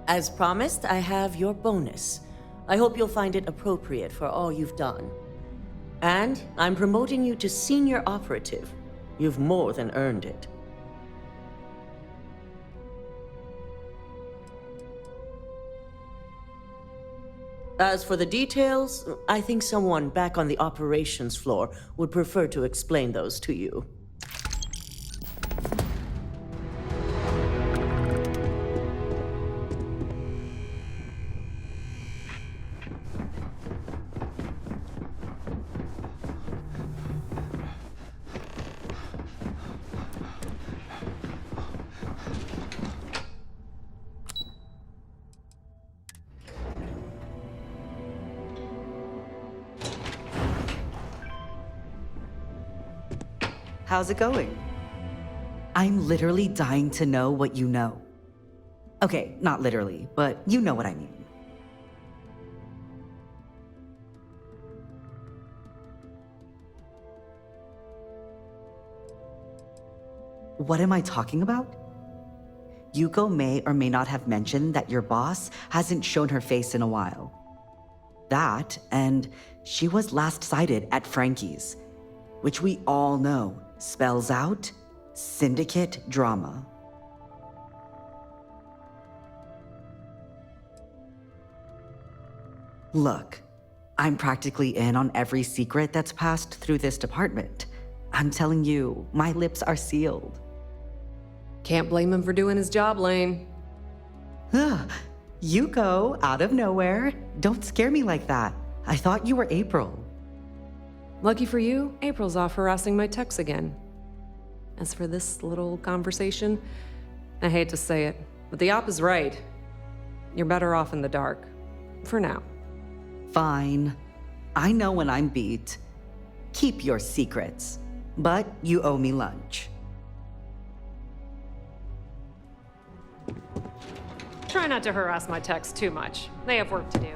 as promised, I have your bonus. I hope you'll find it appropriate for all you've done. And I'm promoting you to senior operative. You've more than earned it. As for the details, I think someone back on the operations floor would prefer to explain those to you. how's it going? I'm literally dying to know what you know. Okay, not literally, but you know what I mean. What am I talking about? Yuko may or may not have mentioned that your boss hasn't shown her face in a while. That, and she was last sighted at Frankie's, which we all know spells out syndicate drama. Look, I'm practically in on every secret that's passed through this department. I'm telling you, my lips are sealed. Can't blame him for doing his job, Lane. Yuko, out of nowhere. Don't scare me like that. I thought you were April. Lucky for you, April's off harassing my techs again. As for this little conversation, I hate to say it, but the op is right. You're better off in the dark. For now. Fine. I know when I'm beat. Keep your secrets. But you owe me lunch. Try not to harass my techs too much. They have work to do.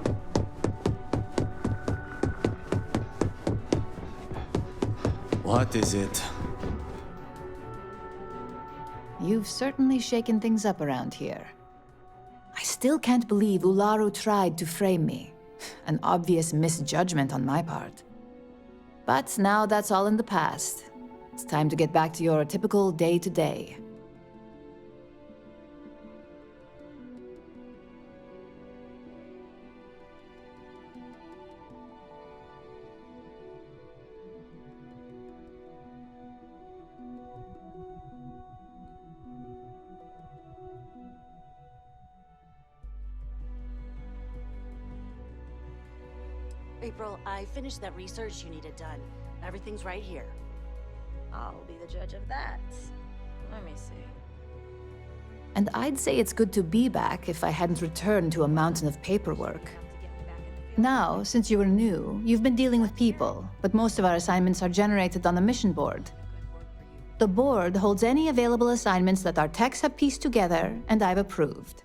What is it? You've certainly shaken things up around here. I still can't believe Ularu tried to frame me. An obvious misjudgment on my part. But now that's all in the past. It's time to get back to your typical day-to-day. April, I finished that research you needed done. Everything's right here. I'll be the judge of that. Let me see. And I'd say it's good to be back if I hadn't returned to a mountain of paperwork. Now, since you were new, you've been dealing with people, but most of our assignments are generated on the mission board. The board holds any available assignments that our techs have pieced together, and I've approved.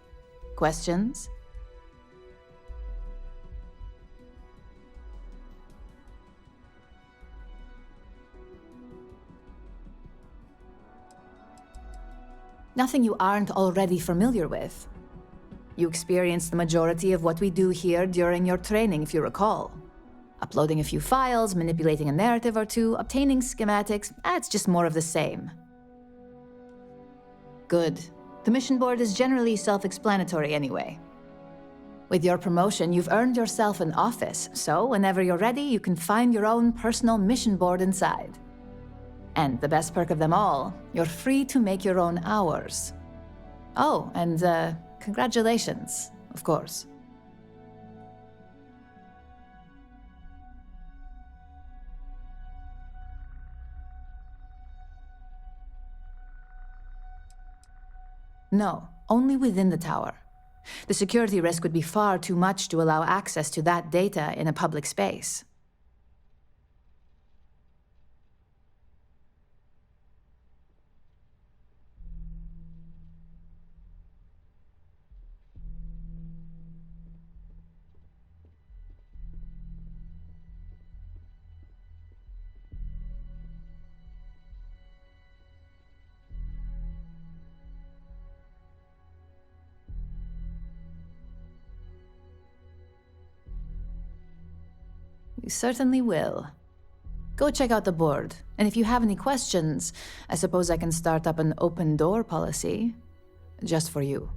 Questions? Nothing you aren't already familiar with. You experienced the majority of what we do here during your training, if you recall. Uploading a few files, manipulating a narrative or two, obtaining schematics, it's just more of the same. Good. The mission board is generally self-explanatory anyway. With your promotion, you've earned yourself an office, so whenever you're ready, you can find your own personal mission board inside. And the best perk of them all, you're free to make your own hours. Oh, and congratulations, of course. No, only within the tower. The security risk would be far too much to allow access to that data in a public space. You certainly will. Go check out the board, and if you have any questions, I suppose I can start up an open door policy. Just for you.